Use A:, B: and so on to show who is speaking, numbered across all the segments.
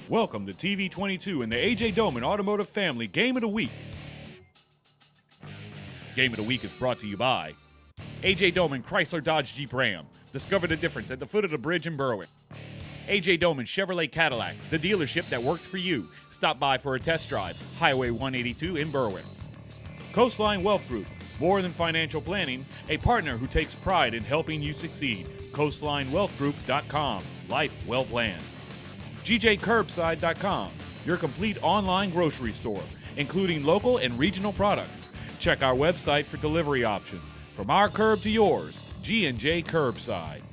A: Welcome to TV22 and the A.J. Doman Automotive Family Game of the Week. Game of the Week is brought to you by A.J. Doman Chrysler Dodge Jeep Ram. Discover the difference at the foot of the bridge in Berwick. A.J. Doman Chevrolet Cadillac, the dealership that works for you. Stop by for a test drive. Highway 182 in Berwick. Coastline Wealth Group. More than financial planning, a partner who takes pride in helping you succeed. CoastlineWealthGroup.com. Life well planned. GJCurbside.com, your complete online grocery store, including local and regional products. Check our website for delivery options. From our curb to yours, G&J Curbside.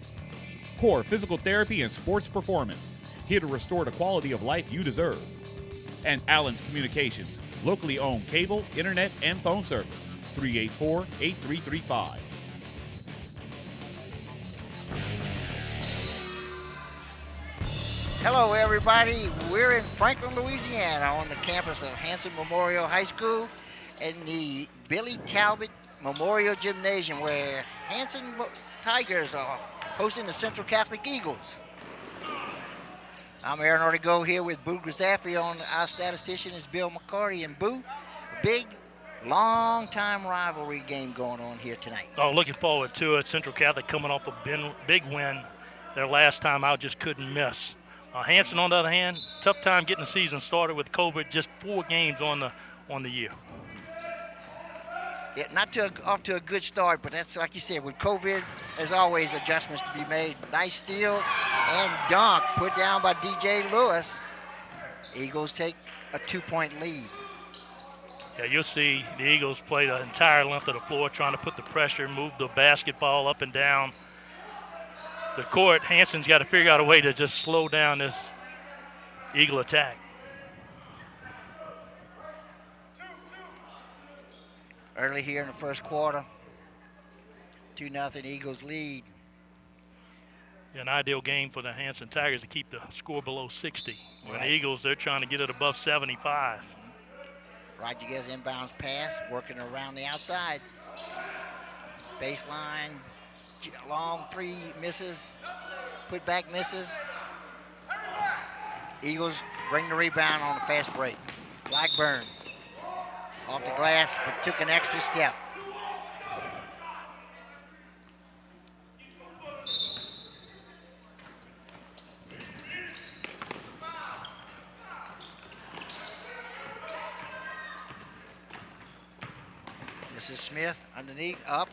A: Core Physical Therapy and Sports Performance, here to restore the quality of life you deserve. And Allen's Communications, locally owned cable, internet, and phone service, 384-8335.
B: Hello, everybody. We're in Franklin, Louisiana on the campus of Hanson Memorial High School in the Billy Talbot Memorial Gymnasium where Hanson Tigers are hosting the Central Catholic Eagles. I'm Aaron Ortego here with Boo Grisaffi. On our statistician is Bill McCarty. And Boo, big, long-time rivalry game going on here tonight.
C: Oh, looking forward to it. Central Catholic coming off a big win. Their last time out just couldn't miss. Hanson, on the other hand, tough time getting the season started with COVID. Just 4 games on the year.
B: Yeah, off to a good start, but that's like you said, with COVID, there's always adjustments to be made. Nice steal and dunk put down by DJ Lewis. Eagles take a 2-point lead.
C: Yeah, you'll see the Eagles play the entire length of the floor, trying to put the pressure, move the basketball up and down the court. Hanson's got to figure out a way to just slow down this Eagle attack.
B: Early here in the first quarter, 2-0 Eagles lead.
C: Yeah, an ideal game for the Hanson Tigers to keep the score below 60. When the Eagles, they're trying to get it above 75.
B: Rodriguez inbounds pass, working around the outside. Baseline, long 3 misses, put back misses. Eagles bring the rebound on the fast break. Blackburn off the glass, but took an extra step. This is Smith underneath, up,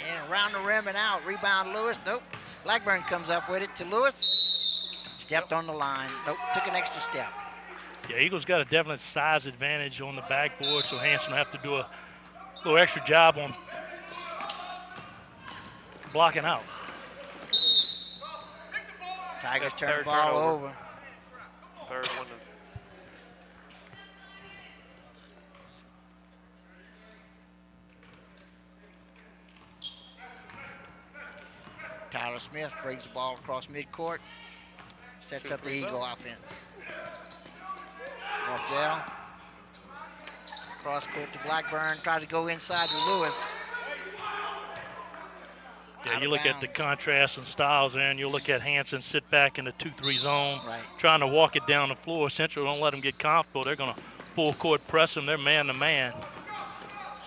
B: and around the rim and out. Rebound Lewis, nope. Blackburn comes up with it to Lewis. Stepped on the line, nope, took an extra step.
C: Yeah, Eagles got a definite size advantage on the backboard, so Hanson will have to do a little extra job on blocking out.
B: Tigers turn the ball over.
D: Third one.
B: Tyler Smith brings the ball across midcourt, sets up the Eagle offense. Off jail. Cross court to Blackburn, tries to go inside to Lewis.
C: Yeah, you look at the contrast and styles there, and you look at Hanson sit back in the 2-3 zone, trying to walk it down the floor. Central don't let them get comfortable. They're going to full court press them. They're man to man.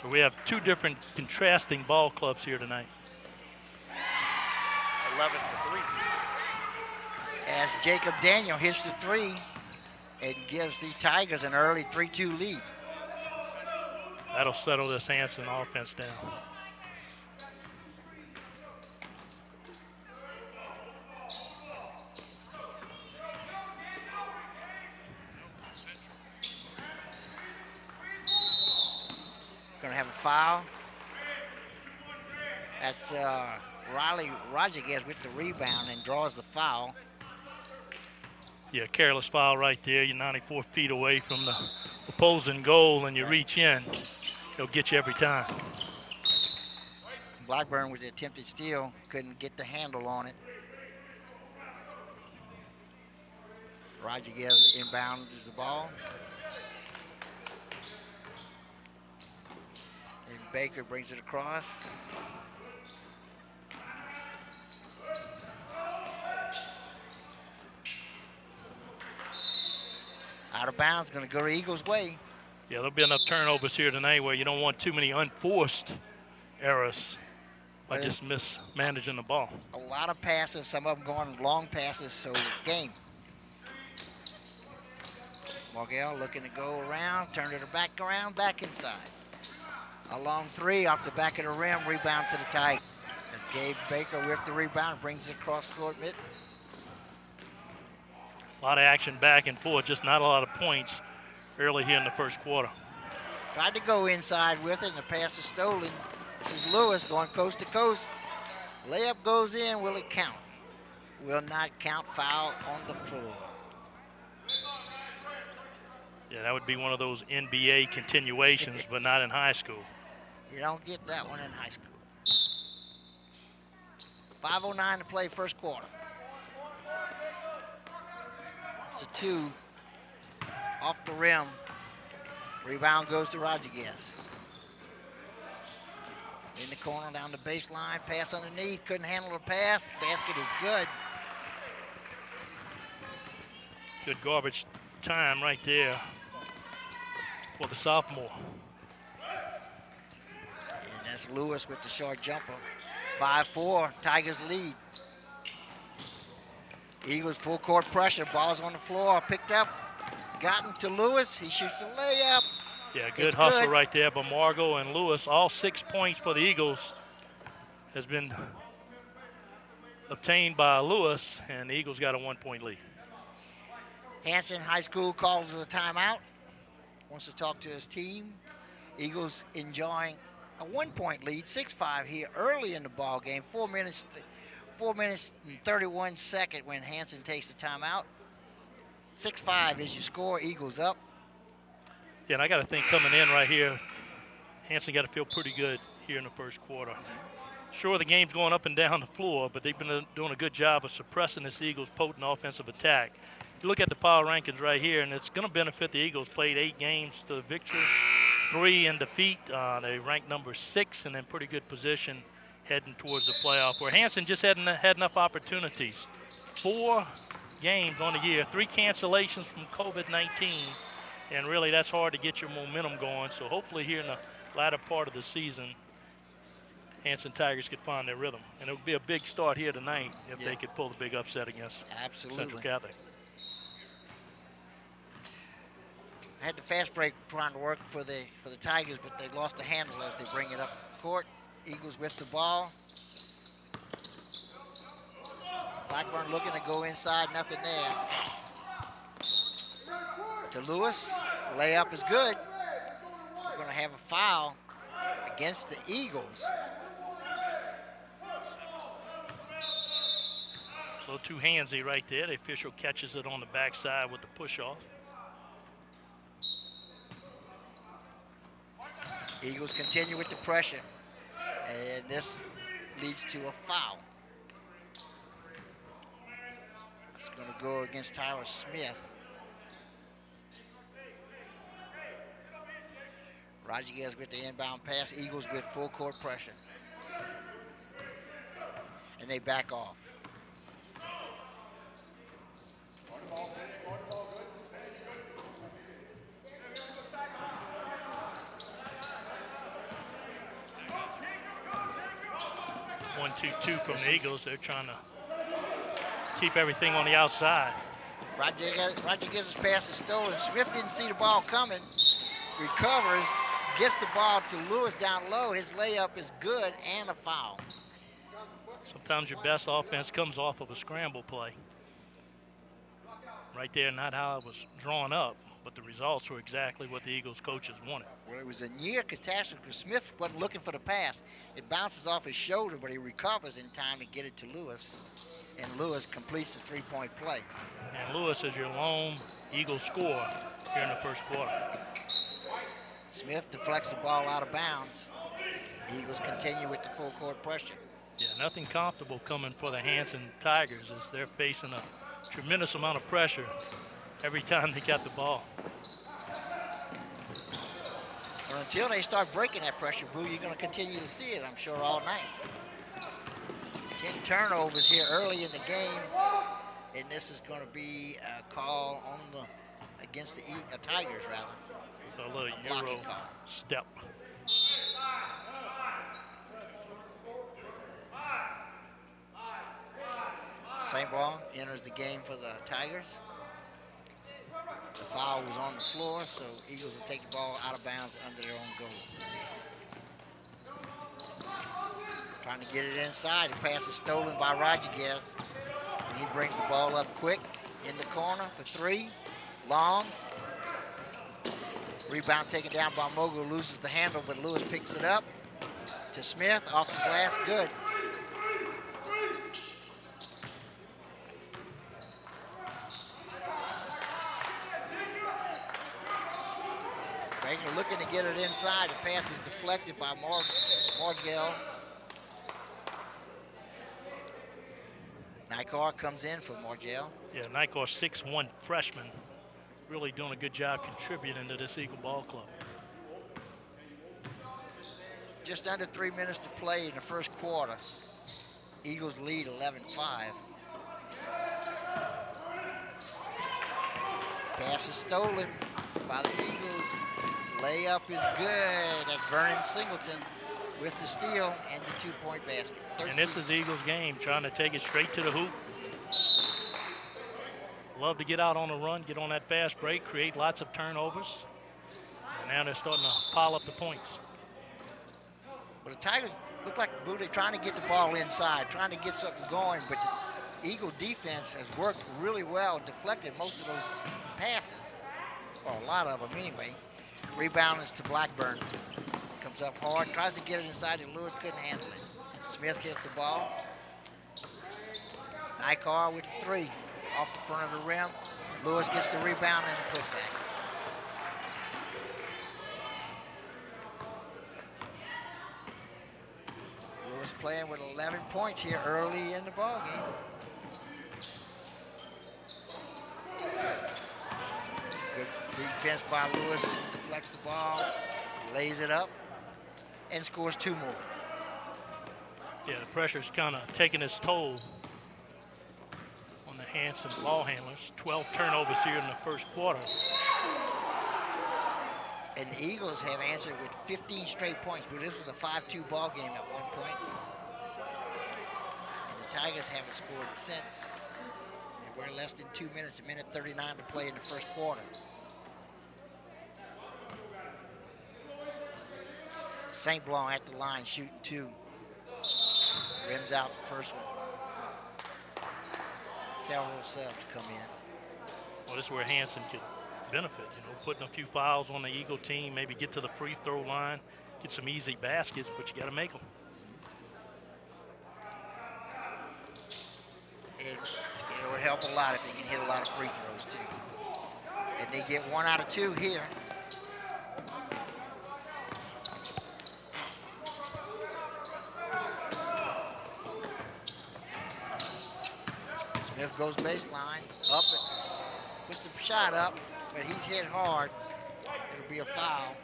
C: So we have 2 different contrasting ball clubs here tonight.
D: 11-3.
B: As Jacob Daniel hits the 3, it gives the Tigers an early 3-2 lead.
C: That'll settle this Hanson offense down.
B: Gonna have a foul. That's Riley Rodriguez with the rebound and draws the foul.
C: Yeah, careless foul right there. You're 94 feet away from the opposing goal and you reach in. It'll get you every time.
B: Blackburn with the attempted steal, couldn't get the handle on it. Rodriguez inbounds the ball. And Baker brings it across. Out of bounds, going to go the Eagles' way.
C: Yeah, there'll be enough turnovers here tonight where you don't want too many unforced errors by just mismanaging the ball.
B: A lot of passes, some of them going long passes, so game. Morgell looking to go around, turn it back around, back inside. A long three off the back of the rim, rebound to the Tigers. As Gabe Baker with the rebound, brings it across court mid.
C: A lot of action back and forth, just not a lot of points early here in the first quarter.
B: Tried to go inside with it, and the pass is stolen. This is Lewis going coast to coast. Layup goes in, will it count? Will not count, foul on the floor.
C: Yeah, that would be one of those NBA continuations, but not in high school.
B: You don't get that one in high school. 5:09 to play first quarter. It's a two off the rim. Rebound goes to Rodriguez. In the corner down the baseline, pass underneath, couldn't handle the pass. Basket is good.
C: Good garbage time right there for the sophomore.
B: And that's Lewis with the short jumper. 5-4, Tigers lead. Eagles full court pressure, ball's on the floor, picked up, gotten to Lewis, he shoots a layup.
C: Yeah, good hustle right there by Margot and Lewis. All 6 points for the Eagles has been obtained by Lewis, and the Eagles got a 1-point lead.
B: Hanson High School calls a timeout, wants to talk to his team. Eagles enjoying a 1-point lead, 6-5 here early in the ball game. 4 minutes and 31 seconds when Hanson takes the timeout. 6-5 is your score. Eagles up.
C: Yeah, and I got to think coming in right here, Hanson got to feel pretty good here in the first quarter. Sure, the game's going up and down the floor, but they've been doing a good job of suppressing this Eagles' potent offensive attack. You look at the power rankings right here, and it's going to benefit the Eagles. Played 8 games to victory, 3 in defeat. They ranked number 6 and in pretty good position heading towards the playoff, where Hanson just hadn't had enough opportunities. 4 games on the year, 3 cancellations from COVID-19, and really that's hard to get your momentum going. So hopefully here in the latter part of the season, Hanson Tigers could find their rhythm. And it would be a big start here tonight if they could pull the big upset against Central Catholic.
B: I had the fast break trying to work for the Tigers, but they lost the handle as they bring it up court. Eagles with the ball. Blackburn looking to go inside, nothing there. To Lewis, layup is good. We're going to have a foul against the Eagles.
C: A little too handsy right there. The official catches it on the backside with the push-off.
B: Eagles continue with the pressure, and this leads to a foul. It's going to go against Tyler Smith. Rodriguez with the inbound pass. Eagles with full court pressure. And they back off.
C: One, two from the Eagles. They're trying to keep everything on the outside.
B: Rodriguez's pass is stolen. Smith didn't see the ball coming. Recovers, gets the ball to Lewis down low. His layup is good and a foul.
C: Sometimes your best offense comes off of a scramble play. Right there, not how it was drawn up, but the results were exactly what the Eagles coaches wanted.
B: Well, it was a near catastrophe. Smith wasn't looking for the pass. It bounces off his shoulder, but he recovers in time to get it to Lewis. And Lewis completes the three-point play.
C: And Lewis is your lone Eagle scorer here in the first quarter.
B: Smith deflects the ball out of bounds. The Eagles continue with the full court pressure.
C: Yeah, nothing comfortable coming for the Hanson Tigers as they're facing a tremendous amount of pressure every time they got the ball.
B: Well, until they start breaking that pressure, Boo, you're going to continue to see it, I'm sure, all night. 10 turnovers here early in the game, and this is going to be a call on against the Tigers, rather.
C: A little
B: Blocking
C: Euro
B: call.
C: step.
B: St. Blanc enters the game for the Tigers. The foul was on the floor, so Eagles will take the ball out of bounds under their own goal. Trying to get it inside. The pass is stolen by Rodriguez. And he brings the ball up quick in the corner for three. Long. Rebound taken down by Mogul, loses the handle, but Lewis picks it up to Smith, off the glass, good. Baker looking to get it inside. The pass is deflected by Morgell. Nikar comes in for Morgell.
C: Yeah, Nikar, 6'1" freshman. Really doing a good job contributing to this Eagle ball club.
B: Just under 3 minutes to play in the first quarter. Eagles lead 11-5. Pass is stolen by the Eagles. Layup is good. That's Vernon Singleton with the steal and the 2-point basket. 13.
C: And this is Eagles' game, trying to take it straight to the hoop. Love to get out on a run, get on that fast break, create lots of turnovers. And now they're starting to pile up the points.
B: Well, the Tigers look like they're trying to get the ball inside, trying to get something going, but the Eagle defense has worked really well and deflected most of those passes, or a lot of them anyway. Rebound is to Blackburn. Comes up hard, tries to get it inside, and Lewis couldn't handle it. Smith hit the ball. Nikar with the three. Off the front of the rim. Lewis gets the rebound and the putback. Lewis playing with 11 points here early in the ball game. Good defense by Lewis. Deflects the ball, lays it up, and scores two more.
C: Yeah, the pressure's kind of taking its toll on the Hanson ball handlers. 12 turnovers here in the first quarter.
B: And the Eagles have answered with 15 straight points, but this was a 5-2 ball game at one point. And the Tigers haven't scored since. And we're less than 2 minutes, a minute 39 to play in the first quarter. St. Blanc at the line shooting two. Rims out the first one. Several subs come in.
C: Well, this is where Hanson could benefit, putting a few fouls on the Eagle team, maybe get to the free throw line, get some easy baskets, but you got to make them.
B: It would help a lot if they can hit a lot of free throws too. And they get 1 out of 2 here. Smith goes baseline, up it, puts the shot up, but he's hit hard. It'll be a foul.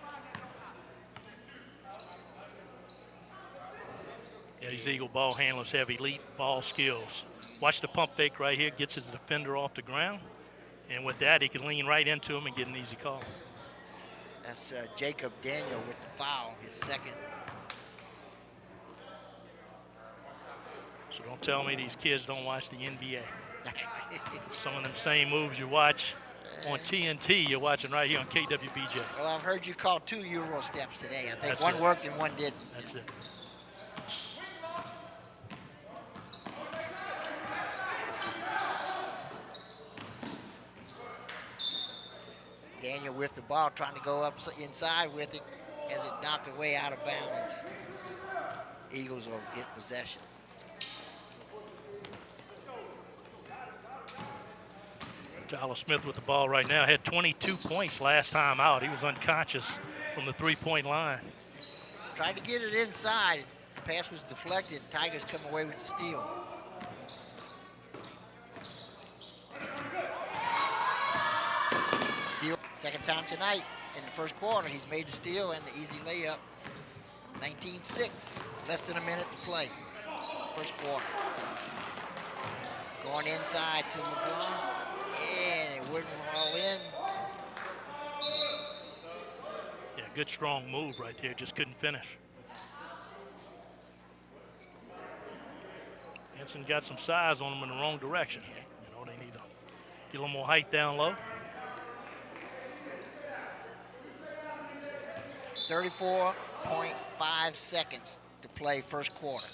C: Yeah, these Eagle ball handlers have elite ball skills. Watch the pump fake right here, gets his defender off the ground. And with that, he can lean right into him and get an easy call.
B: That's Jacob Daniel with the foul, his second.
C: So don't tell me these kids don't watch the NBA. Some of them same moves you watch on TNT, you're watching right here on KWBJ.
B: Well, I've heard you call 2 Euro steps today. I think
C: That's
B: one
C: it.
B: worked and one didn't.
C: That's it.
B: Daniel with the ball, trying to go up inside with it as it knocked away out of bounds. Eagles will get possession.
C: Tyler Smith with the ball right now. Had 22 points last time out. He was unconscious from the three-point line.
B: Tried to get it inside. The pass was deflected. Tigers come away with the steal. Steal, second time tonight in the first quarter. He's made the steal and the easy layup. 19-6, less than a minute to play. First quarter. Going inside to LeBlanc. And it wouldn't roll in.
C: good, strong move right there. Just couldn't finish. Hanson got some size on him in the wrong direction. You know, they need to get a little more height down low.
B: 34.5 seconds to play first quarter.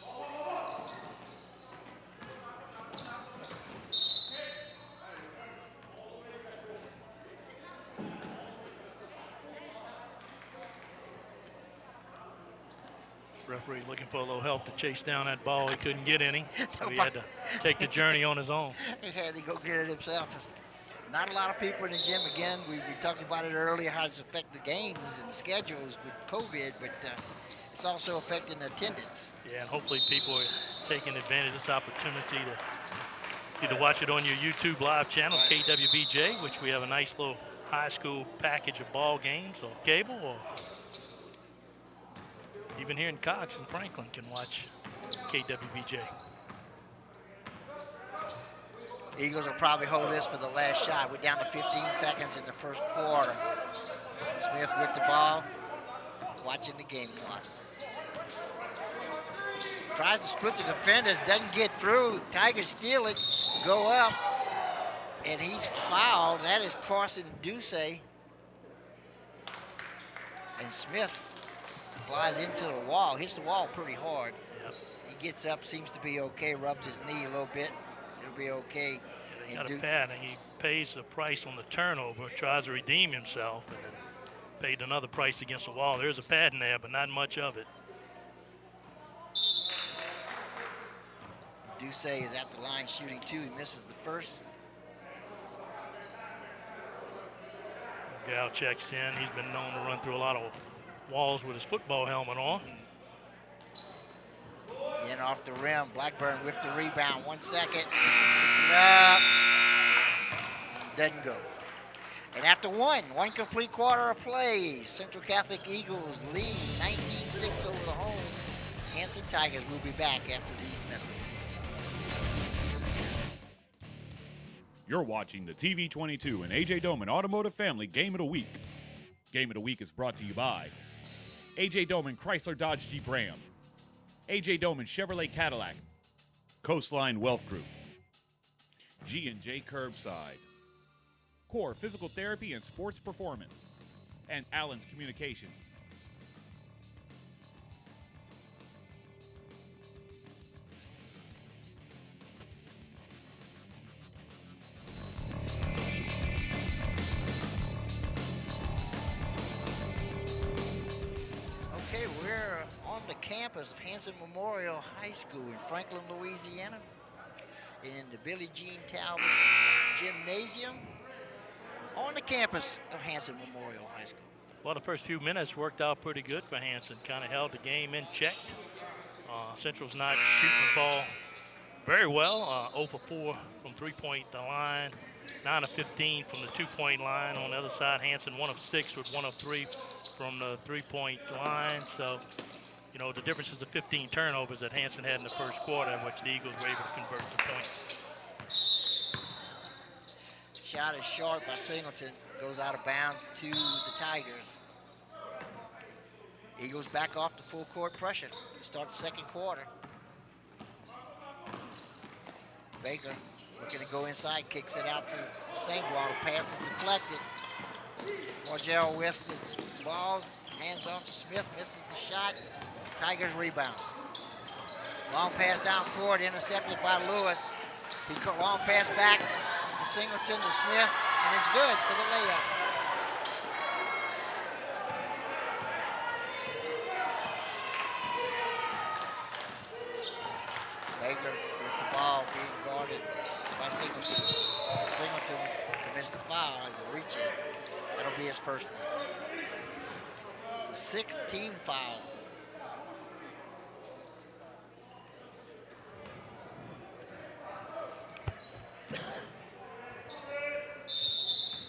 C: Referee looking for a little help to chase down that ball. He couldn't get any, so he had to take the journey on his own.
B: He had to go get it himself. It's not a lot of people in the gym. Again, we talked about it earlier, how it's affected the games and schedules with COVID, but it's also affecting attendance.
C: Yeah, and hopefully people are taking advantage of this opportunity to either watch it on your YouTube live channel, KWBJ, which we have a nice little high school package of ball games, or cable, or even here in Cox and Franklin can watch KWBJ.
B: Eagles will probably hold this for the last shot. We're down to 15 seconds in the first quarter. Smith with the ball, watching the game clock. Tries to split the defenders, doesn't get through. Tigers steal it, go up, and he's fouled. That is Carson Ducey. And Smith flies into the wall, hits the wall pretty hard.
C: Yep.
B: He gets up, seems to be okay, rubs his knee a little bit. It'll be okay.
C: They got a padding. He pays the price on the turnover, tries to redeem himself, and then paid another price against the wall. There's a padding there, but not much of it.
B: Ducey is at the line shooting two. He misses the first.
C: Gal checks in. He's been known to run through a lot of walls with his football helmet on.
B: In off the rim, Blackburn with the rebound. 1 second, picks it up, doesn't go. And after one complete quarter of play, Central Catholic Eagles lead 19-6 over the home Hanson Tigers. Will be back after these messages.
A: You're watching the TV22 and AJ Doman Automotive Family Game of the Week. Game of the Week is brought to you by AJ Doman Chrysler Dodge Jeep Ram, AJ Doman Chevrolet Cadillac, Coastline Wealth Group, G&J Curbside, Core Physical Therapy and Sports Performance, and Allen's Communication.
B: Okay, we're on the campus of Hanson Memorial High School in Franklin, Louisiana, in the Billie Jean Talbot Gymnasium, on the campus of Hanson Memorial High School.
C: Well, the first few minutes worked out pretty good for Hanson. Kind of held the game in check. Central's not shooting the ball very well. 0 for 4 from three-point line, 9 of 15 from the two-point line. On the other side, Hanson 1 of 6 with 1 of 3 from the three-point line. So, you know, the difference is the 15 turnovers that Hanson had in the first quarter, in which the Eagles were able to convert to points.
B: Shot is short by Singleton, goes out of bounds to the Tigers. Eagles back off the full court pressure to start the second quarter. Baker looking to go inside, kicks it out to Sangwater, pass is deflected. Morgell with the ball, hands off to Smith, misses the shot. Tigers rebound. Long pass down court, intercepted by Lewis. Long pass back to Singleton to Smith, and it's good for the layup. Baker with the ball being guarded by Singleton. Singleton commits the foul as a reach-in. That'll be his first one. It's a 6-team foul.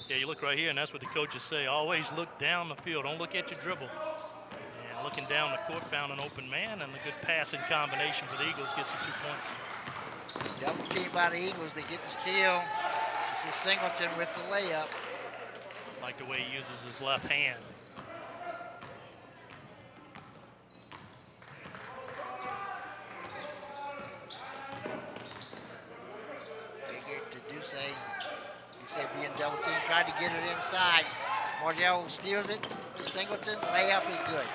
C: Yeah, you look right here, and that's what the coaches say. Always look down the field. Don't look at your dribble. And looking down the court, found an open man, and a good passing combination for the Eagles gets the 2 points.
B: Double team by the Eagles. They get the steal. This is Singleton with the layup.
C: I like the way he uses his left hand.
B: Singleton tried to get it inside. Margell steals it to Singleton. Layup is good.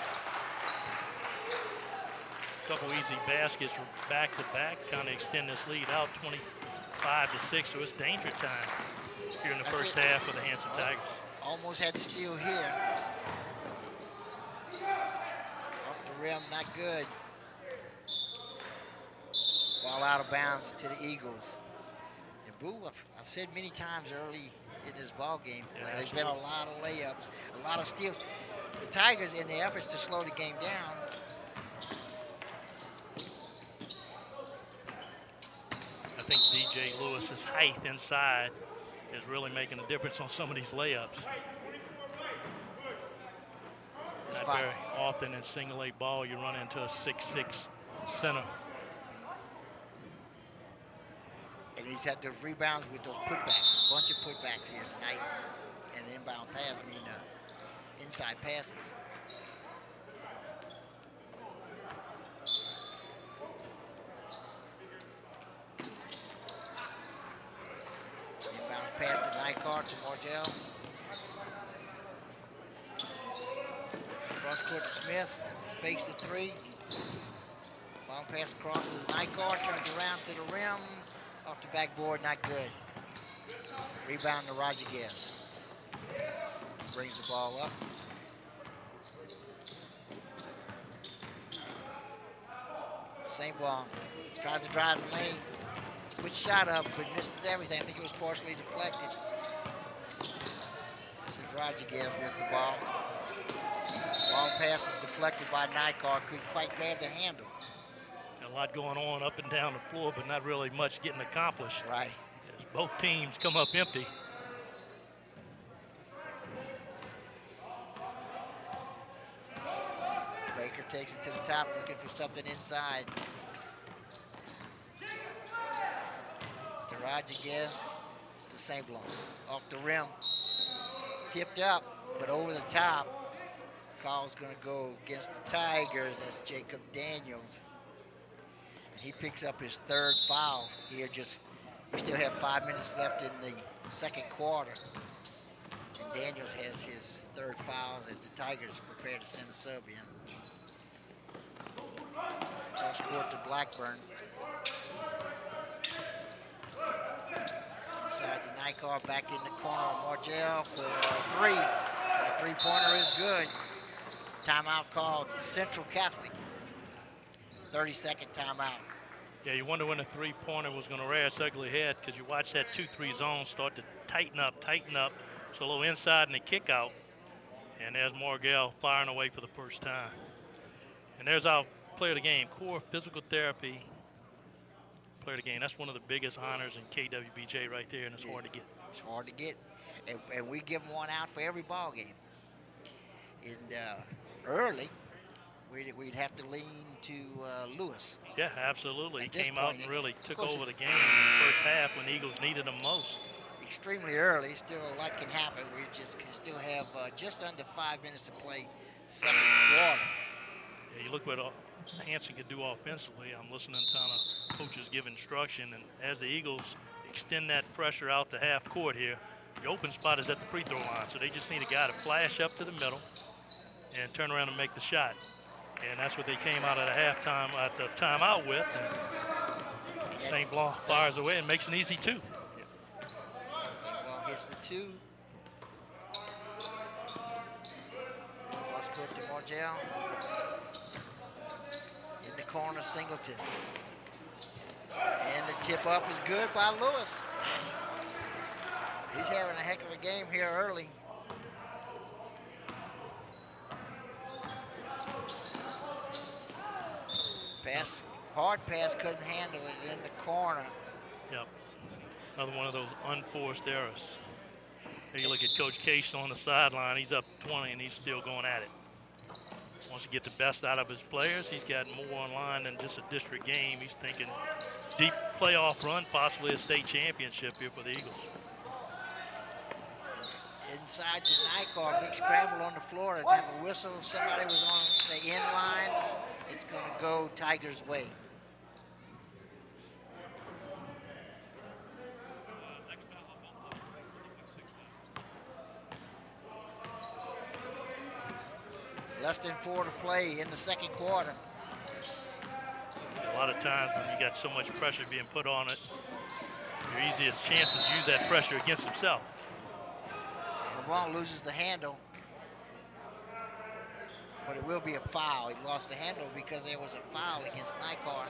C: Couple easy baskets back to back, kind of extend this lead out 25-6, so it's danger time here in the first half for the Hanson Tigers.
B: Almost had the steal here. Off the rim, not good. Ball out of bounds to the Eagles. And Boo, I've said many times early in this ball game, there's been a lot of layups, a lot of steals. The Tigers, in their efforts to slow the game down,
C: I think DJ Lewis's height inside is really making a difference on some of these layups. Not very often in single A ball you run into a 6'6" center.
B: And he's had those rebounds with those putbacks, a bunch of putbacks here tonight, and inbound pass. Inside passes. Inbound pass to Nycart to Margell. Cross court to Smith, fakes the three. Long pass across to Nycart, turns around to the rim. Off the backboard, not good. Rebound to Roger Guess. Brings the ball up. St. Blanc tries to drive the lane. Puts shot up, but misses everything. I think it was partially deflected. This is Roger Guess with the ball. Long pass is deflected by Nycart. Couldn't quite grab the handle.
C: A lot going on up and down the floor, but not really much getting accomplished.
B: Right.
C: As both teams come up empty.
B: Baker takes it to the top, looking for something inside. To Roger Guess, to St. Blanc. Off the rim. Tipped up, but over the top. Call's going to go against the Tigers. That's Jacob Daniels. He picks up his third foul here. We still have 5 minutes left in the second quarter. And Daniels has his third foul as the Tigers prepare to send a sub in. Cross court to Blackburn. Inside to Nycart, back in the corner. Margell for three. The three-pointer is good. Timeout called Central Catholic. 30-second timeout.
C: Yeah, you wonder when the three-pointer was going to rear its ugly head, because you watch that 2-3 zone start to tighten up. So a little inside and a kick out. And there's Margell firing away for the first time. And there's our player of the game, core physical therapy player of the game. That's one of the biggest honors in KWBJ right there, and it's hard to get.
B: It's hard to get. And we give them one out for every ball game. And early, we'd have to lean to Lewis.
C: Yeah, absolutely. He came out and really took over the game in
B: it's
C: the first half when the Eagles needed him most.
B: Extremely early. Still, a lot can happen. We just can still have just under 5 minutes to play second quarter.
C: Yeah, you look what Hanson could do offensively. I'm listening to the coaches give instruction, and as the Eagles extend that pressure out to half court here, the open spot is at the free throw line, so they just need a guy to flash up to the middle and turn around and make the shot. And that's what they came out of the halftime at the timeout with. And St. Blanc fires away and makes an easy two.
B: St. Blanc hits the two. Cross court to Margell. In the corner, Singleton. And the tip up is good by Lewis. He's having a heck of a game here early. Pass, hard pass, couldn't handle it in the corner.
C: Yep, another one of those unforced errors. Here you look at Coach Case on the sideline. He's up 20 and he's still going at it. Wants to get the best out of his players. He's got more on line than just a district game. He's thinking deep playoff run, possibly a state championship here for the Eagles.
B: Inside to Nycart, big scramble on the floor. Didn't have a whistle. Somebody was on the end line. It's going to go Tigers' way. Less than 4 to play in the second quarter.
C: A lot of times when you got so much pressure being put on it, your easiest chance is to use that pressure against himself.
B: LeBlanc loses the handle, but it will be a foul. He lost the handle because there was a foul against Nikar.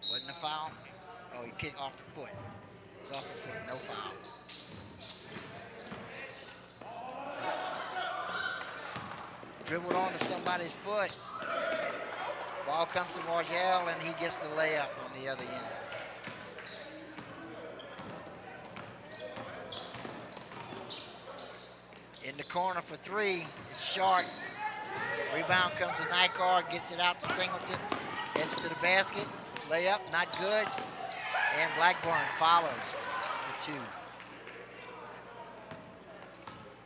B: Wasn't a foul? Oh, he kicked off the foot. It was off the foot, no foul. Dribbled onto somebody's foot. Ball comes to Margell, and he gets the layup on the other end. In the corner for 3, it's Sharp. Rebound comes to Nikar, gets it out to Singleton, heads to the basket, layup, not good, and Blackburn follows for 2.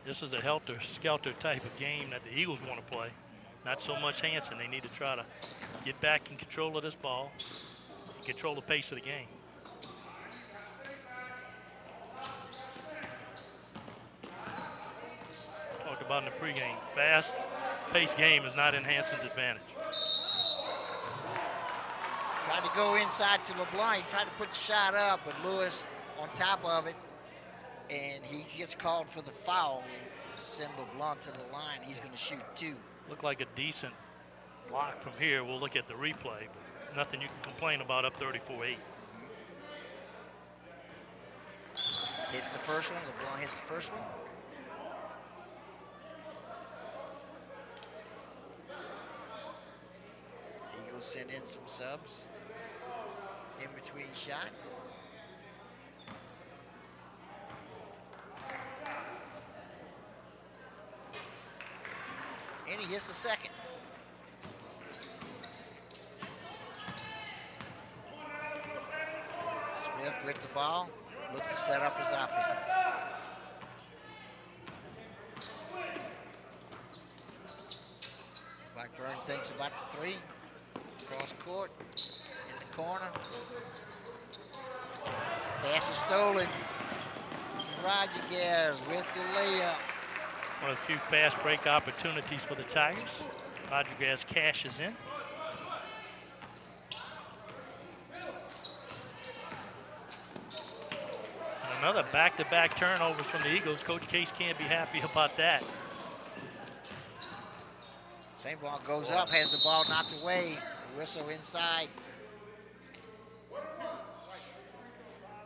C: This is a helter-skelter type of game that the Eagles want to play. Not so much Hanson. They need to try to get back in control of this ball and control the pace of the game. Talked about in the pregame, fast-paced game is not in Hanson's advantage.
B: Tried to go inside to LeBlanc. He tried to put the shot up, but Lewis on top of it, and he gets called for the foul. Send LeBlanc to the line. He's going to shoot 2.
C: Looked like a decent block from here. We'll look at the replay, but nothing you can complain about up 34-8.
B: Hits the first one. LeBlanc hits the first one. Eagles send in some subs in between shots. And he hits the second. Smith with the ball, looks to set up his offense. Blackburn thinks about the 3. Cross court, in the corner. Pass is stolen. Rodriguez with the layup.
C: One of the few fast break opportunities for the Tigers. Rodriguez cashes in. And another back-to-back turnovers from the Eagles. Coach Case can't be happy about that.
B: Same ball goes up, has the ball knocked away. Whistle inside.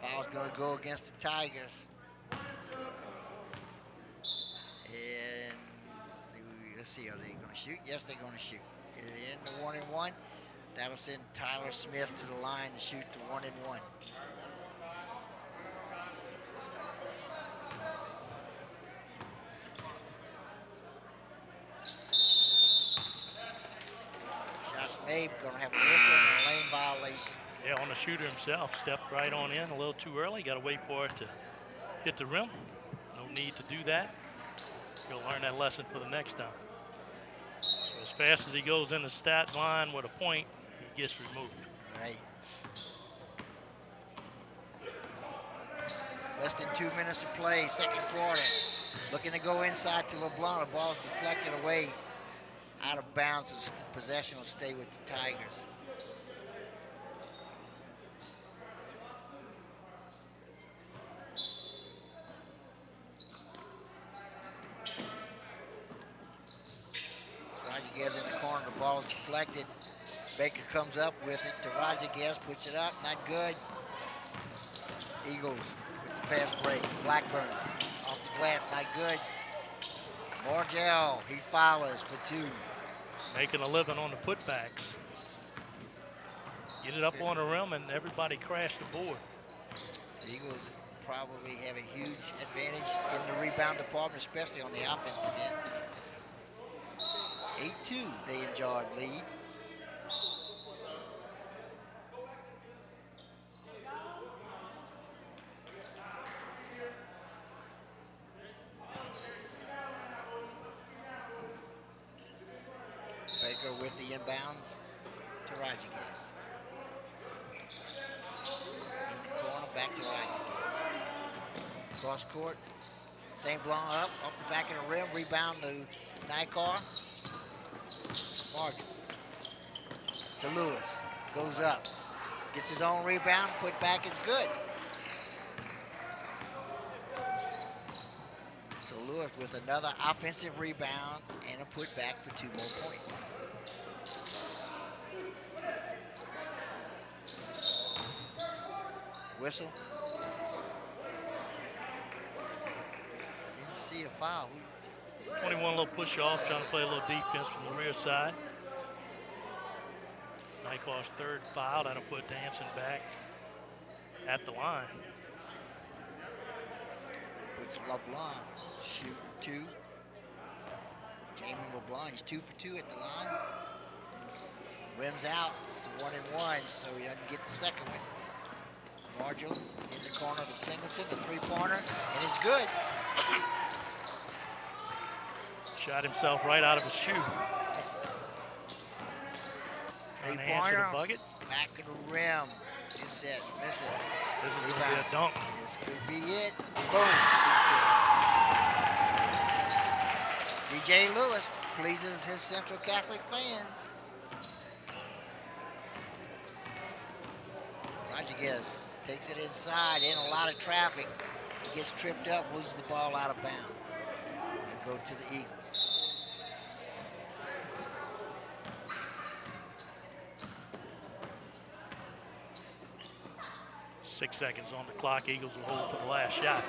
B: Foul's going to go against the Tigers. And let's see, are they going to shoot? Yes, they're going to shoot. Get it in the 1-and-1. That'll send Tyler Smith to the line to shoot the 1-and-1. Shots made, going to have a whistle and a lane violation.
C: Yeah, on the shooter himself. Stepped right on in a little too early. Got to wait for it to hit the rim. No need to do that. He'll learn that lesson for the next time. So as fast as he goes in the stat line with a point, he gets removed.
B: Right. Less than 2 minutes to play, second quarter. Looking to go inside to LeBlanc. The ball's deflected away out of bounds. The possession will stay with the Tigers. Rodriguez in the corner, the ball is deflected. Baker comes up with it to Rodriguez, puts it up, not good. Eagles with the fast break. Blackburn off the glass, not good. Margell, he follows for 2.
C: Making a living on the putbacks. Get it up on the rim and everybody crashed the board.
B: The Eagles probably have a huge advantage in the rebound department, especially on the offensive end. 8-2, they enjoyed lead. Baker with the inbounds to Rodriguez. In the corner, back to Rodriguez. Cross court, St. Blanc up off the back of the rim. Rebound to Nikar. Marshall to Lewis. Goes up. Gets his own rebound. Put back is good. So Lewis with another offensive rebound and a putback for 2 more points. Whistle. Didn't see a foul.
C: 21 little push off, trying to play a little defense from the rear side. Nikar's third foul. That'll put Hanson back at the line.
B: Puts LeBlanc shoot 2. Jamie LeBlanc, he's 2 for 2 at the line. Rims out. It's 1-and-1, so he doesn't get the second one. Marshall in the corner to Singleton, the 3-pointer, and it's good.
C: Shot himself right out of his shoe. Trying to answer the bucket.
B: Back of the rim. Gets it, misses.
C: This is going to be a dunk.
B: This could be it. Boom. It's good. DJ Lewis pleases his Central Catholic fans. Rodriguez takes it inside, in a lot of traffic. He gets tripped up, loses the ball out of bounds. And go to the Eagles.
C: Six seconds on the clock. Eagles will hold for the last shot.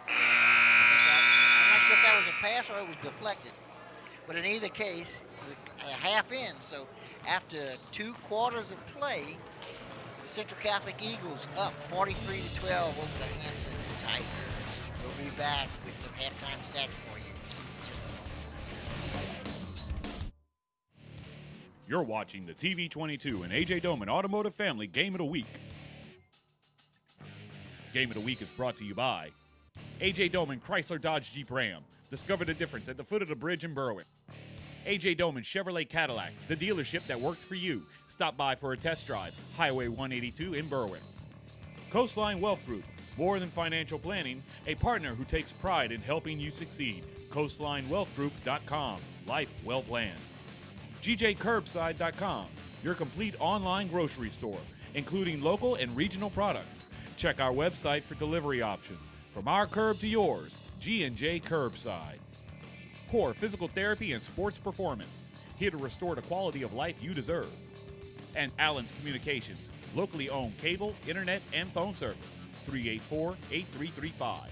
B: I'm not sure if that was a pass or it was deflected. But in either case, a half in. So after 2 quarters of play, the Central Catholic Eagles up 43-12 over the Hanson Tigers. We'll be back with some halftime stats for you in just a moment.
A: You're watching the TV22 and AJ Doman Automotive Family Game of the Week. Game of the Week is brought to you by AJ Doman Chrysler Dodge Jeep Ram. Discover the difference at the foot of the bridge in Berwick. AJ Doman Chevrolet Cadillac, the dealership that works for you. Stop by for a test drive. Highway 182 in Berwick. Coastline Wealth Group, more than financial planning, a partner who takes pride in helping you succeed. CoastlineWealthGroup.com. Life well planned. GJCurbside.com, your complete online grocery store, including local and regional products. Check our website for delivery options. From our curb to yours, G&J Curbside. Core Physical Therapy and Sports Performance, here to restore the quality of life you deserve. And Allen's Communications, locally owned cable, internet, and phone service, 384-8335.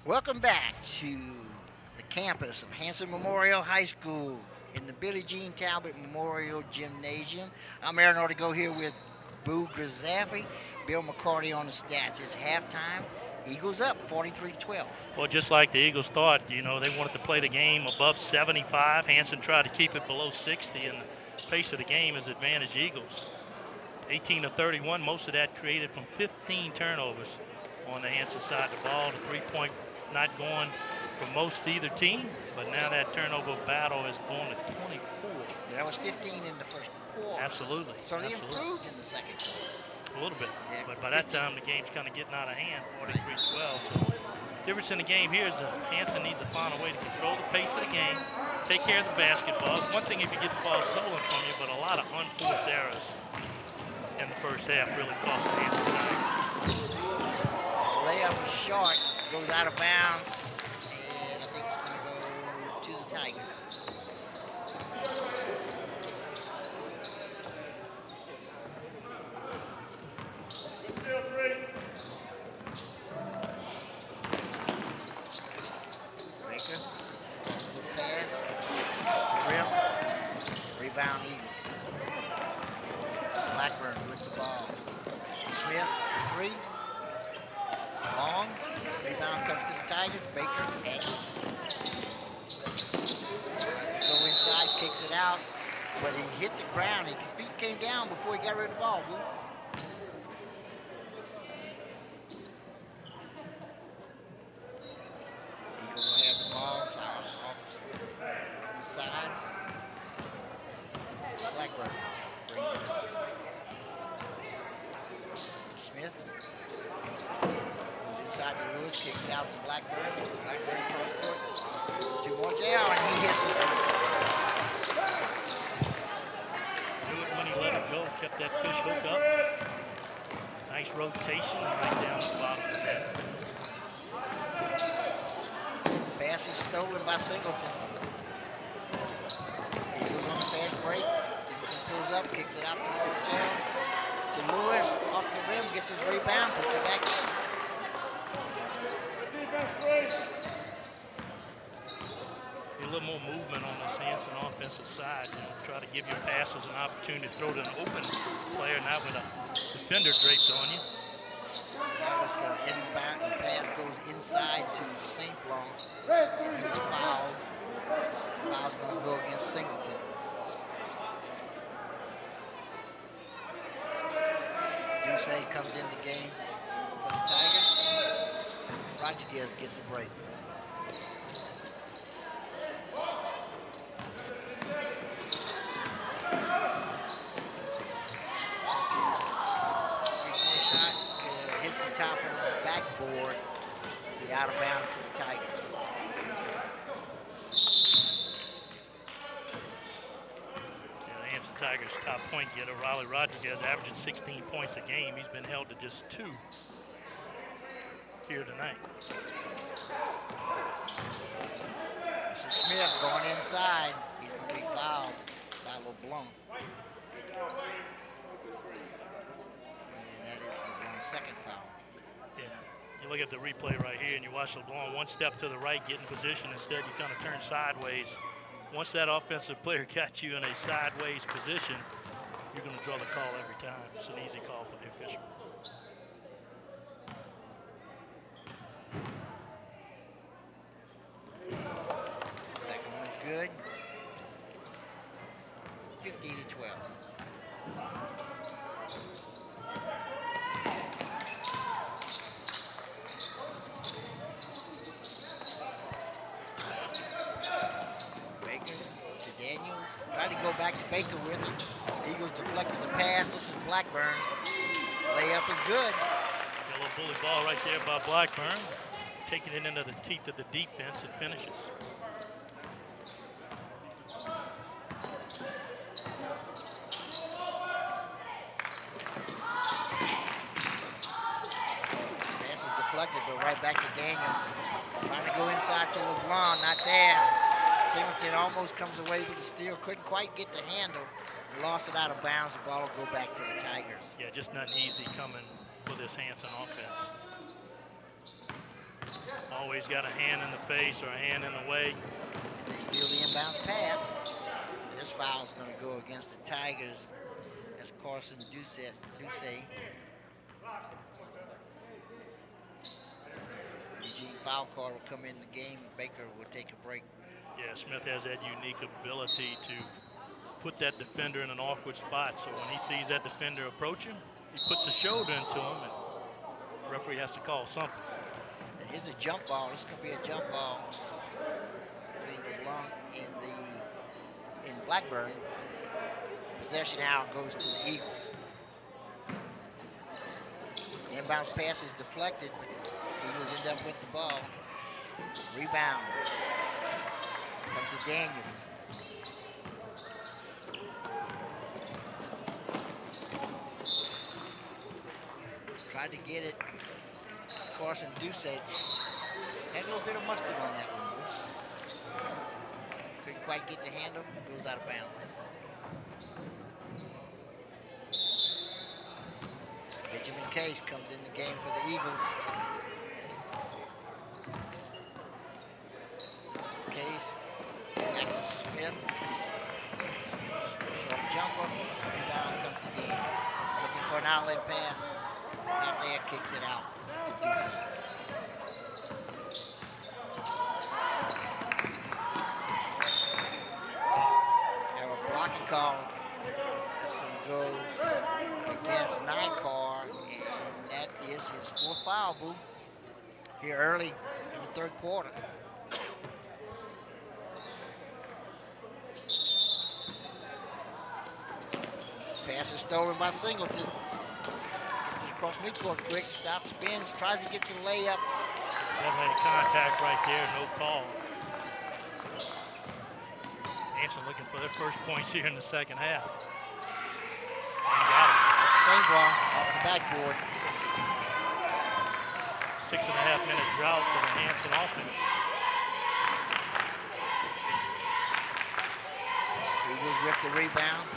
B: Welcome back to the campus of Hanson Memorial High School in the Billie Jean Talbot Memorial Gymnasium. I'm Aaron Ortego here with Boo Grizaffi, Bill McCarty on the stats. It's halftime. Eagles up 43-12.
C: Well, just like the Eagles thought, they wanted to play the game above 75. Hanson tried to keep it below 60, and the pace of the game is advantage Eagles. 18 of 31, most of that created from 15 turnovers on the Hanson side of the ball. The three-point not going for most either team, but now that turnover battle is going to 24.
B: That was 15 in the first quarter.
C: Absolutely.
B: So they improved in the second quarter.
C: A little bit.
B: Yeah,
C: but by that time, the game's kind of getting out of hand, 43-12. So the difference in the game here is that Hanson needs to find a way to control the pace of the game, take care of the basketball. It's one thing if you get the ball stolen from you, but a lot of unforced errors in the first half really cost the Hanson time.
B: Layup is short, goes out of bounds, and I think it's going to go to the Tigers. Baker, good pass, rim, rebound Eagles. Blackburn with the ball. Smith, three. Long. Rebound comes to the Tigers. Baker has it. Go inside, kicks it out. But he hit the ground. His feet came down before he got rid of the ball. Eagles will have the ball. Off the side. Blackburn brings it up. Smith. Inside to Lewis, kicks out to Blackburn. Blackburn cross court. 2 more jail, and he hits it.
C: Knew it when he let it go, kept that fish hook up. Nice rotation right down the bottom of the net.
B: Pass is stolen by Singleton. Eagles on the fast break. Singleton pulls up, kicks it out to Martell. To Lewis, off the rim, gets his rebound, puts it back in.
C: A little more movement on this Hanson offensive side. Try to give your passers an opportunity to throw to an open player, not with a defender draped on you.
B: That was the inbound, the pass goes inside to St. Blanc, and he's fouled. Foul's going to go against Singleton. Ducey comes in the game for the Tigers. Rodriguez gets a break. Three-point shot hits the top of the backboard. Be out of bounds to the Tigers.
C: The Hanson Tigers' top point getter, Riley Rodriguez, averaging 16 points a game. He's been held to just 2 here tonight.
B: This is Smith going inside. He's going to be fouled by LeBlanc. And that is LeBlanc's second foul.
C: Yeah, you look at the replay right here and you watch LeBlanc one step to the right, get in position. Instead, you kind of turn sideways. Once that offensive player got you in a sideways position, you're going to draw the call every time. It's an easy call for the official.
B: Second one's good. 15-12. Baker to Daniels. Tried to go back to Baker with it. Eagles deflected the pass. This is Blackburn. Layup is good.
C: Got a little bully ball right there by Blackburn. Taking it into the teeth of the defense and finishes.
B: Pass is deflected, but right back to Daniels. Trying to go inside to LeBlanc, not there. Singleton almost comes away with the steal, couldn't quite get the handle. Lost it out of bounds. The ball will go back to the Tigers.
C: Yeah, just nothing easy coming with this Hanson offense. Always got a hand in the face or a hand in the way.
B: They steal the inbounds pass. This foul is going to go against the Tigers. That's Carson Duce. Eugene foul call will come in the game. Baker will take a break.
C: Yeah, Smith has that unique ability to put that defender in an awkward spot. So when he sees that defender approach him, he puts a shoulder into him, and the referee has to call something.
B: And here's a jump ball. This could be a jump ball between LeBlanc and in Blackburn. Possession now goes to the Eagles. The inbounds pass is deflected. Eagles end up with the ball. Rebound. Comes to Daniels. Tried to get it. Carson Duce had a little bit of mustard on that one. Couldn't quite get the handle. Goes out of bounds. Benjamin Case comes in the game for the Eagles. This is Case. Back to Smith. Short jumper. Rebound comes to Dean. Looking for an outlet pass. Out there, kicks it out to Duce. Now a blocking call. That's going to go against Nycar, and that is his fourth foul, Boo, here early in the third quarter. Pass is stolen by Singleton. Gets it across midcourt quick, stops, spins, tries to get to the layup.
C: Definitely contact right there, no call. Hanson looking for their first points here in the second half. And got it.
B: That's Saint-Blanc off the backboard.
C: 6.5 minute drought for the Hanson offense.
B: Eagles with the rebound.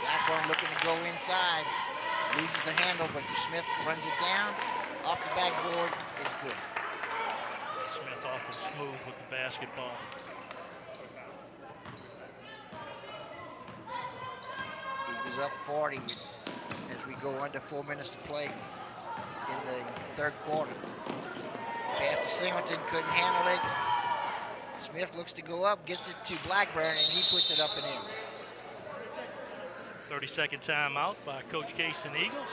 B: Blackburn looking to go inside. Loses the handle, but Smith runs it down. Off the backboard is good.
C: Smith awful smooth with the basketball.
B: Eagles up 40 as we go under 4 minutes to play in the third quarter. Pass to Singleton, couldn't handle it. Smith looks to go up, gets it to Blackburn, and he puts it up and in.
C: 30-second timeout by Coach Case and Eagles.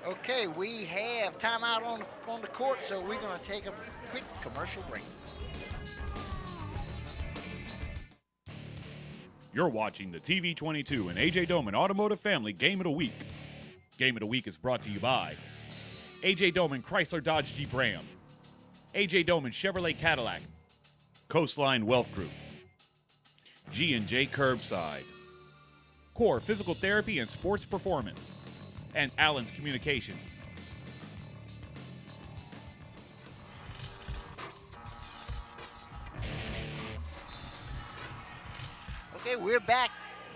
B: Okay, we have timeout on the court, so we're going to take a quick commercial break.
A: You're watching the TV22 and AJ Doman Automotive Family Game of the Week. Game of the Week is brought to you by AJ Doman Chrysler Dodge Jeep Ram, AJ Doman Chevrolet Cadillac, Coastline Wealth Group, G&J Curbside, Core Physical Therapy and Sports Performance, and Allen's Communication.
B: Okay, we're back.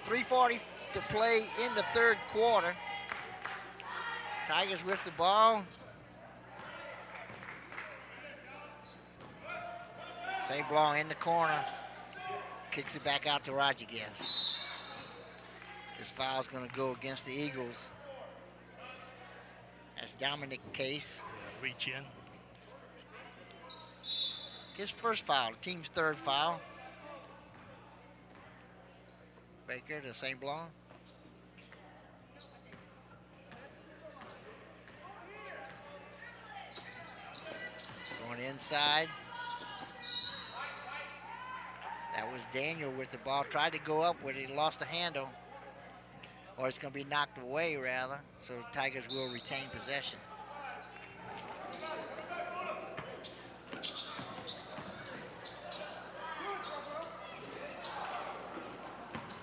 B: 3:40 to play in the third quarter. Tigers with the ball. Saint-Blanc in the corner. Kicks it back out to Rodriguez. This foul's going to go against the Eagles. That's Dominic Case.
C: Reach in.
B: His first foul, the team's third foul. Baker to Saint-Blanc. Going inside. That was Daniel with the ball. Tried to go up with it, lost the handle. Or it's going to be knocked away, rather. So the Tigers will retain possession.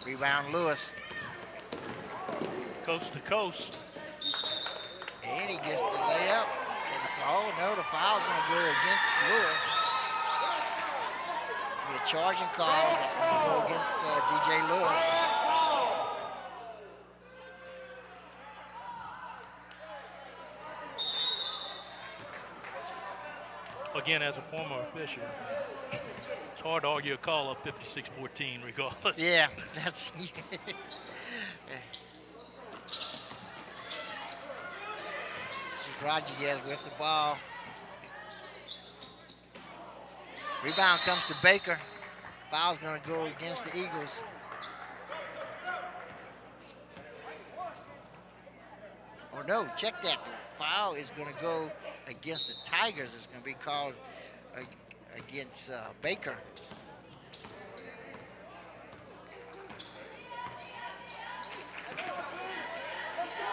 B: Rebound, Lewis.
C: Coast to coast.
B: And he gets the layup. And the foul's going to go against Lewis. Be a charging call. That's going to go against DJ Lewis.
C: again, as a former official, it's hard to argue a call up 56-14 regardless.
B: Yeah, that's. This is Rodriguez with the ball. Rebound comes to Baker. Foul's going to go against the Eagles. Oh no, check that. The foul is going to go against the Tigers. It's going to be called against Baker.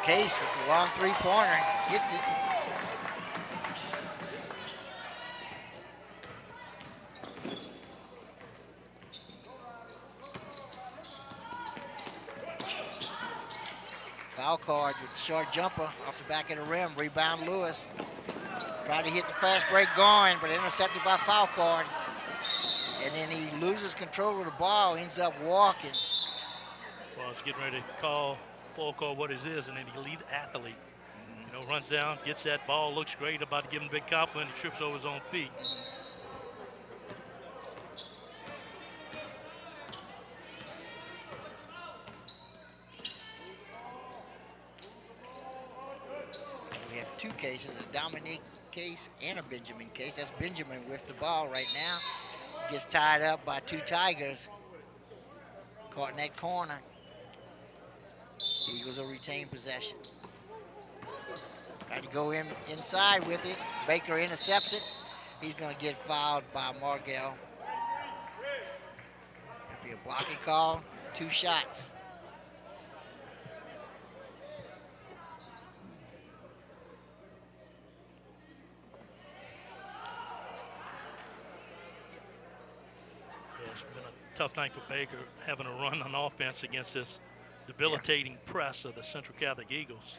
B: Case with the long three-pointer, gets it. Foul card with the short jumper off the back of the rim. Rebound Lewis. Tried to hit the fast break going, but intercepted by foul card. And then he loses control of the ball, ends up walking.
C: Well, he's getting ready to call what it is, and then the elite athlete. You know, runs down, gets that ball, looks great, about to give him a big compliment, he trips over his own feet.
B: We have two cases, a Dominique case and a Benjamin case. That's Benjamin with the ball right now. Gets tied up by two Tigers. Caught in that corner. Eagles will retain possession. Tried to go inside with it. Baker intercepts it. He's going to get fouled by Margell. That'll be a blocking call. 2 shots.
C: Yeah, it's been a tough night for Baker, having to run on offense against this debilitating press of the Central Catholic Eagles.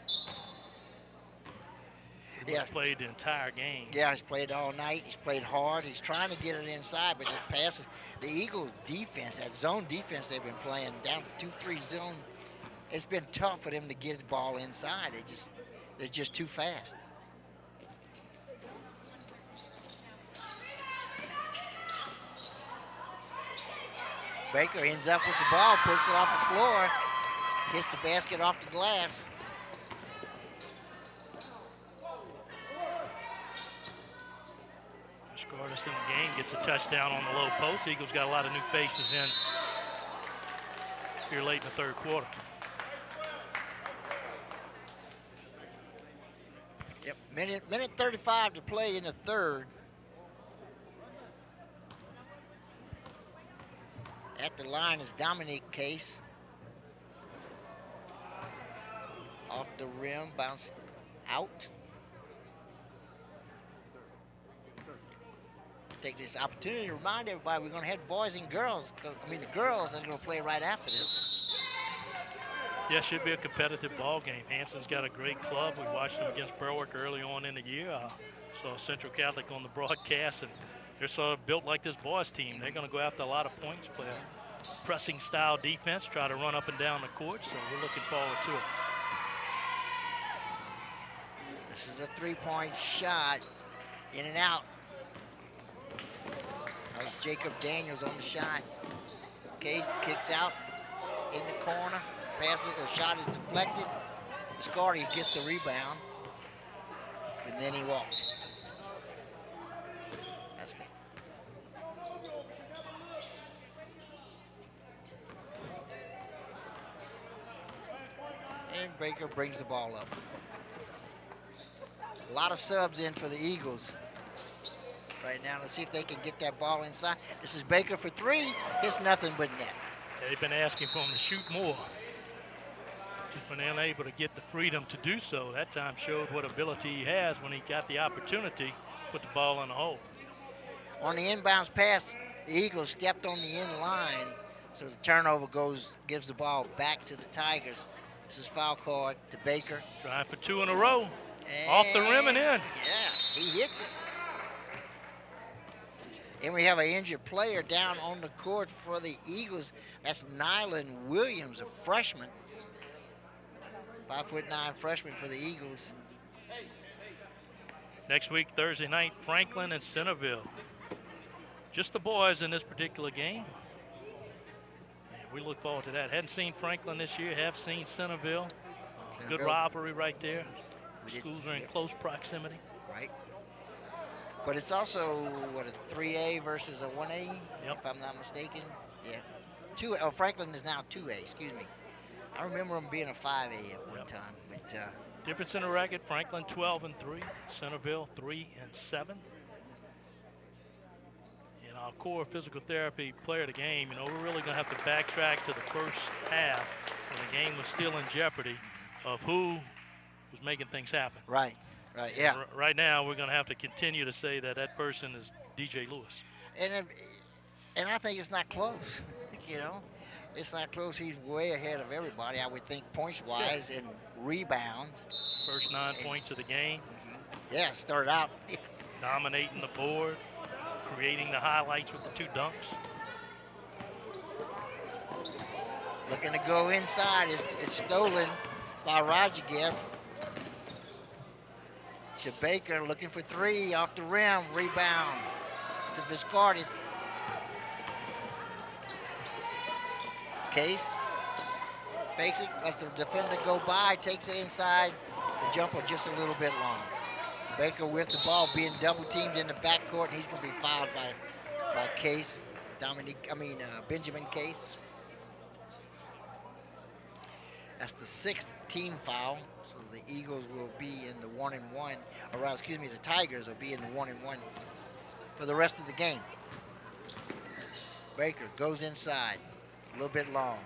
C: He's played the entire game.
B: Yeah, he's played all night. He's played hard. He's trying to get it inside, but just passes. The Eagles' defense, that zone defense they've been playing, down 2-3 zone, it's been tough for them to get the ball inside. They're just too fast. Baker ends up with the ball, puts it off the floor, hits the basket off the glass.
C: Artist in the game gets a touchdown on the low post. Eagles got a lot of new faces in here late in the third quarter.
B: Yep, minute 35 to play in the third. At the line is Dominique Case. Off the rim, bounce out. Take this opportunity to remind everybody we're going to have boys and girls. I mean, the girls are going to play right after this.
C: Yeah, it should be a competitive ball game. Hanson's got a great club. We watched them against Berwick early on in the year. Saw Central Catholic on the broadcast, and they're sort of built like this boys team. They're going to go after a lot of points, play a pressing style defense, try to run up and down the court, so we're looking forward to it.
B: This is a three-point shot, in and out. That was Jacob Daniels on the shot. Case kicks out in the corner. Passes, the shot is deflected. Scardy gets the rebound. And then he walked. That's good. And Baker brings the ball up. A lot of subs in for the Eagles right now. Let's see if they can get that ball inside. This is Baker for 3. It's nothing but net.
C: They've been asking for him to shoot more. Just been unable to get the freedom to do so. That time showed what ability he has when he got the opportunity to put the ball in the hole.
B: On the inbounds pass, the Eagles stepped on the end line, so the turnover gives the ball back to the Tigers. This is foul card to Baker.
C: Trying for 2 in a row. Off the rim and in.
B: Yeah, he hit it. And we have an injured player down on the court for the Eagles. That's Nyland Williams, a freshman. 5'9" freshman for the Eagles.
C: Next week, Thursday night, Franklin and Centerville. Just the boys in this particular game. And we look forward to that. Hadn't seen Franklin this year, have seen Centerville. Good rivalry right there. Schools are in close proximity.
B: Right. But it's also, what, a 3A versus a 1A, if I'm not mistaken? Yeah. Franklin is now 2A, excuse me. I remember them being a 5A at one time. But
C: difference in the record, Franklin 12-3, Centerville 3-7. And our core physical therapy player of the game, we're really going to have to backtrack to the first half when the game was still in jeopardy of who was making things happen.
B: Right, yeah.
C: Right now, we're going to have to continue to say that person is DJ Lewis.
B: And I think it's not close, It's not close. He's way ahead of everybody, I would think, points-wise and rebounds.
C: First 9 points of the game.
B: Yeah, started out.
C: Dominating the board, creating the highlights with the 2 dunks.
B: Looking to go inside. It's stolen by Rodriguez. To Baker, looking for 3 off the rim. Rebound to Viscardis. Case fakes it, lets the defender go by, takes it inside. The jumper just a little bit long. Baker with the ball, being double teamed in the backcourt, and he's going to be fouled by Case. Benjamin Case. That's the 6th team foul. So the Eagles will be in the 1-1, the Tigers will be in the 1-1 for the rest of the game. Baker goes inside. A little bit long.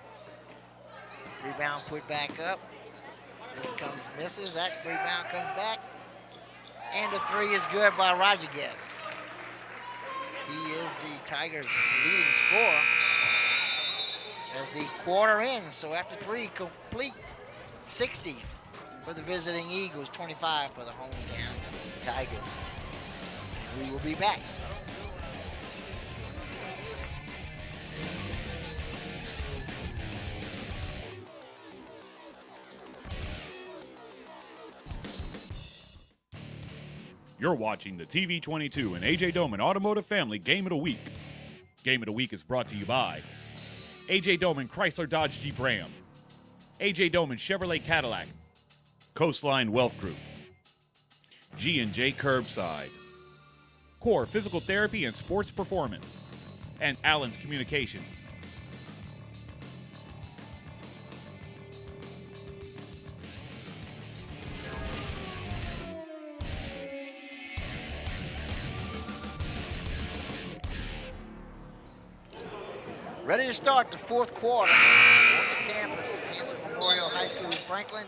B: Rebound put back up. Then comes, misses. That rebound comes back. And the 3 is good by Rodriguez. He is the Tigers' leading scorer as the quarter ends. So after 3 complete, 60 for the visiting Eagles, 25 for the hometown Tigers. We will be back.
A: You're watching the TV22 and AJ Doman Automotive Family Game of the Week. Game of the Week is brought to you by AJ Doman Chrysler Dodge Jeep Ram, AJ Doman Chevrolet Cadillac, Coastline Wealth Group, G&J Curbside, Core Physical Therapy and Sports Performance, and Allen's Communication.
B: Ready to start the 4th quarter on the campus of Hanson Memorial High School in Franklin.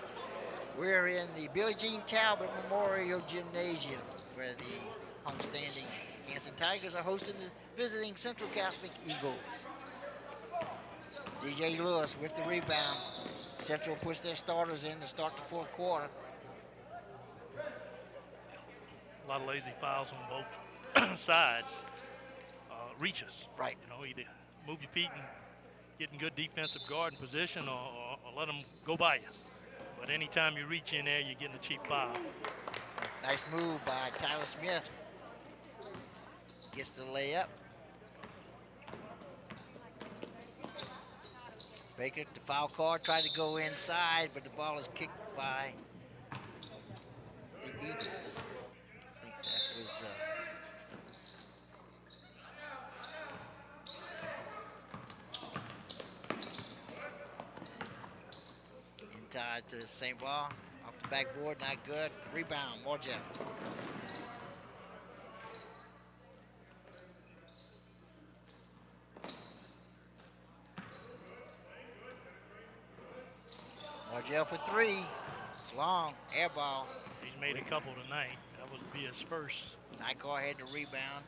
B: We're in the Billie Jean Talbot Memorial Gymnasium, where the homestanding Hanson Tigers are hosting the visiting Central Catholic Eagles. DJ Lewis with the rebound. Central puts their starters in to start the 4th quarter.
C: A lot of lazy fouls on both sides. Reaches.
B: Right.
C: Either move your feet and get in good defensive guard and position or let them go by you. But anytime you reach in there, you're getting a cheap foul.
B: Nice move by Tyler Smith. Gets the layup. Baker, the foul call, tried to go inside, but the ball is kicked by the Eagles. I think that was... Tied to St. Ball, off the backboard, not good. Rebound, Morja. Morja for 3. It's long, air ball.
C: He's made a couple tonight. That would be his first.
B: Nycor had the rebound.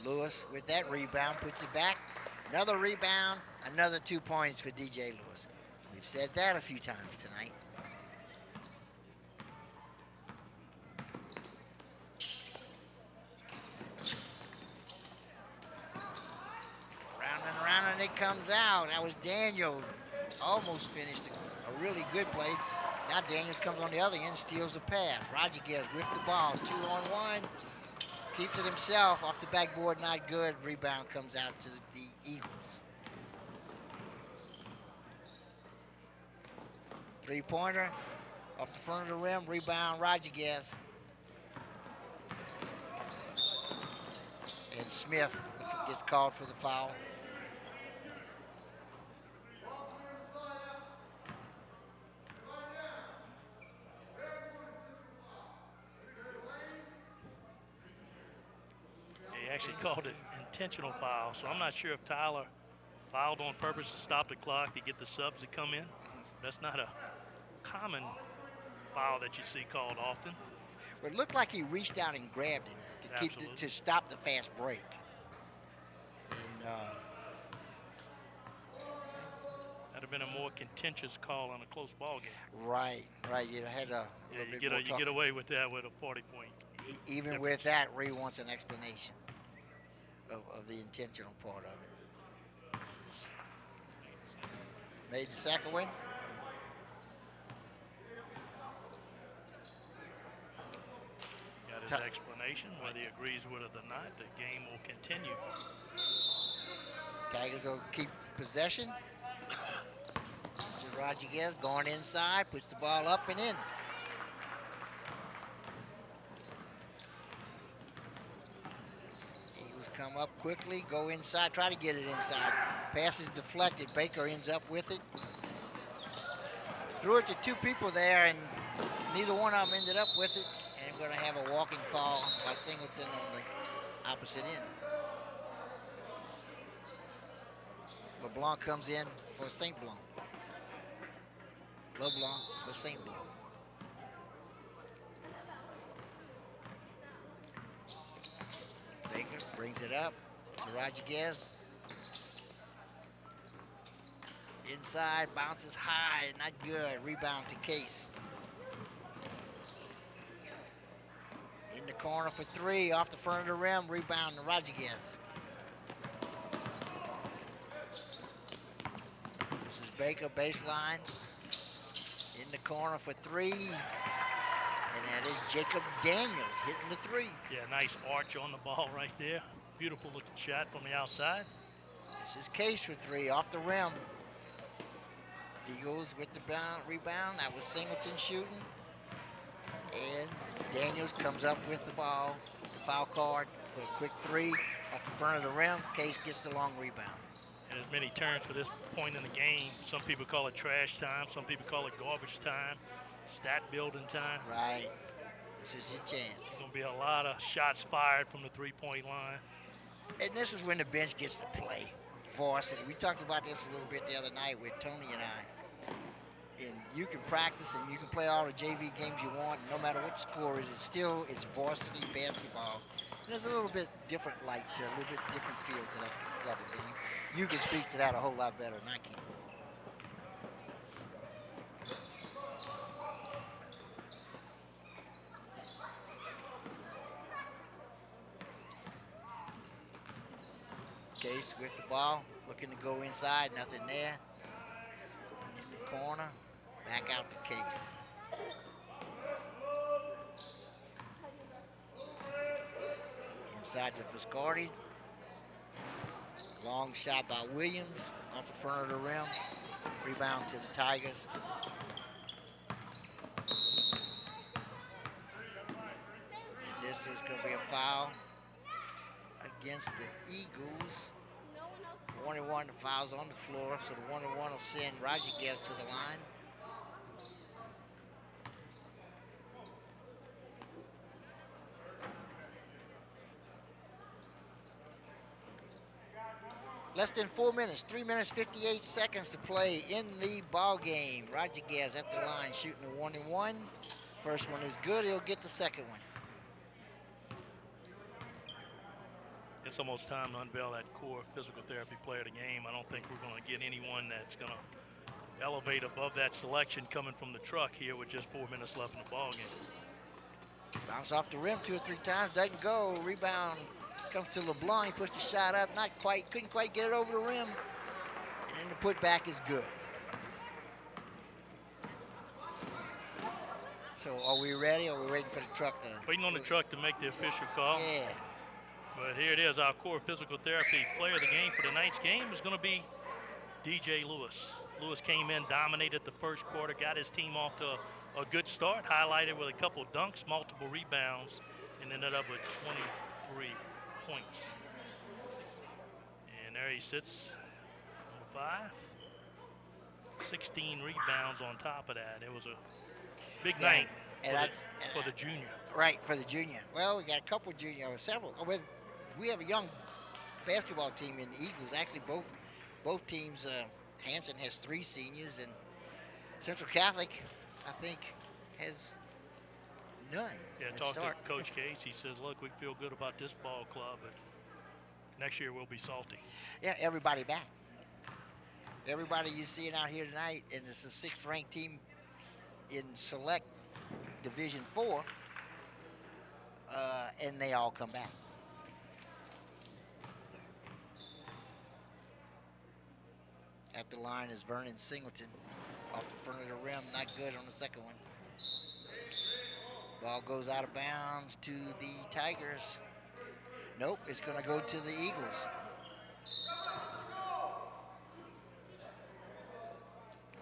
B: Lewis with that rebound puts it back. Another rebound, another 2 points for DJ Lewis. We've said that a few times tonight. Round and around, and it comes out. That was Daniel. Almost finished a really good play. Now Daniels comes on the other end, steals the pass. Rodriguez with the ball, 2-on-1. Keeps it himself off the backboard, not good. Rebound comes out to the Eagles. Three-pointer off the front of the rim, rebound Rodriguez. And Smith gets called for the foul.
C: He actually called it intentional foul, so I'm not sure if Tyler fouled on purpose to stop the clock to get the subs to come in. That's not a common foul that you see called often.
B: But it looked like he reached out and grabbed him to stop the fast break. And
C: that'd have been a more contentious call on a close ball game.
B: Right. You had a little bit more
C: you get away with that with a 40-point.
B: Even
C: difference.
B: with that, Ree wants an explanation of the intentional part of it. Made the second one.
C: Got his explanation. Whether he agrees with it or not, the game will continue.
B: Tigers will keep possession. This is Rodriguez going inside, puts the ball up and in. Eagles come up quickly, go inside, try to get it inside. Pass is deflected. Baker ends up with it. Threw it to two people there, and neither one of them ended up with it. And we're going to have a walking call by Singleton on the opposite end. LeBlanc comes in for St. Blanc. LeBlanc for St. Blanc. Baker brings it up to Rodriguez. Inside, bounces high, not good. Rebound to Case. In the corner for three, off the front of the rim. Rebound to Rodriguez. This is Baker, baseline. In the corner for three. And that is Jacob Daniels hitting the three.
C: Yeah, nice arch on the ball right there. Beautiful looking shot from the outside.
B: This is Case for three, off the rim. Eagles with the rebound. That was Singleton shooting. And Daniels comes up with the ball, the foul card for a quick three off the front of the rim. Case gets the long rebound.
C: And as many turns for this point in the game. Some people call it trash time. Some people call it garbage time. Stat building time.
B: Right. This is your chance.
C: There's going to be a lot of shots fired from the three-point line.
B: And this is when the bench gets to play. Varsity. We talked about this a little bit the other night with Tony and I. And you can practice and you can play all the JV games you want, no matter what the score is. It's varsity basketball. And there's a little bit different light to a little bit different feel to that level game. You can speak to that a whole lot better than I can. Case with the ball, looking to go inside, nothing there. In the corner, back out to Case. Inside to Viscardi. Long shot by Williams off the front of the rim. Rebound to the Tigers. And this is going to be a foul against the Eagles. 1-1, the foul's on the floor, so the 1-1 will send Rodriguez to the line. Less than 4 minutes, 3 minutes, 58 seconds to play in the ball game. Rodriguez at the line shooting a 1-1. First one is good, he'll get the second one.
C: It's almost time to unveil that core physical therapy player of the game. I don't think we're going to get anyone that's going to elevate above that selection coming from the truck here with just 4 minutes left in the ball game.
B: Bounce off the rim 2 or 3 times, doesn't go. Rebound comes to LeBlanc, he pushed the shot up, couldn't quite get it over the rim. And then the putback is good. So are we ready, or are we waiting for the truck to?
C: Waiting on the truck to make the official call.
B: Yeah.
C: But here it is. Our core physical therapy player of the game for tonight's game is going to be DJ Lewis. Lewis came in, dominated the first quarter, got his team off to a good start, highlighted with a couple of dunks, multiple rebounds, and ended up with 23 points. And there he sits, number 5. 16 rebounds on top of that. It was a big night for the junior.
B: Right, for the junior. Well, we got a couple junior, several. We have a young basketball team in the Eagles. Actually, both teams, Hanson has 3 seniors, and Central Catholic, I think, has none.
C: Yeah, talk to Coach Case. He says, look, we feel good about this ball club, but next year we'll be salty.
B: Yeah, everybody back. Everybody you're seeing out here tonight, and it's the 6th ranked team in select Division 4, and they all come back. At the line is Vernon Singleton off the front of the rim, not good on the second one. Ball goes out of bounds to the Tigers. Nope, it's going to go to the Eagles.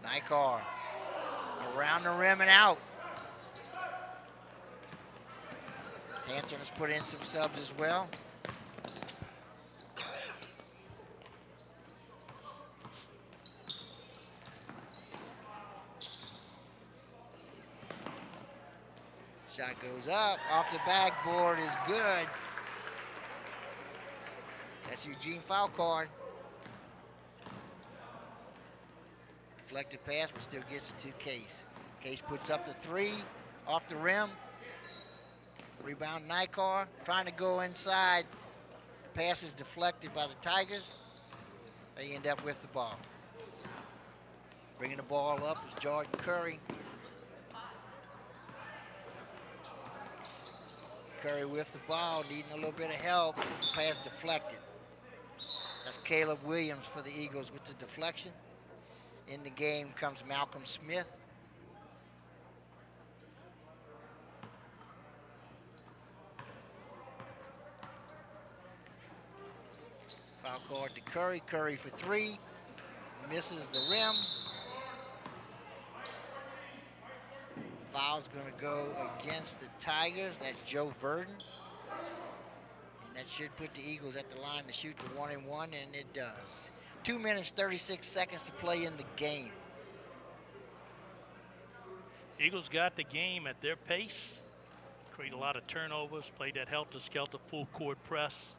B: Nikar around the rim and out. Hanson has put in some subs as well. Shot goes up, off the backboard is good. That's Eugene foul card. Deflected pass, but still gets to Case. Case puts up the 3 off the rim. Rebound Nikar, trying to go inside. The pass is deflected by the Tigers. They end up with the ball. Bringing the ball up is Jordan Curry. Curry with the ball, needing a little bit of help. The pass deflected. That's Caleb Williams for the Eagles with the deflection. In the game comes Malcolm Smith. Foul card to Curry. Curry for 3. Misses the rim. Foul's going to go against the Tigers. That's Joe Verdon. And that should put the Eagles at the line to shoot the 1-and-1, and it does. 2 minutes, 36 seconds to play in the game.
C: Eagles got the game at their pace. Create a lot of turnovers, played that helter-skelter full court press.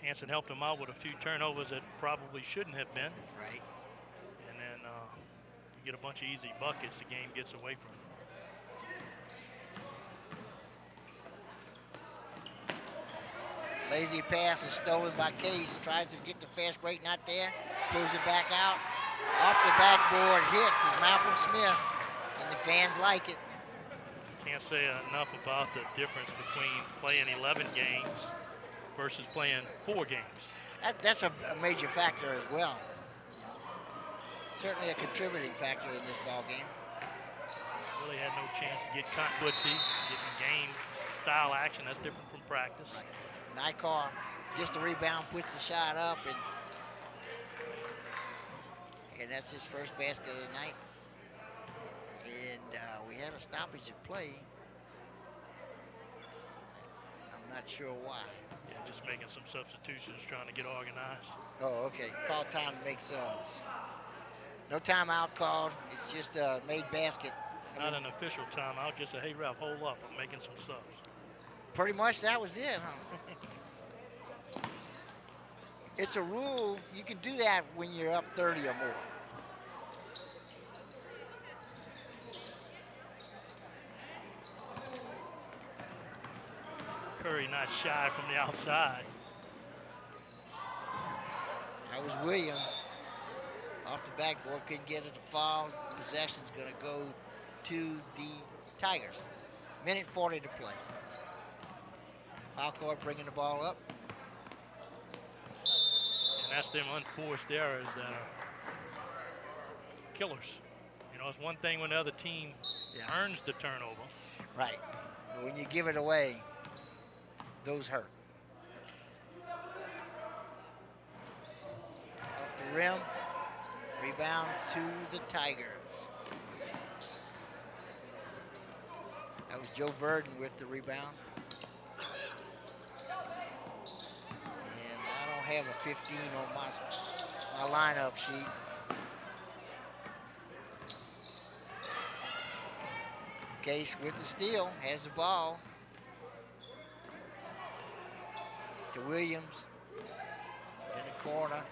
C: Hanson helped them out with a few turnovers that probably shouldn't have been.
B: Right.
C: And then you get a bunch of easy buckets, the game gets away from them.
B: Lazy pass is stolen by Case. Tries to get the fast break, not there. Pulls it back out. Off the backboard hits is Malcolm Smith. And the fans like it.
C: Can't say enough about the difference between playing 11 games versus playing 4 games.
B: That's a major factor as well. Certainly a contributing factor in this ball game.
C: Really had no chance to get continuity, getting game style action. That's different from practice.
B: Right. Nikar gets the rebound, puts the shot up, and that's his first basket of the night. And we had a stoppage of play. I'm not sure why.
C: Yeah, just making some substitutions, trying to get organized.
B: Oh, okay. Call time to make subs. No timeout called. It's just a made basket.
C: Not an official timeout, just a, hey, ref, hold up. I'm making some subs.
B: Pretty much that was it, huh? It's a rule. You can do that when you're up 30 or more.
C: Curry not shy from the outside.
B: That was Williams. Off the backboard, couldn't get it to foul. Possession's going to go to the Tigers. Minute 40 to play. Foul court bringing the ball up.
C: And that's them unforced errors that are killers You know, it's one thing when the other team earns the turnover.
B: Right. But when you give it away, those hurt. Off the rim. Rebound to the Tigers. That was Joe Verdon with the rebound. And I don't have a 15 on my lineup sheet. Case with the steal, has the ball. To Williams. In the corner.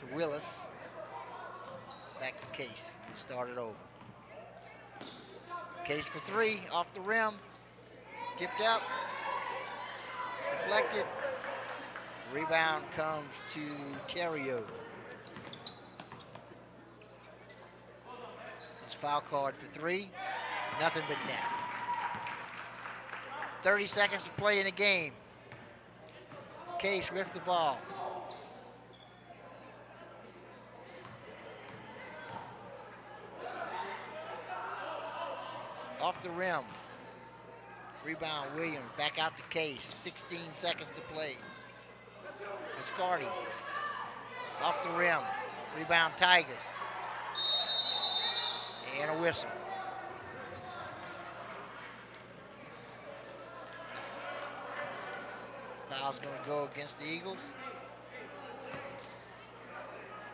B: To Willis. Back to Case. Start it over. Case for three, off the rim. Tipped up. Deflected. Rebound comes to Terrio. His foul card for three. Nothing but net. 30 seconds to play in the game. Case with the ball. Off the rim. Rebound Williams, back out to Case. 16 seconds to play. Viscardi. Off the rim. Rebound Tigers. And a whistle. Foul's going to go against the Eagles.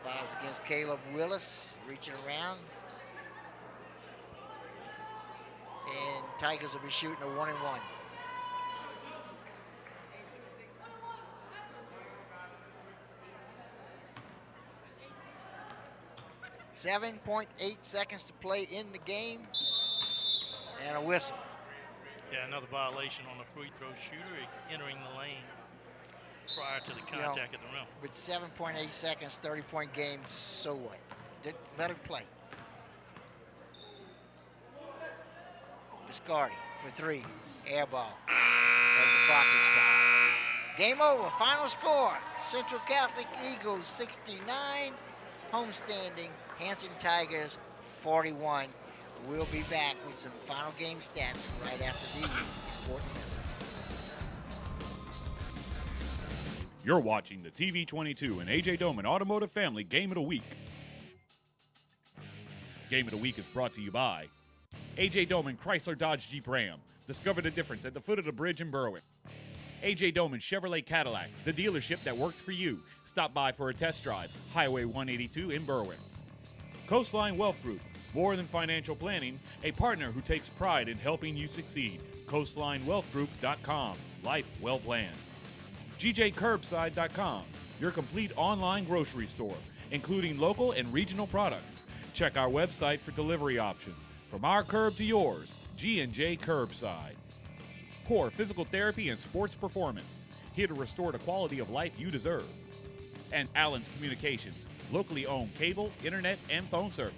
B: Foul's against Caleb Willis, reaching around. And Tigers will be shooting a 1-and-1. .8 seconds to play in the game. And a whistle.
C: Yeah, another violation on the free throw shooter entering the lane prior to the contact at the rim.
B: With 7.8 seconds, 30-point game, so what? Let him play. Viscardi for three. Air ball. As the clock expires. Game over. Final score. Central Catholic Eagles 69. Homestanding Hanson Tigers 41. We'll be back with some final game stats right after these important messages.
A: You're watching the TV22 and AJ Doman Automotive Family Game of the Week. Game of the Week is brought to you by AJ Doman Chrysler Dodge Jeep Ram. Discover the difference at the foot of the bridge in Berwick. AJ Doman Chevrolet Cadillac, the dealership that works for you. Stop by for a test drive. Highway 182 in Berwick. Coastline Wealth Group. More than financial planning, a partner who takes pride in helping you succeed. CoastlineWealthGroup.com. Life well planned. GJCurbside.com. Your complete online grocery store, including local and regional products. Check our website for delivery options. From our curb to yours, G&J Curbside. Core Physical Therapy and Sports Performance. Here to restore the quality of life you deserve. And Allen's Communications. Locally owned cable, internet, and phone service.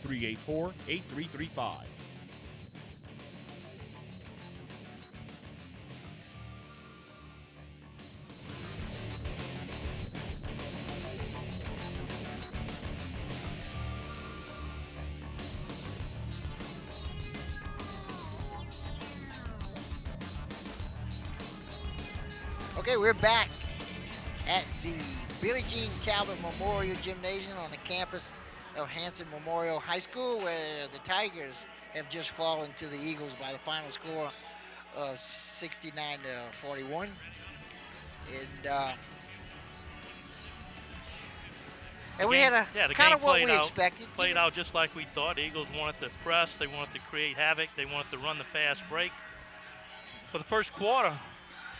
A: 384-8335.
B: Okay, we're back at the Billie Jean Talbot Memorial Gymnasium on the campus of Hanson Memorial High School, where the Tigers have just fallen to the Eagles by the final score of 69-41. And we had a kind of what we expected.
C: Played out just like we thought. The Eagles wanted to press. They wanted to create havoc. They wanted to run the fast break. For the first quarter,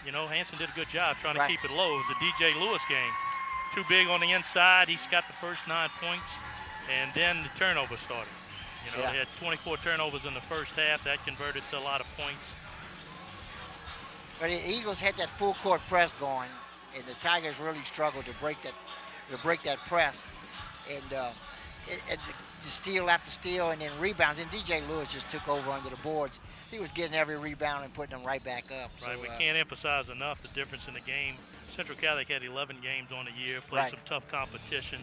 C: you know, Hanson did a good job trying to keep it low. It was the DJ Lewis game. Too big on the inside. He's got the first 9 points. And then the turnover started. You know, they had 24 turnovers in the first half. That converted to a lot of points.
B: But the Eagles had that full court press going, and the Tigers really struggled to break that press. And the steal after steal, and then rebounds. And DJ Lewis just took over under the boards. He was getting every rebound and putting them right back up.
C: Right,
B: so,
C: we can't emphasize enough the difference in the game. Central Catholic had 11 games on the year, played some tough competition.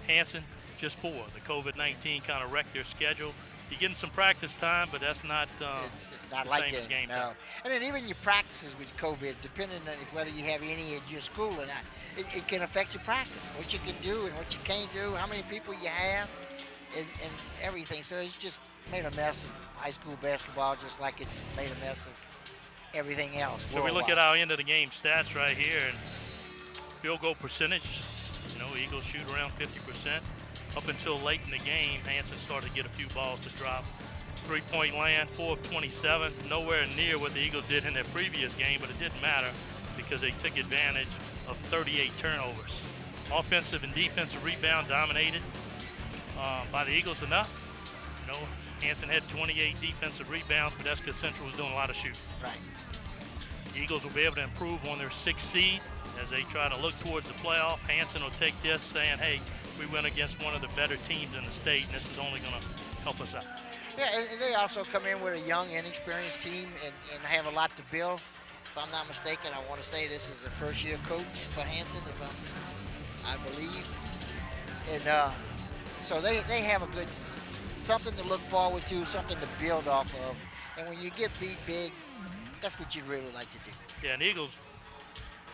C: Hanson just poor. The COVID-19 kind of wrecked their schedule. You're getting some practice time, but that's not
B: it's not
C: the
B: like
C: same as game
B: no.
C: time.
B: And then even your practices with COVID, depending on whether you have any at your school or not, it can affect your practice, what you can do and what you can't do, how many people you have, and everything. So it's just made a mess of high school basketball, just like it's made a mess of everything else.
C: So we look at our end of the game stats right here, and field goal percentage, Eagles shoot around 50%. Up until late in the game, Hanson started to get a few balls to drop. 3-point land, 4 of 27, nowhere near what the Eagles did in their previous game, but it didn't matter because they took advantage of 38 turnovers. Offensive and defensive rebound dominated by the Eagles enough. Hanson had 28 defensive rebounds, but that's because Central was doing a lot of shooting.
B: Right.
C: The Eagles will be able to improve on their 6th seed as they try to look towards the playoff. Hanson will take this saying, hey, we went against one of the better teams in the state, and this is only going to help us out.
B: Yeah, and they also come in with a young, inexperienced team and have a lot to build. If I'm not mistaken, I want to say this is a first-year coach for Hanson, I believe. And so they have a good, something to look forward to, something to build off of. And when you get beat big, that's what you really like to do.
C: Yeah, and Eagles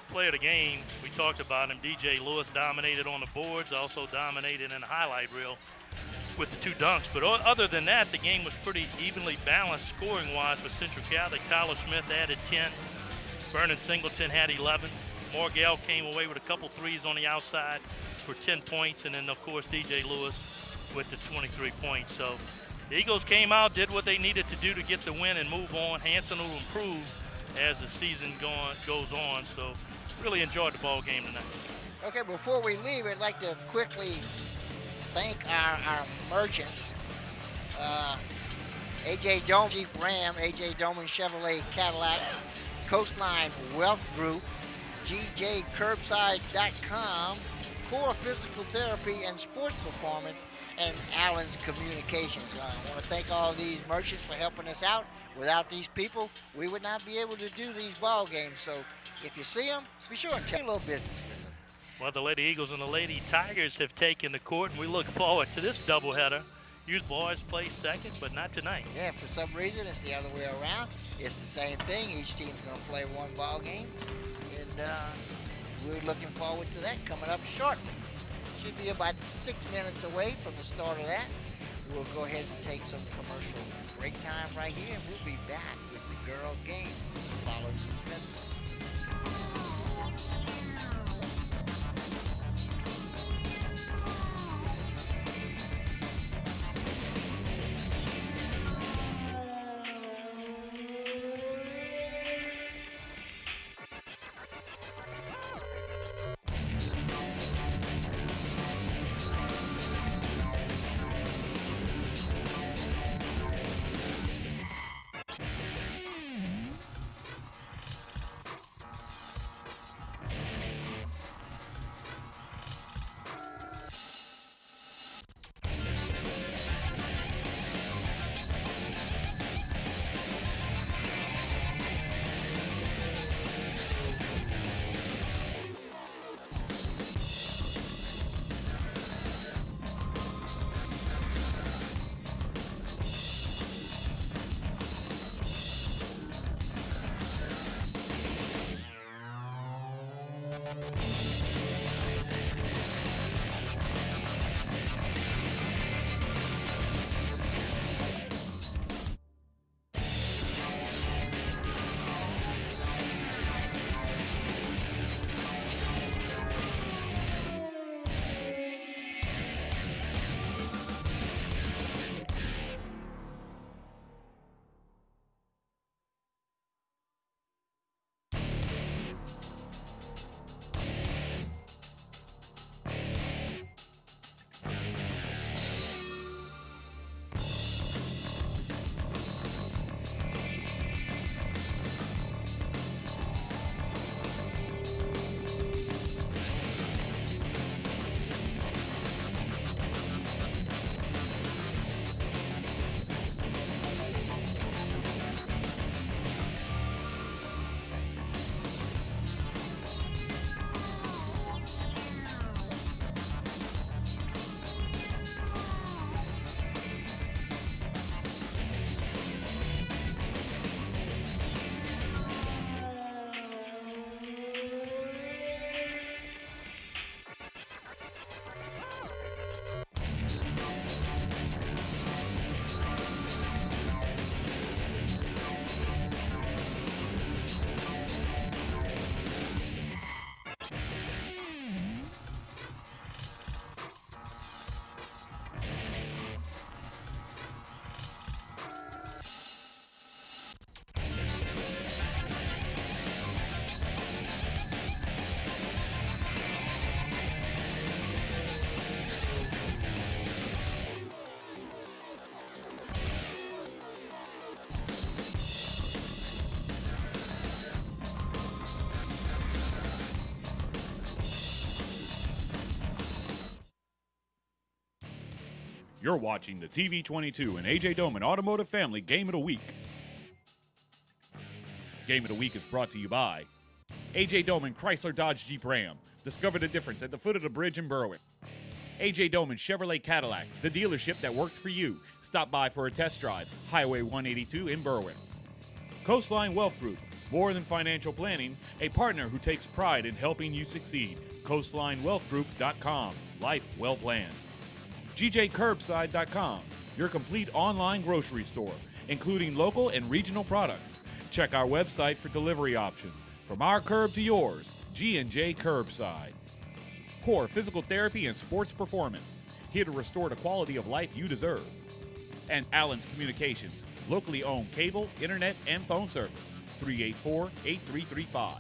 C: player of the game, we talked about him. DJ Lewis dominated on the boards, also dominated in the highlight reel with the 2 dunks. But other than that, the game was pretty evenly balanced scoring-wise for Central Catholic. Tyler Smith added 10. Vernon Singleton had 11. Morgell came away with a couple threes on the outside for 10 points. And then, of course, DJ Lewis with the 23 points. So the Eagles came out, did what they needed to do to get the win and move on. Hanson will improve as the season goes on. So really enjoyed the ball game tonight.
B: Okay, before we leave, I'd like to quickly thank our merchants. AJ Doman Jeep Ram, AJ Doman Chevrolet Cadillac, Coastline Wealth Group, GJCurbside.com, Core Physical Therapy and Sports Performance, and Allen's Communications. I want to thank all these merchants for helping us out. Without these people, we would not be able to do these ball games. So if you see them, be sure and take a little business with them.
C: Well, the Lady Eagles and the Lady Tigers have taken the court, and we look forward to this doubleheader. You boys play second, but not tonight.
B: Yeah, for some reason, it's the other way around. It's the same thing. Each team's going to play one ball game, and we're looking forward to that coming up shortly. Should be about 6 minutes away from the start of that. We'll go ahead and take some commercial break time right here, and we'll be back with the girls' game following the dismissal.
A: You're watching the TV22 and AJ Doman Automotive Family Game of the Week. Game of the Week is brought to you by AJ Doman Chrysler Dodge Jeep Ram. Discover the difference at the foot of the bridge in Berwick. AJ Doman Chevrolet Cadillac, the dealership that works for you. Stop by for a test drive. Highway 182 in Berwick. Coastline Wealth Group, more than financial planning, a partner who takes pride in helping you succeed. CoastlineWealthGroup.com. Life well planned. GJCurbside.com, your complete online grocery store, including local and regional products. Check our website for delivery options. From our curb to yours, G&J Curbside. Core Physical Therapy and Sports Performance, here to restore the quality of life you deserve. And Allen's Communications, locally owned cable, internet, and phone service. 384-8335.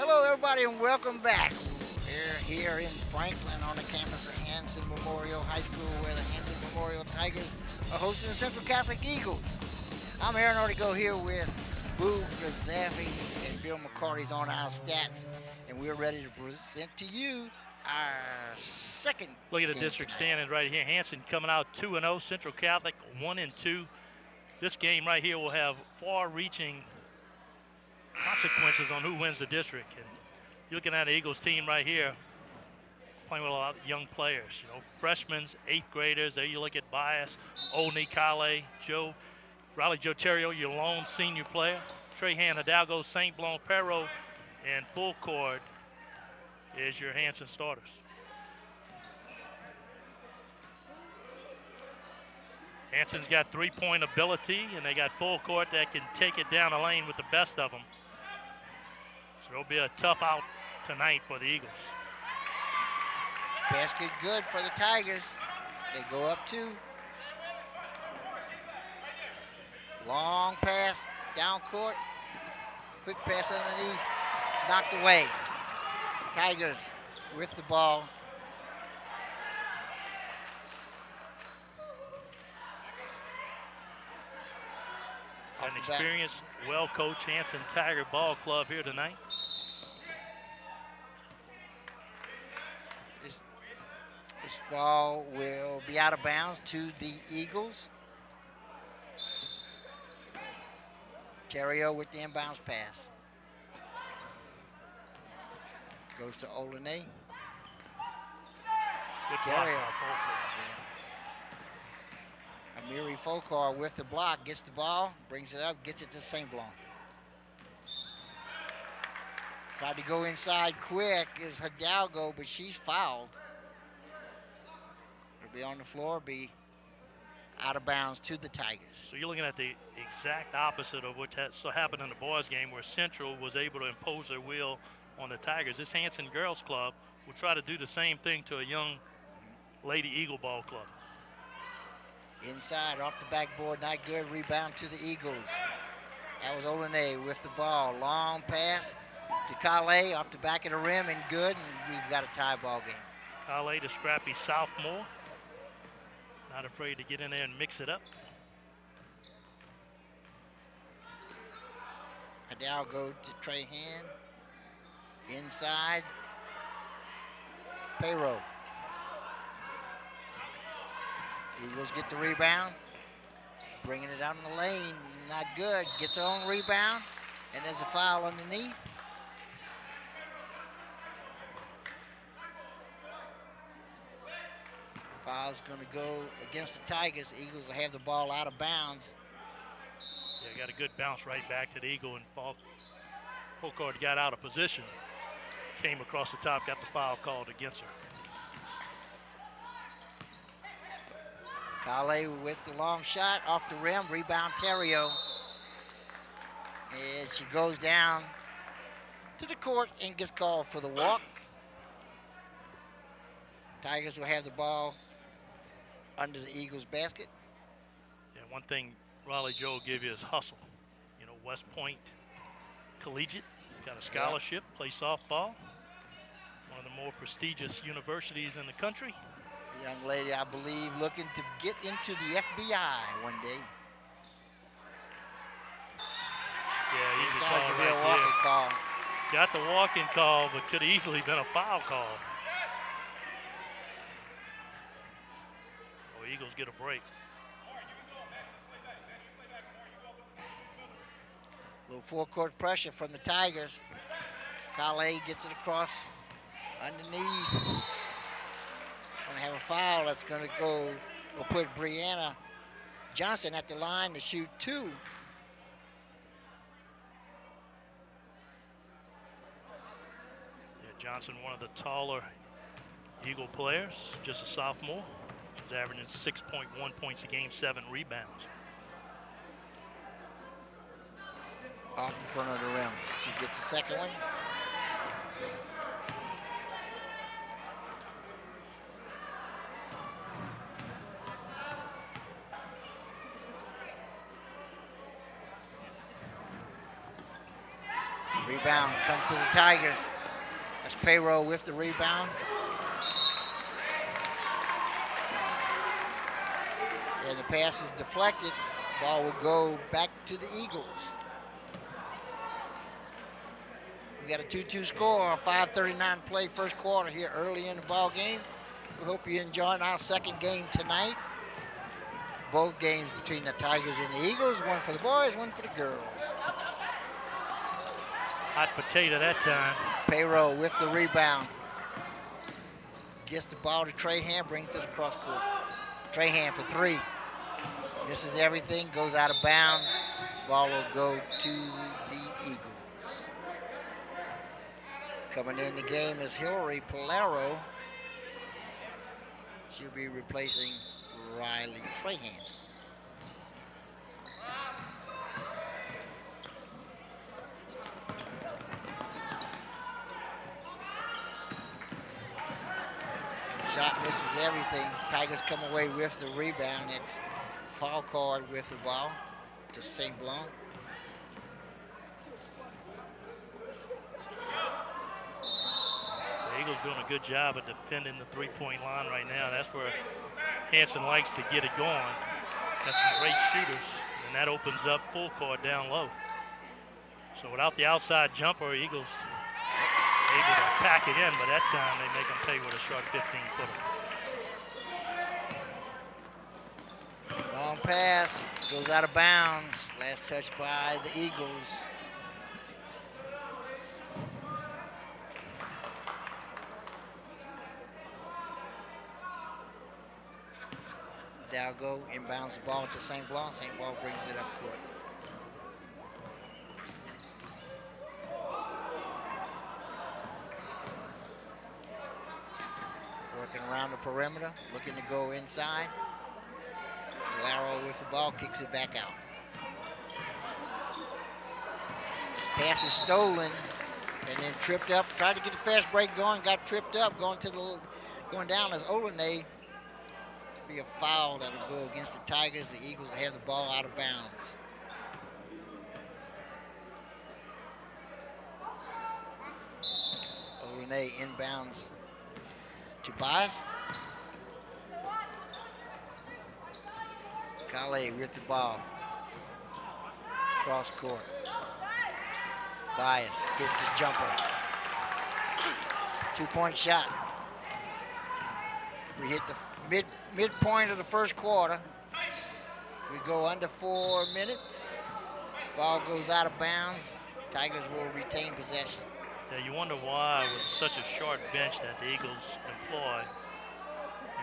B: Hello, everybody, and welcome back. We're here in Franklin on the campus of Hanson Memorial High School, where the Hanson Memorial Tigers are hosting the Central Catholic Eagles. I'm Aaron Ortego here with Boo Grazaffi and Bill McCarty's on our stats, and we're ready to present to you our second.
C: Look at the
B: game
C: district
B: tonight.
C: standings right here. Hanson coming out 2-0. Central Catholic 1-2. This game right here will have far-reaching consequences on who wins the district. And you're looking at the Eagles team right here playing with a lot of young players. You know, freshmen, 8th graders. There you look at Bias, Olney, Kale, Riley Joe Terrio, your lone senior player. Trahan Hidalgo, St. Blanc, Perro, and full court is your Hanson starters. Hanson's got three-point ability, and they got full court that can take it down the lane with the best of them. So it'll be a tough out tonight for the Eagles.
B: Basket good for the Tigers. They go up 2. Long pass down court. Quick pass underneath. Knocked away. Tigers with the ball.
C: An experienced, well-coached Hanson Tiger Ball Club here tonight.
B: This ball will be out of bounds to the Eagles. Terrio with the inbounds pass. Goes to Olene.
C: Good
B: Terrio.
C: block.
B: Amiri Fokar with the block, gets the ball, brings it up, gets it to St. Blanc. Tried to go inside quick is Hidalgo, but she's fouled. It'll be on the floor, be out of bounds to the Tigers.
C: So you're looking at the exact opposite of what happened in the boys game, where Central was able to impose their will on the Tigers. This Hanson Girls Club will try to do the same thing to a young Lady Eagle Ball Club.
B: Inside, off the backboard, not good. Rebound to the Eagles. That was Olene with the ball. Long pass to Kale off the back of the rim and good, and we've got a tie ball game.
C: Kale, the scrappy sophomore. Not afraid to get in there and mix it up.
B: Hidalgo to Trahan. Inside. Perro. Eagles get the rebound. Bringing it out in the lane. Not good. Gets her own rebound. And there's a foul underneath. Foul's going to go against the Tigers. Eagles will have the ball out of bounds.
C: Yeah, got a good bounce right back to the Eagle, and full court got out of position. Came across the top, got the foul called against her.
B: Kale with the long shot off the rim. Rebound, Terrio. And she goes down to the court and gets called for the walk. Tigers will have the ball under the Eagles' basket.
C: Yeah, one thing Raleigh Joe will give you is hustle. You know, West Point Collegiate, got a scholarship, play softball. One of the more prestigious universities in the country.
B: A young lady, I believe, looking to get into the FBI one day.
C: Yeah,
B: It
C: easy
B: sounds
C: call
B: to be
C: right
B: a walking
C: there.
B: call.
C: Got the walk-in call, but could have easily been a foul call. Oh, Eagles get a break.
B: A little full-court pressure from the Tigers. Kale gets it across underneath. Going to have a foul that's going to go. We'll put Brianna Johnson at the line to shoot 2.
C: Yeah, Johnson, one of the taller Eagle players, just a sophomore. She's averaging 6.1 points a game, 7 rebounds.
B: Off the front of the rim. She gets the second one. Rebound comes to the Tigers. That's Payroll with the rebound. And the pass is deflected. Ball will go back to the Eagles. We got a 2-2 score, 5:39 play first quarter here early in the ball game. We hope you're enjoying our second game tonight. Both games between the Tigers and the Eagles, one for the boys, one for the girls.
C: Hot potato that time.
B: Payroll with the rebound. Gets the ball to Trahan, brings it across court. Trahan for 3. Misses everything, goes out of bounds. Ball will go to the Eagles. Coming in the game is Hillary Polaro. She'll be replacing Riley Trahan. Shot misses everything. Tigers come away with the rebound. It's foul card with the ball to St. Blanc.
C: The Eagles doing a good job of defending the three-point line right now. That's where Hanson likes to get it going. Got some great shooters, and that opens up full court down low. So without the outside jumper, Eagles able to pack it in, but that time they make them pay with a short 15-footer.
B: Long pass, goes out of bounds. Last touch by the Eagles. Hidalgo inbounds the ball to St. Blanc. St. Blanc brings it up court. Working around the perimeter, looking to go inside. Laro with the ball, kicks it back out. Pass is stolen and then tripped up. Tried to get the fast break going, got tripped up, going down as Olenay. Be a foul that'll go against the Tigers. The Eagles will have the ball out of bounds. Olenay inbounds to Bias. Kale with the ball. Cross court. Bias gets his jumper. 2-point shot. We hit the midpoint of the first quarter. So we go under 4 minutes. Ball goes out of bounds. Tigers will retain possession.
C: Yeah, you wonder why, with such a short bench that the Eagles employ,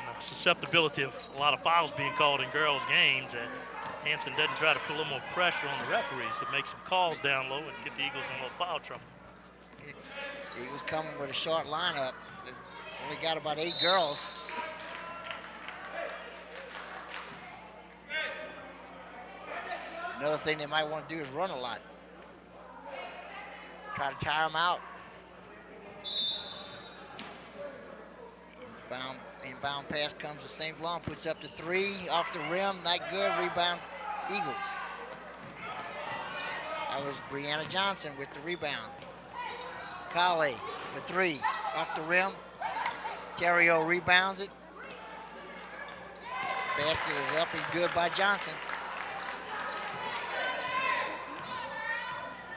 C: And the susceptibility of a lot of fouls being called in girls' games, that Hanson doesn't try to put a little more pressure on the referees to make some calls down low and get the Eagles in a little foul trouble.
B: Eagles coming with a short lineup. They've only got about 8 girls. Another thing they might want to do is run a lot. Try to tire them out. Inbound pass comes to St. Blanc, puts up to 3 off the rim, not good. Rebound, Eagles. That was Brianna Johnson with the rebound. Kale for 3 off the rim. Terrio rebounds it. Basket is up and good by Johnson.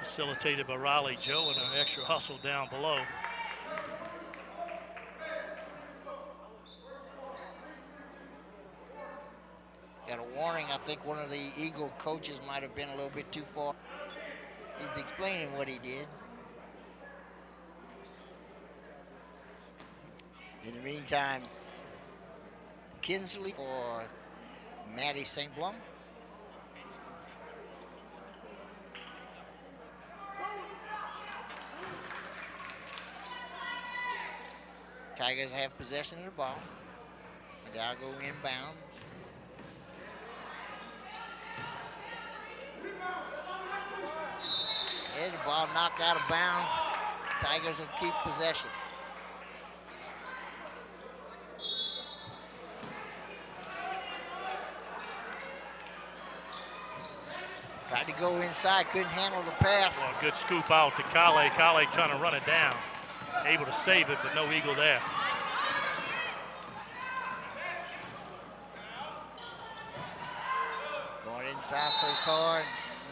C: Facilitated by Riley Joe and an extra hustle down below.
B: Got a warning. I think one of the Eagle coaches might have been a little bit too far. He's explaining what he did. In the meantime, Kinsley for Maddie St. Blanc. Tigers have possession of the ball. They'll go inbounds. And the ball knocked out of bounds. Tigers will keep possession. Tried to go inside, couldn't handle the pass.
C: Well, good scoop out to Kale. Kale trying to run it down. Able to save it, but no Eagle there.
B: Going inside for a card,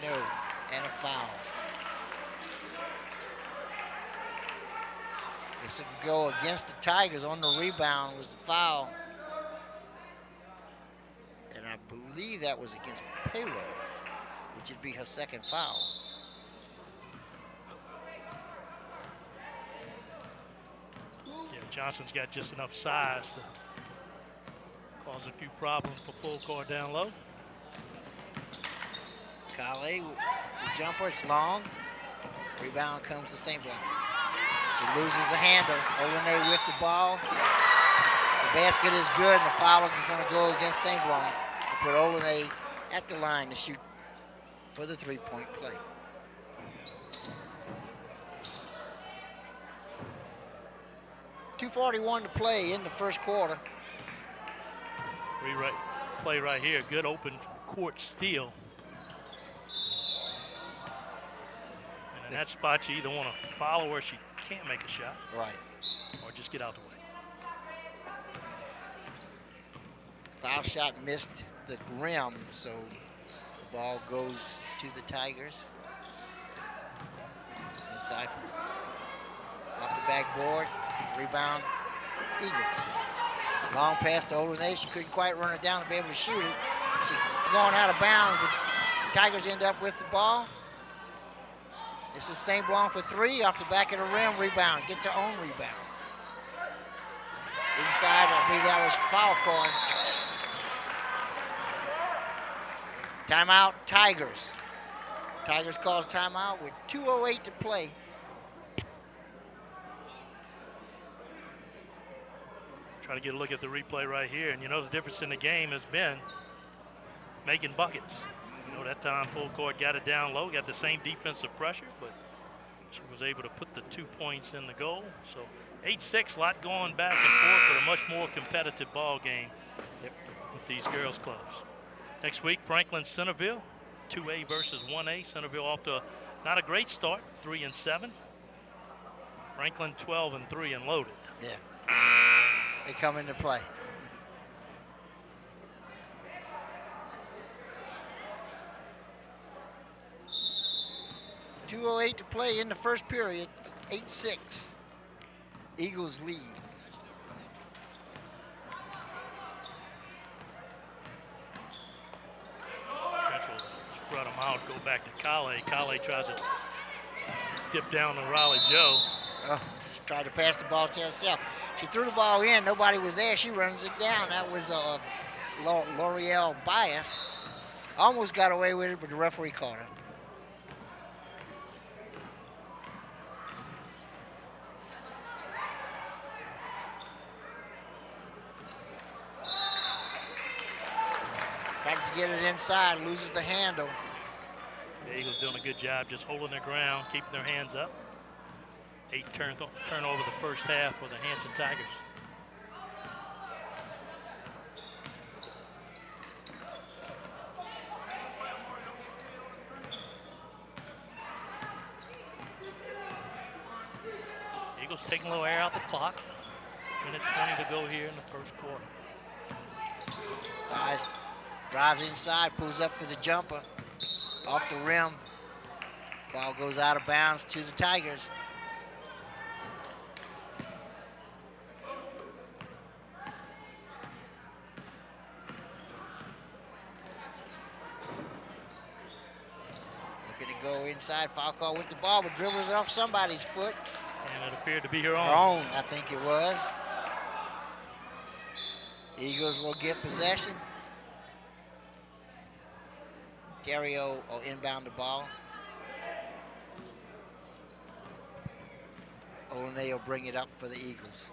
B: no, and a foul. This could go against the Tigers. On the rebound was the foul. And I believe that was against Payload, which would be her second foul.
C: Johnson's got just enough size to cause a few problems for full court down low.
B: Kale, the jumper, it's long. Rebound comes to St. Blanc. She loses the handle. Olene with the ball. The basket is good, and the foul is going to go against St. Blanc. To put Olene at the line to shoot for the three-point play. .241 to play in the first quarter.
C: Play right here. Good open court steal. And in that spot, you either want to follow her, she can't make a shot.
B: Right.
C: Or just get out the way.
B: Foul shot missed the rim, so the ball goes to the Tigers. Inside off the backboard. Rebound, Eagles. Long pass to Olene. She couldn't quite run it down to be able to shoot it. She's going out of bounds, but Tigers end up with the ball. This is St. Blanc for 3 off the back of the rim. Rebound, gets her own rebound. Inside, I believe that was foul calling. Timeout, Tigers. Tigers calls timeout with 2:08 to play.
C: Try to get a look at the replay right here, and you know the difference in the game has been making buckets. You know, that time full court got it down low, got the same defensive pressure, but she was able to put the 2 points in the goal. So 8-6, a lot going back and forth, but a much more competitive ball game with these girls clubs. Next week, Franklin Centerville, 2A versus 1A. Centerville off to not a great start, 3-7. Franklin 12-3 and loaded.
B: Yeah. They come into play. .208 to play in the first period. 8-6. Eagles lead.
C: Central spread them out, go back to Kale. Kale tries to dip down to Riley Joe.
B: She tried to pass the ball to herself. She threw the ball in. Nobody was there. She runs it down. That was L'Oreal Bias. Almost got away with it, but the referee caught her. Tries to get it inside, loses the handle.
C: The Eagles doing a good job just holding their ground, keeping their hands up. 8 turnover the first half for the Hanson Tigers. Eagles taking a little air out the clock. Minute 20 to go here in the first quarter.
B: Bias drives inside, pulls up for the jumper. Off the rim. Ball goes out of bounds to the Tigers. Looking to go inside. Foul call with the ball, but dribbles it off somebody's foot.
C: And it appeared to be her own.
B: Her own, I think it was. Eagles will get possession. Terrio will inbound the ball. Olene will bring it up for the Eagles.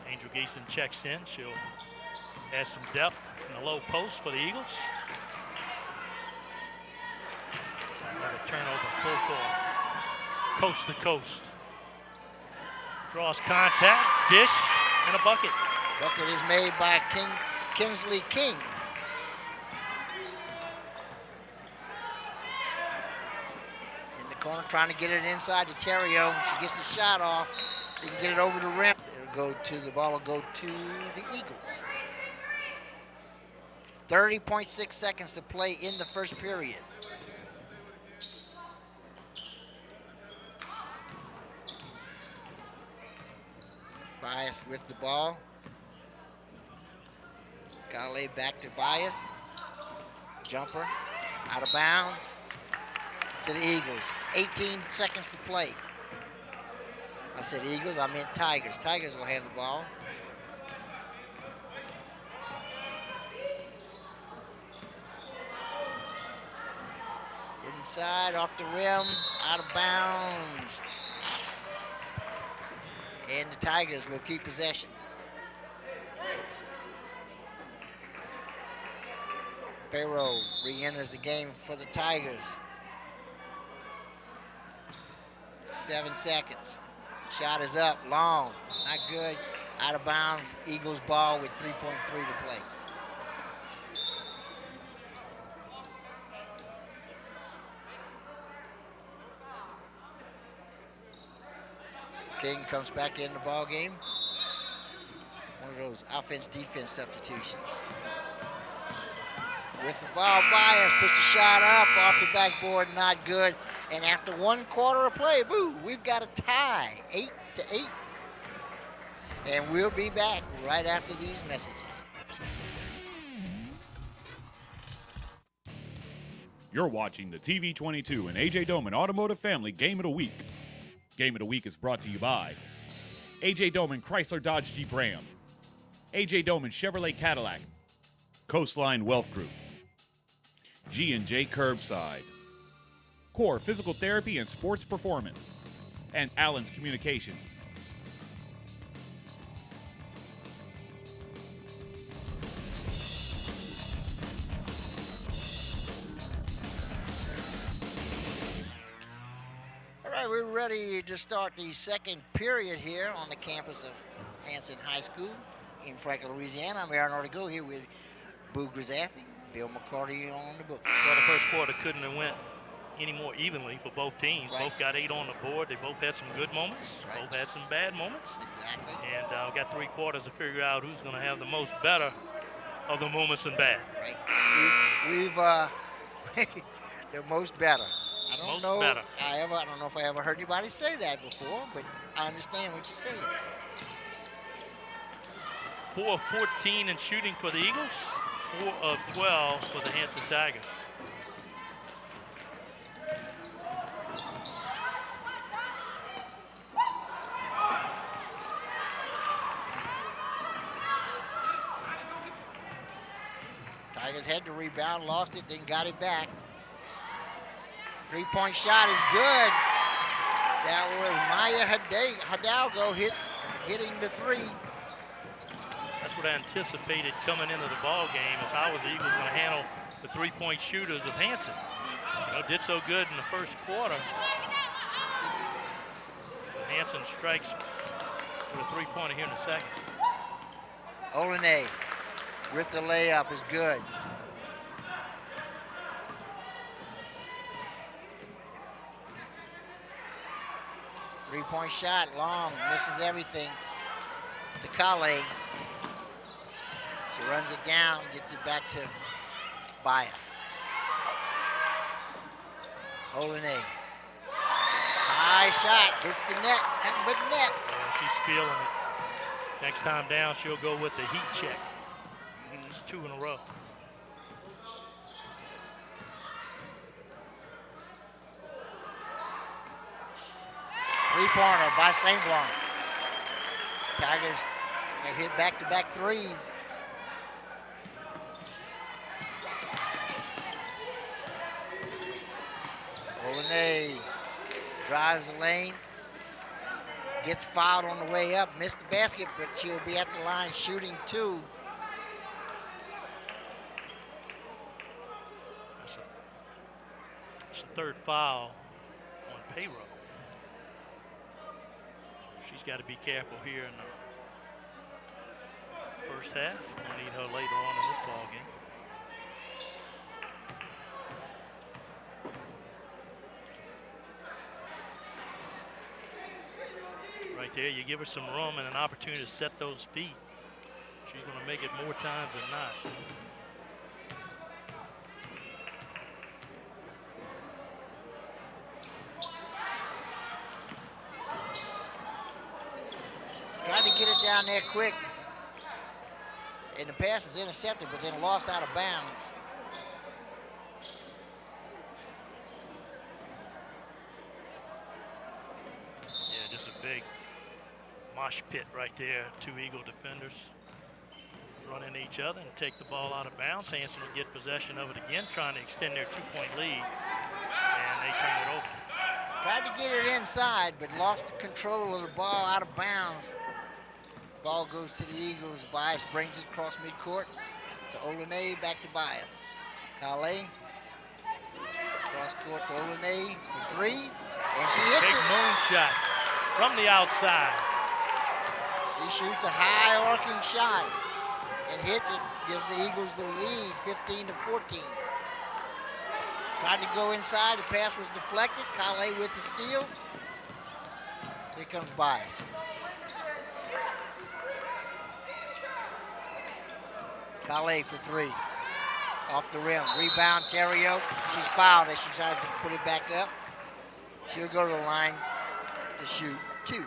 C: Angel Geeson checks in. She'll add some depth in the low post for the Eagles. Another turnover, full court. Coast to coast. Draws contact, dish, and a bucket.
B: Bucket is made by Kinsley King. In the corner, trying to get it inside to Terrio. She gets the shot off. Didn't get it over the rim. The ball will go to the Eagles. 30.6 seconds to play in the first period. Bias with the ball. Gale back to Bias. Jumper out of bounds to the Eagles. 18 seconds to play. I said Eagles, I meant Tigers. Tigers will have the ball. Inside, off the rim, out of bounds. And the Tigers will keep possession. Barrow re-enters the game for the Tigers. 7 seconds. Shot is up, long, not good. Out of bounds, Eagles ball with 3.3 to play. King comes back in the ball game. One of those offense-defense substitutions. With the ball, Bias puts the shot up off the backboard, not good. And after 1 quarter of play, boo, we've got a tie, 8-8. And we'll be back right after these messages.
A: You're watching the TV22 and AJ Doman Automotive Family Game of the Week. Game of the Week is brought to you by AJ Doman Chrysler Dodge Jeep Ram, AJ Doman Chevrolet Cadillac, Coastline Wealth Group, G&J Curbside, Core Physical Therapy and Sports Performance, and Allen's Communication.
B: All right, we're ready to start the second period here on the campus of Hanson High School in Franklin, Louisiana. I'm Aaron Ortego here with Boo Grizzaffi, Bill McCarty on the book.
C: Well, the first quarter couldn't have went any more evenly for both teams.
B: Right.
C: Both got 8 on the board. They both had some good moments.
B: Right.
C: Both had some bad moments.
B: Exactly.
C: And we got 3 quarters to figure out who's going to have the most better of the moments and bad.
B: Right. We've the most better. I don't
C: Most
B: know.
C: better.
B: I don't know if I ever heard anybody say that before, but I understand what you're saying.
C: 4 of 14 in shooting for the Eagles. 4 of 12 for the Hanson Tigers.
B: Tigers had the rebound, lost it, then got it back. Three-point shot is good. That was Maya Hidalgo hitting the three.
C: That's what I anticipated coming into the ball game, is how was the Eagles going to handle the three-point shooters of Hanson. Did so good in the first quarter. Hanson strikes with a three-pointer here in the second.
B: Olene with the layup is good. Three-point shot, long, misses everything. To Kale. She runs it down, gets it back to Bias. Olene. High shot, hits the net, nothing but net.
C: Yeah, she's feeling it. Next time down, she'll go with the heat check. It's 2 in a row.
B: Three-pointer by St. Blanc. Tigers have hit back-to-back threes. Olene drives the lane. Gets fouled on the way up. Missed the basket, but she'll be at the line shooting 2.
C: That's a third foul on payroll. She's got to be careful here in the first half. We'll need her later on in this ball game. Right there, you give her some room and an opportunity to set those feet. She's going to make it more times than not.
B: Tried to get it down there quick. And the pass is intercepted, but then lost out of bounds.
C: Yeah, just a big mosh pit right there. 2 Eagle defenders run into each other and take the ball out of bounds. Hanson will get possession of it again, trying to extend their 2-point lead, and they turn it over.
B: Tried to get it inside, but lost the control of the ball out of bounds. Ball goes to the Eagles. Bias brings it across midcourt to Olene, back to Bias. Kale. Cross court to Olene for 3, and she hits
C: Big
B: it.
C: moon shot from the outside.
B: She shoots a high arcing shot and hits it, gives the Eagles the lead, 15-14. Tried to go inside, the pass was deflected. Kale with the steal. Here comes Bias. Kale for 3. Off the rim. Rebound, Terrio. She's fouled as she tries to put it back up. She'll go to the line to shoot 2.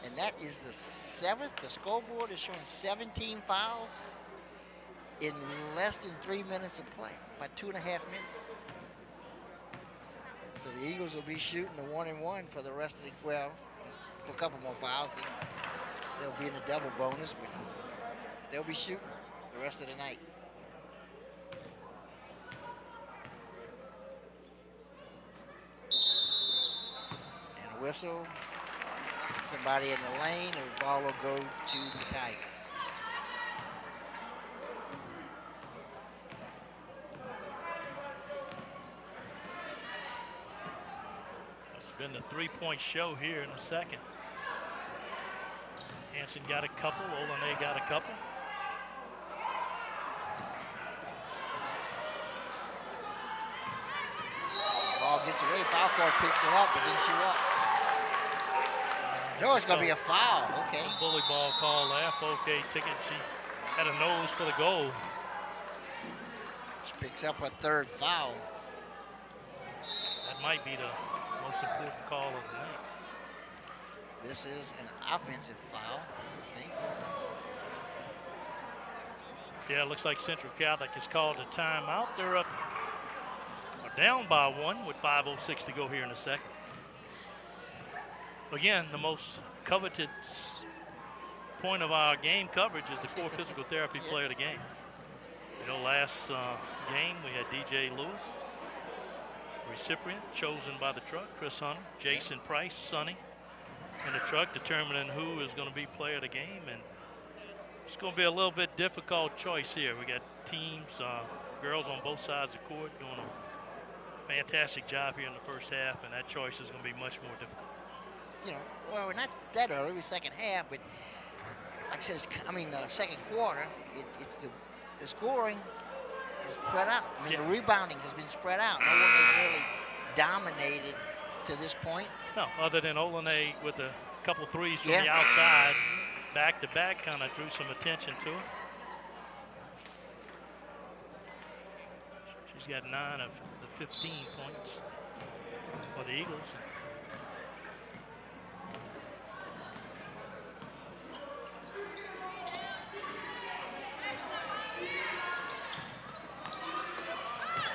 B: And that is the 7th. The scoreboard is showing 17 fouls in less than 3 minutes of play, about 2.5 minutes. So the Eagles will be shooting the 1-and-1 for the rest of the, well, for a couple more fouls. Then they'll be in a double bonus, but they'll be shooting the rest of the night. And a whistle. Somebody in the lane, and the ball will go to the Tigers.
C: It's been the 3-point show here in the second. Hanson got a couple, Olene got a couple.
B: Ball gets away, foul court picks it up, but then she walks. No, it's going to be a foul. Okay.
C: Bully ball call there. Okay, ticket. She had a nose for the goal.
B: She picks up her 3rd foul.
C: That might be the most important call of the night.
B: This is an offensive foul, I think.
C: Yeah, it looks like Central Catholic has called a timeout. They're up, or down by 1 with 5:06 to go here in the second. Again, the most coveted point of our game coverage is the core physical therapy player of the game. You know, last game we had DJ Lewis, recipient chosen by the truck, Chris Hunter, Jason Price, Sonny, in the truck, determining who is going to be player of the game. And it's going to be a little bit difficult choice here. We got teams, girls on both sides of the court doing a fantastic job here in the first half, and that choice is going to be much more difficult.
B: You know, well, we're not that early. We're second half, but like I said, second quarter, it's the scoring is spread out. I mean, the rebounding has been spread out. No one has really dominated to this point.
C: No, other than Olene with a couple threes from the outside, back-to-back, kind of drew some attention to her. She's got 9 of the 15 points for the Eagles.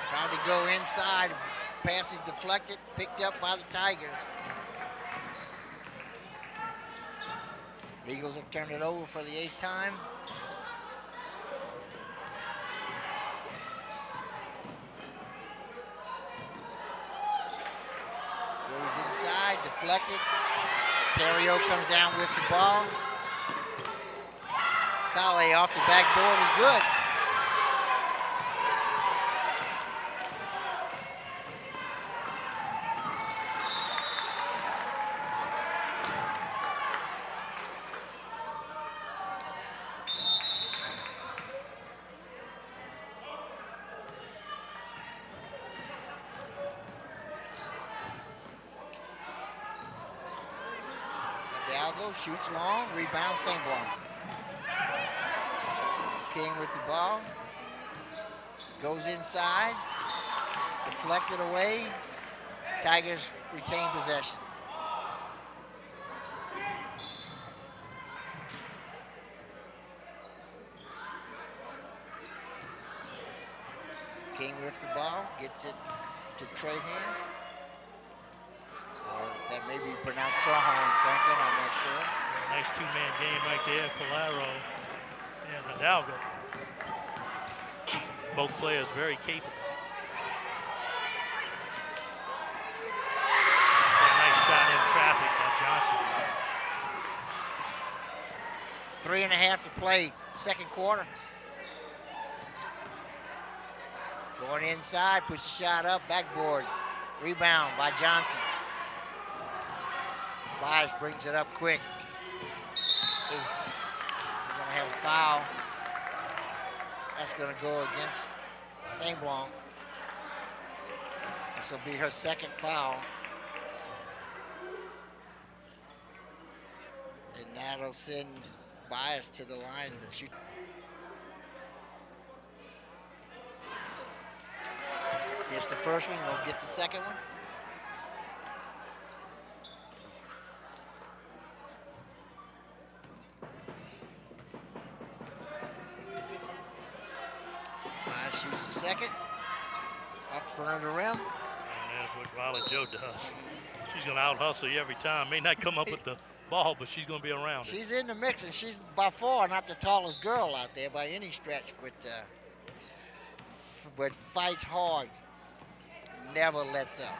B: Trying to go inside, pass is deflected, picked up by the Tigers. The Eagles have turned it over for the 8th time. Goes inside, deflected. Terrio comes down with the ball. Kale off the backboard is good. Shoots long, rebound St. Blanc. King with the ball. Goes inside. Deflected away. Tigers retain possession. King with the ball. Gets it to Trahan. That may be pronounced Trahan, Franklin, I'm not sure.
C: Nice two-man game right there, Polaro and Hidalgo. Both players very capable. A nice shot in traffic by Johnson.
B: 3.5 to play, second quarter. Going inside, puts the shot up, backboard. Rebound by Johnson. Bias brings it up quick. He's going to have a foul. That's going to go against St. Blanc. This will be her second foul. And that'll send Bias to the line to shoot. Gets the first one, we'll get the second one. Shoots the second. Off the front of the rim.
C: And that's what Riley Joe does. She's going to out-hustle you every time. May not come up with the ball, but she's going to be around it.
B: She's in the mix, and she's by far not the tallest girl out there by any stretch, but fights hard, never lets up.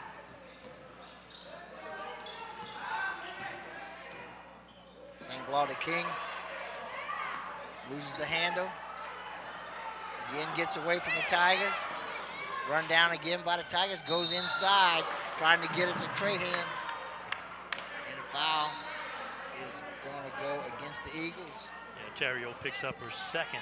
B: St. Blanc to King. Loses the handle. Again gets away from the Tigers. Run down again by the Tigers. Goes inside, trying to get it to Trahan. And the foul is going to go against the Eagles.
C: Yeah, Terrio picks up her second.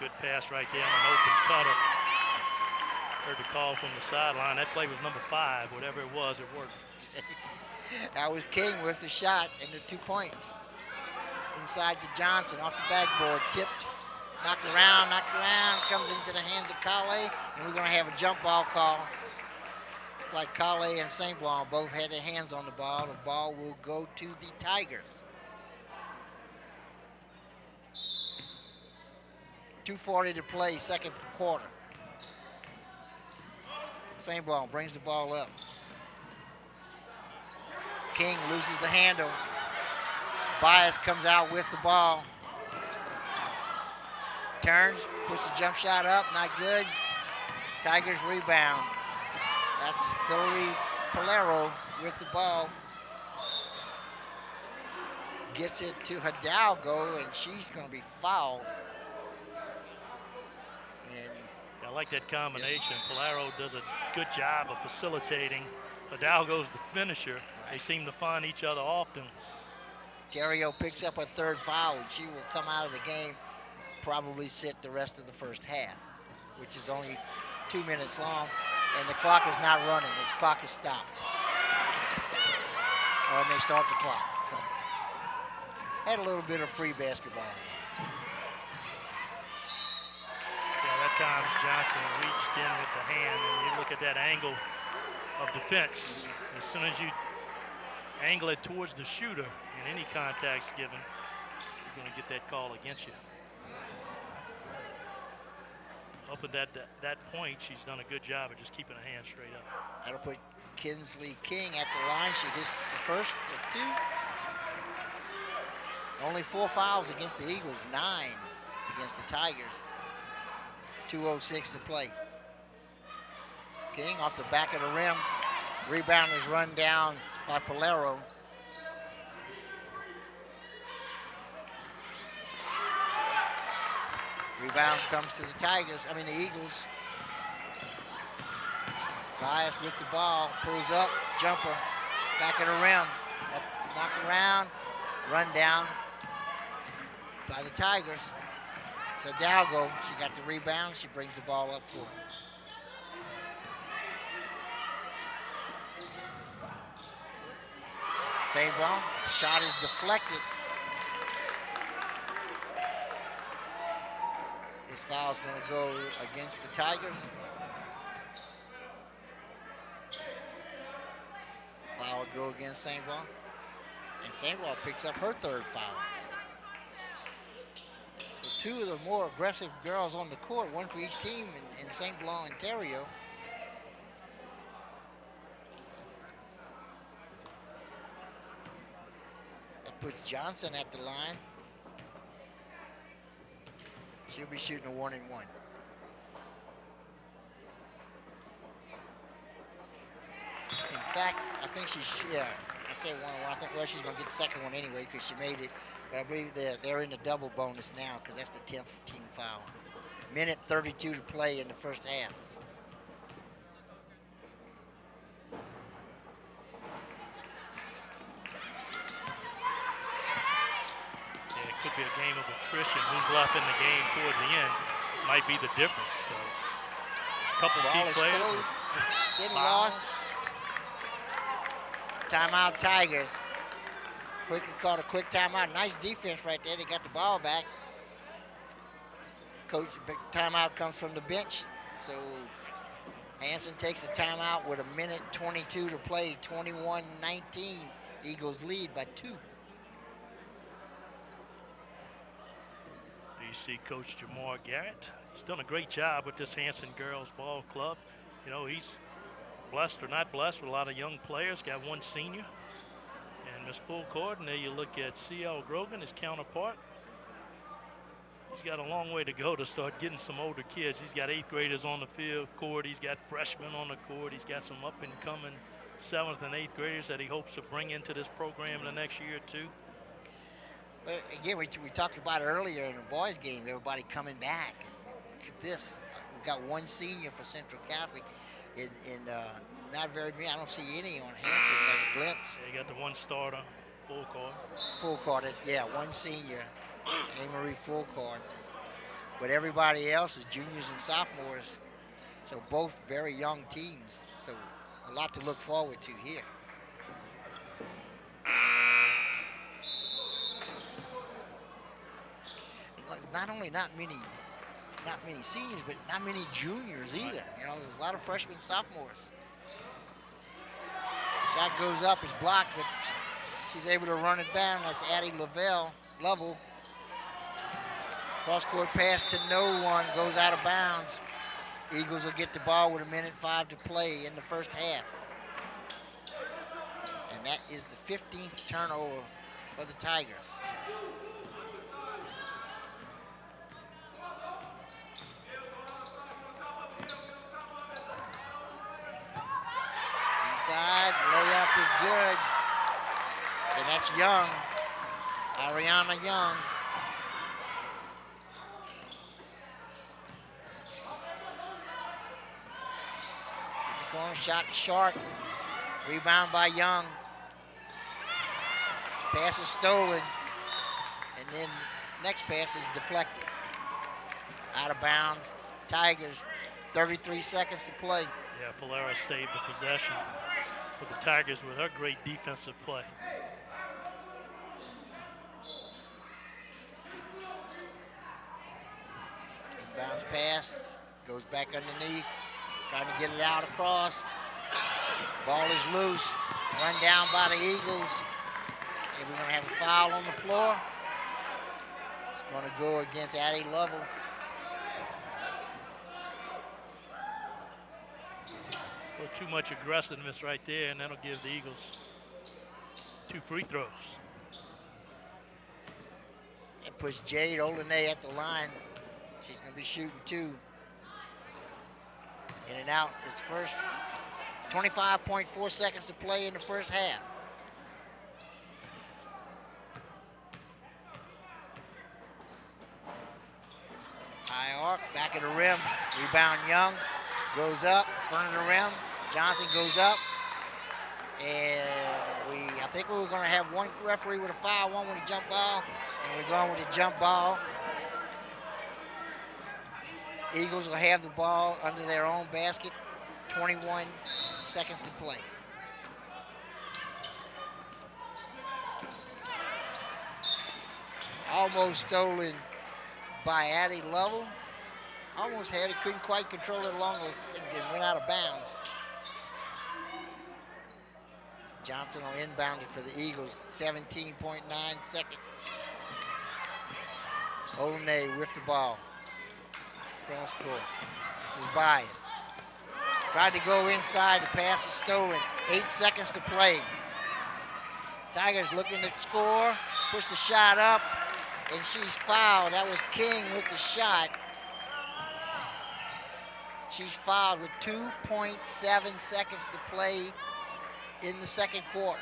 C: Good pass right there on an open cutter. Heard the call from the sideline. That play was number 5. Whatever it was, it worked.
B: That was King with the shot and the 2 points. Inside to Johnson, off the backboard, tipped, knocked around, comes into the hands of Kale, and we're going to have a jump ball call. Like Kale and St. Blanc both had their hands on the ball. The ball will go to the Tigers. 2:40 to play, second quarter. St. Blanc brings the ball up. King loses the handle. Bias comes out with the ball. Turns, puts the jump shot up, not good. Tigers rebound. That's Hillary Polero with the ball. Gets it to Hidalgo, and she's going to be fouled. And
C: I like that combination. Polaro does a good job of facilitating. Hidalgo's the finisher. Right. They seem to find each other often.
B: Terrio picks up a third foul, and she will come out of the game, probably sit the rest of the first half, which is only 2 minutes long, and the clock is not running. Its clock is stopped. Or it may start the clock. So, had a little bit of free basketball.
C: Yeah, that time Johnson reached in with the hand, and you look at that angle of defense. As soon as you angle it towards the shooter, and any contact's given, you're going to get that call against you. Up at that point, she's done a good job of just keeping her hand straight up.
B: That'll put Kinsley King at the line. She hits the first of 2. Only 4 fouls against the Eagles, 9 against the Tigers. 2:06 to play. King off the back of the rim. Rebound is run down by Polero. Rebound comes to the the Eagles. Bias with the ball, pulls up, jumper, back of the rim. Up, knocked around, run down by the Tigers. So Hidalgo, she got the rebound, she brings the ball up for him. St. Blanc, shot is deflected. This foul's going to go against the Tigers. Foul will go against St. Blanc. And St. Blanc picks up her third foul. So 2 of the more aggressive girls on the court, 1 for each team in St. Blanc and Terrio. That puts Johnson at the line. She'll be shooting a 1-and-1. In fact, I think I say 1-on-1. I think she's going to get the second one anyway because she made it. But I believe they're in the double bonus now because that's the 10th team foul. Minute 32 to play in the first half.
C: Yeah, it could be a game of attrition. Who's left in the game towards the end might be the difference. So, a couple of key players.
B: Getting lost. Timeout Tigers. Quickly called a quick timeout. Nice defense right there. They got the ball back. Coach, big timeout comes from the bench. So Hanson takes a timeout with 1:22 to play. 21-19. Eagles lead by 2.
C: You see Coach Jamar Garrett. He's done a great job with this Hanson Girls Ball Club. You know, he's blessed or not blessed with a lot of young players. Got 1 senior. And Miss Full Court, and there you look at C.L. Grogan, his counterpart. He's got a long way to go to start getting some older kids. He's got 8th graders on the field court. He's got freshmen on the court. He's got some up-and-coming 7th and 8th graders that he hopes to bring into this program in the next year or 2.
B: But again, we talked about earlier in the boys' games, everybody coming back. And look at this. We've got 1 senior for Central Catholic. Not very many. I don't see any on Hanson. Got a glimpse.
C: Yeah, you got the 1 starter, Full Court.
B: Full Court, yeah, 1 senior, A. Full Court. But everybody else is juniors and sophomores. So both very young teams. So a lot to look forward to here. Not only not many seniors, but not many juniors either. You know, there's a lot of freshmen, sophomores. Shot goes up, it's blocked, but she's able to run it down. That's Addie Lovell. Cross-court pass to no one, goes out of bounds. Eagles will get the ball with 1:05 to play in the first half. And that is the 15th turnover for the Tigers. Inside, layup is good. And that's Young, Ariana Young. In the corner, shot short. Rebound by Young. Pass is stolen. And then next pass is deflected. Out of bounds. Tigers, 33 seconds to play.
C: Yeah, Polaris saved the possession for the Tigers with her great defensive play.
B: Bounce pass, goes back underneath, trying to get it out across. Ball is loose, run down by the Eagles. And we're gonna have a foul on the floor. It's gonna go against Addie Lovell.
C: Well, too much aggressiveness right there, and that'll give the Eagles 2 free throws.
B: It puts Jade Olenay at the line. She's gonna be shooting 2. In and out. It's first 25.4 seconds to play in the first half. High arc, back of the rim. Rebound Young. Goes up, front of the rim. Johnson goes up. And I think we were going to have one referee with a foul, one with a jump ball. And we're going with a jump ball. Eagles will have the ball under their own basket. 21 seconds to play. Almost stolen by Addie Lovell. Almost had it, couldn't quite control it along the stick and went out of bounds. Johnson will inbound it for the Eagles, 17.9 seconds. Olenay with the ball. Cross court. This is Bias. Tried to go inside, the pass is stolen. 8 seconds to play. Tigers looking to score, puts the shot up, and she's fouled. That was King with the shot. She's fouled with 2.7 seconds to play in the second quarter.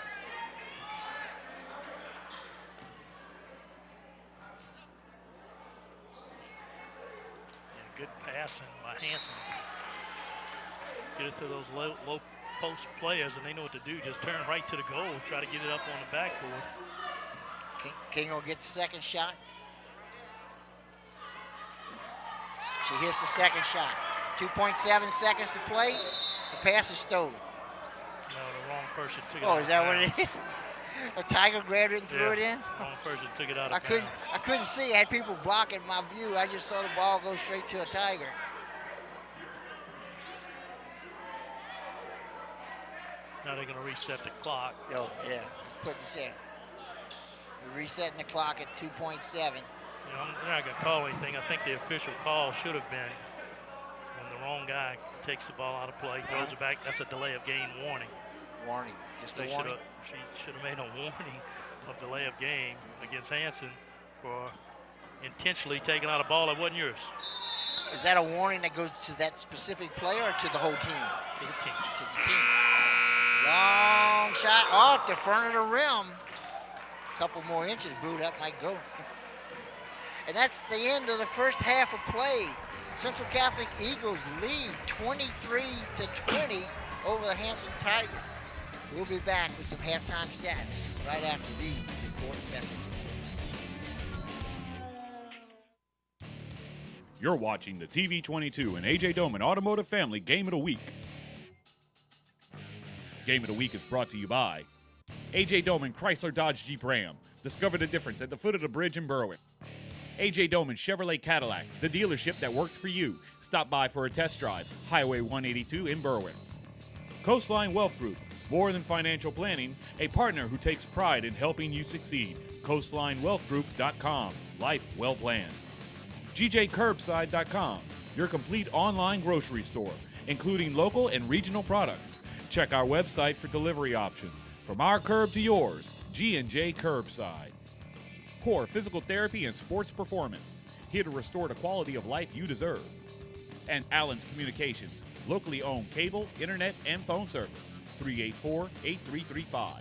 C: Yeah, good passing by Hanson. Get it to those low post players, and they know what to do. Just turn right to the goal, try to get it up on the backboard.
B: King will get the second shot. She hits the second shot. 2.7 seconds to play. The pass is stolen.
C: No, the wrong person took it.
B: Oh, is that what it is? A Tiger grabbed it and threw it in?
C: The wrong person took it out of bounds.
B: I couldn't see. I had people blocking my view. I just saw the ball go straight to a Tiger.
C: Now they're going to reset the clock.
B: Oh, yeah. Just putting it in. We're resetting the clock at 2.7.
C: You know, they're not going to call anything. I think the official call should have been when the wrong guy takes the ball out of play, throws it back. That's a delay of game warning.
B: Warning. Just a warning.
C: She should have made a warning of delay of game against Hanson for intentionally taking out a ball that wasn't yours.
B: Is that a warning that goes to that specific player or to the whole team?
C: To the team.
B: To the team. Long shot off the front of the rim. A couple more inches, boot up might go. And that's the end of the first half of play. Central Catholic Eagles lead 23-20 over the Hanson Tigers. We'll be back with some halftime stats right after these important messages.
A: You're watching the TV22 and AJ Doman Automotive Family Game of the Week. Game of the Week is brought to you by AJ Doman Chrysler Dodge Jeep Ram. Discover the difference at the foot of the bridge in Berwick. AJ Doman Chevrolet Cadillac, the dealership that works for you. Stop by for a test drive. Highway 182 in Berwick. Coastline Wealth Group, more than financial planning, a partner who takes pride in helping you succeed. CoastlineWealthGroup.com. Life well planned. GJCurbside.com, your complete online grocery store, including local and regional products. Check our website for delivery options. From our curb to yours, G&J Curbside. Core Physical Therapy and Sports Performance, here to restore the quality of life you deserve. And Allen's Communications, locally owned cable, internet, and phone service, 384-8335.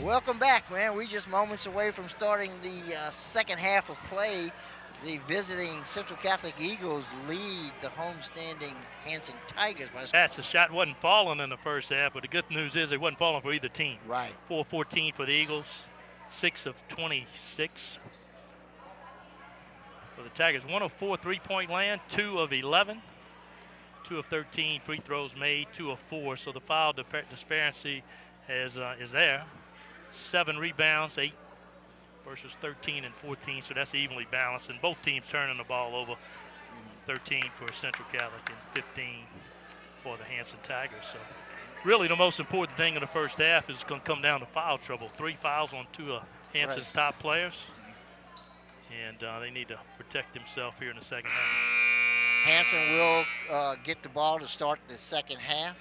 B: Welcome back, man. We're just moments away from starting the second half of play. The visiting Central Catholic Eagles lead the homestanding Hanson Tigers.
C: That's the shot wasn't falling in the first half, but the good news is it wasn't falling for either team.
B: Right.
C: 4-14 for the Eagles, 6 of 26 for the Tigers. 1 of 4 3-point land, 2 of 11, 2 of 13 free throws made, 2 of 4. So the foul disparity is there. 7 rebounds, 8 versus 13 and 14, so that's evenly balanced. And both teams turning the ball over, 13 for Central Catholic and 15 for the Hanson Tigers. So really the most important thing in the first half is going to come down to foul trouble. 3 fouls on 2 of Hanson's top players, and they need to protect themselves here in the second half.
B: Hanson will get the ball to start the second half.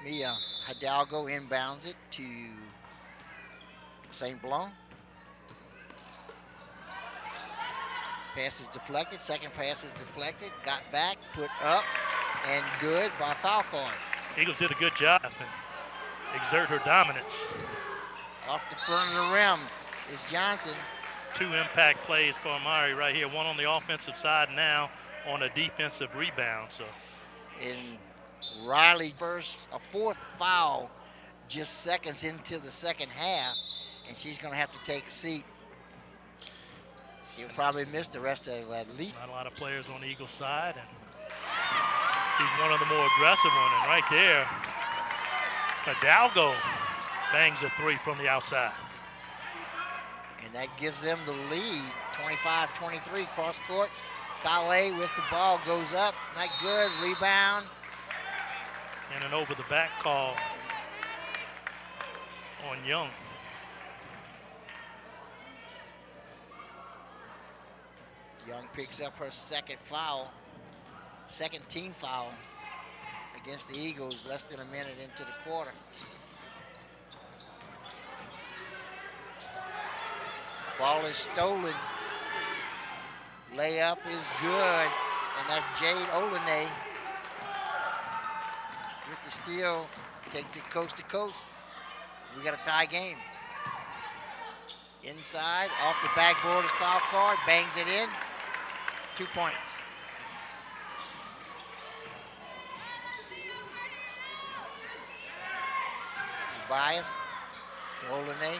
B: Mia Hidalgo inbounds it to St. Blum. Pass is deflected. Second pass is deflected. Got back, put up, and good by foul card.
C: Eagles did a good job and exert her dominance.
B: Off the front of the rim is Johnson.
C: 2 impact plays for Amari right here. 1 on the offensive side now on a defensive rebound. So
B: in Riley first, a 4th foul just seconds into the second half, and she's going to have to take a seat. She'll probably miss the rest of it at least.
C: Not a lot of players on the Eagles side, and he's one of the more aggressive ones. And right there, Hidalgo bangs a 3 from the outside.
B: And that gives them the lead, 25-23 cross court. Kale with the ball goes up, not good, rebound.
C: And an over the back call on Young.
B: Young picks up her second foul, second team foul against the Eagles less than a minute into the quarter. Ball is stolen. Layup is good, and that's Jade Olene with the steal, takes it coast to coast. We got a tie game. Inside, off the backboard is foul card, bangs it in. 2 points. Tobias to Olene.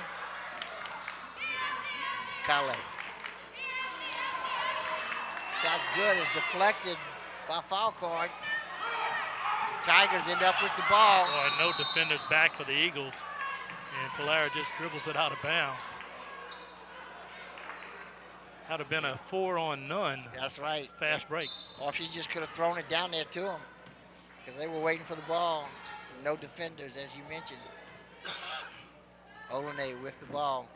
B: It's Kale. Shot's good, it's deflected by foul card. Tigers end up with the ball.
C: Boy, no defenders back for the Eagles, and Pilara just dribbles it out of bounds. That would have been a 4-on-none.
B: That's right.
C: Fast break.
B: Or she just could have thrown it down there to him because they were waiting for the ball. No defenders, as you mentioned. Olene with the ball.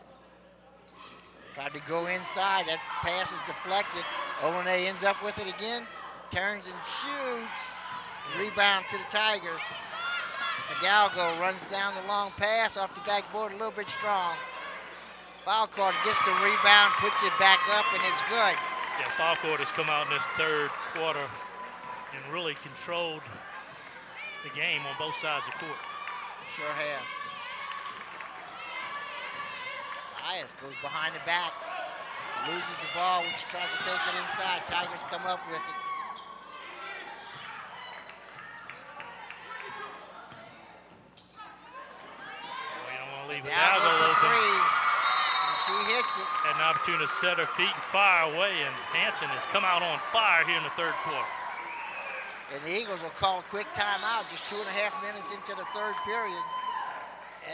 B: Tried to go inside. That pass is deflected. Olene ends up with it again. Turns and shoots. Rebound to the Tigers. Hidalgo runs down the long pass off the backboard, a little bit strong. Foul card gets the rebound, puts it back up, and it's good.
C: Yeah, foul court has come out in this third quarter and really controlled the game on both sides of the court.
B: Sure has. Dias goes behind the back, loses the ball when she tries to take it inside. Tigers come up with it.
C: Well, you don't want to leave
B: Hidalgo
C: Hidalgo
B: for
C: open.
B: three. She hits it.
C: Had an opportunity to set her feet and fire away, and Hanson has come out on fire here in the third quarter.
B: And the Eagles will call a quick timeout just 2.5 minutes into the third period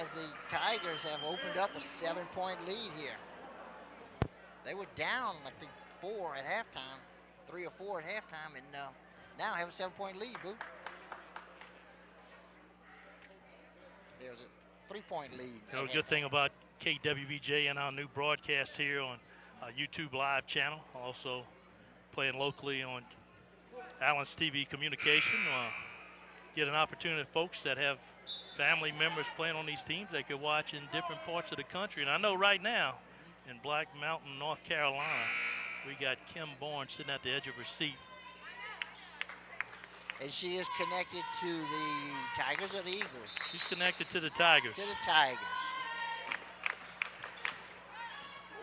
B: as the Tigers have opened up a 7-point lead here. They were down, I think, 4 at halftime, 3 or 4 at halftime, and now have a 7-point lead, Boo. There's a 3-point lead.
C: You know, the good thing about KWBJ and our new broadcast here on YouTube Live channel, also playing locally on Allen's TV Communication. Get an opportunity for folks that have family members playing on these teams they could watch in different parts of the country. And I know right now in Black Mountain, North Carolina, we got Kim Bourne sitting at the edge of her seat
B: And she is connected to the Tigers or the Eagles?
C: She's connected to the Tigers.
B: To the Tigers.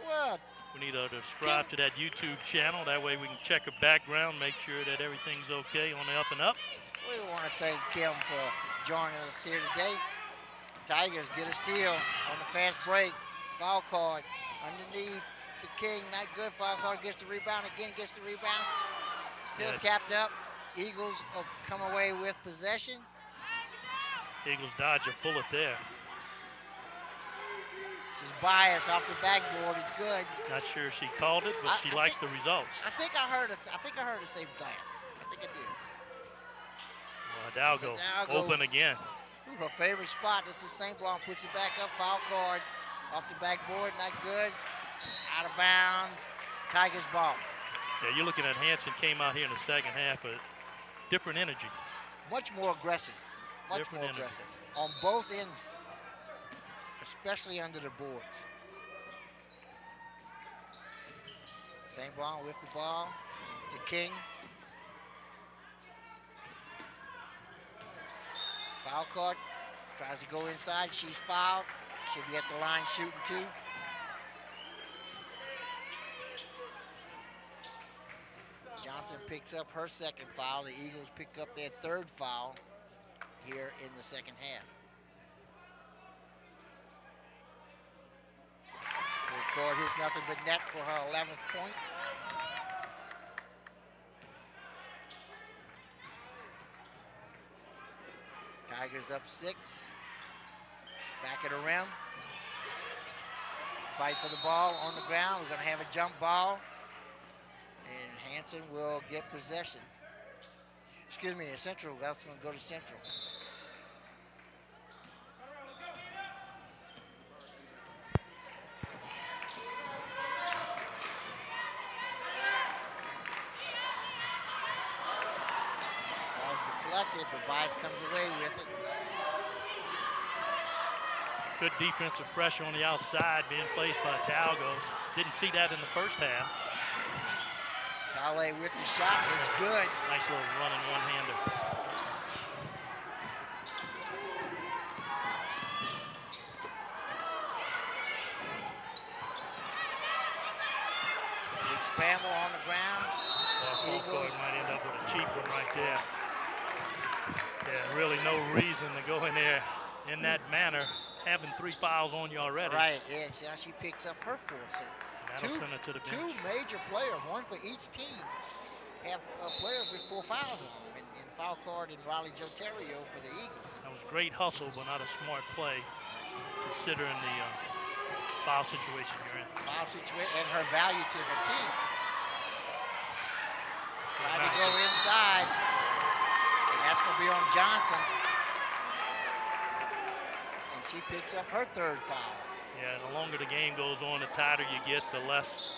B: Well,
C: we need her to subscribe to that YouTube channel. That way we can check her background, make sure that everything's okay on the up and up.
B: We want to thank Kim for joining us here today. Tigers get a steal on the fast break. Foul card underneath the King. Not good. Foul card gets the rebound. Again gets the rebound. Still tapped up. Eagles will come away with possession.
C: Eagles dodge a bullet there.
B: This is bias off the backboard. It's good.
C: Not sure she called it, but she likes the results.
B: I think I heard it say glass. I think I did.
C: Well, Hidalgo open again.
B: Ooh, her favorite spot. This is St. Blanc. Puts it back up. Foul card off the backboard. Not good. Out of bounds. Tigers ball.
C: Yeah, you're looking at Hanson came out here in the second half, but different energy.
B: Much more aggressive. Much more aggressive. On both ends, especially under the boards. St. Blanc with the ball to King. Foul card. Tries to go inside. She's fouled. She'll be at the line shooting too. Johnson picks up her second foul. The Eagles pick up their third foul here in the second half. Record hits nothing but net for her 11th point. Tigers up 6. Back at the rim. Fight for the ball on the ground. We're going to have a jump ball. And Hanson will get possession. Excuse me, Central. That's going to go to Central. That was deflected, but Bias comes away with it.
C: Good defensive pressure on the outside being placed by Hidalgo. Didn't see that in the first half.
B: Kale with the shot, it's good.
C: Nice little running one-hander.
B: Big scramble on the ground.
C: Eagles might end up with a cheap one right there. Yeah, really no reason to go in there in that manner, having 3 fouls on you already.
B: Right, yeah, see how she picks up her fourth. So two major players, one for each team, have players with 4 fouls on them. And foul card and Riley Jotario for the Eagles.
C: That was great hustle, but not a smart play, considering the foul situation you're in.
B: Foul situation and her value to her team. Trying to go inside, and that's going to be on Johnson. And she picks up her third foul.
C: Yeah, the longer the game goes on, the tighter you get, the less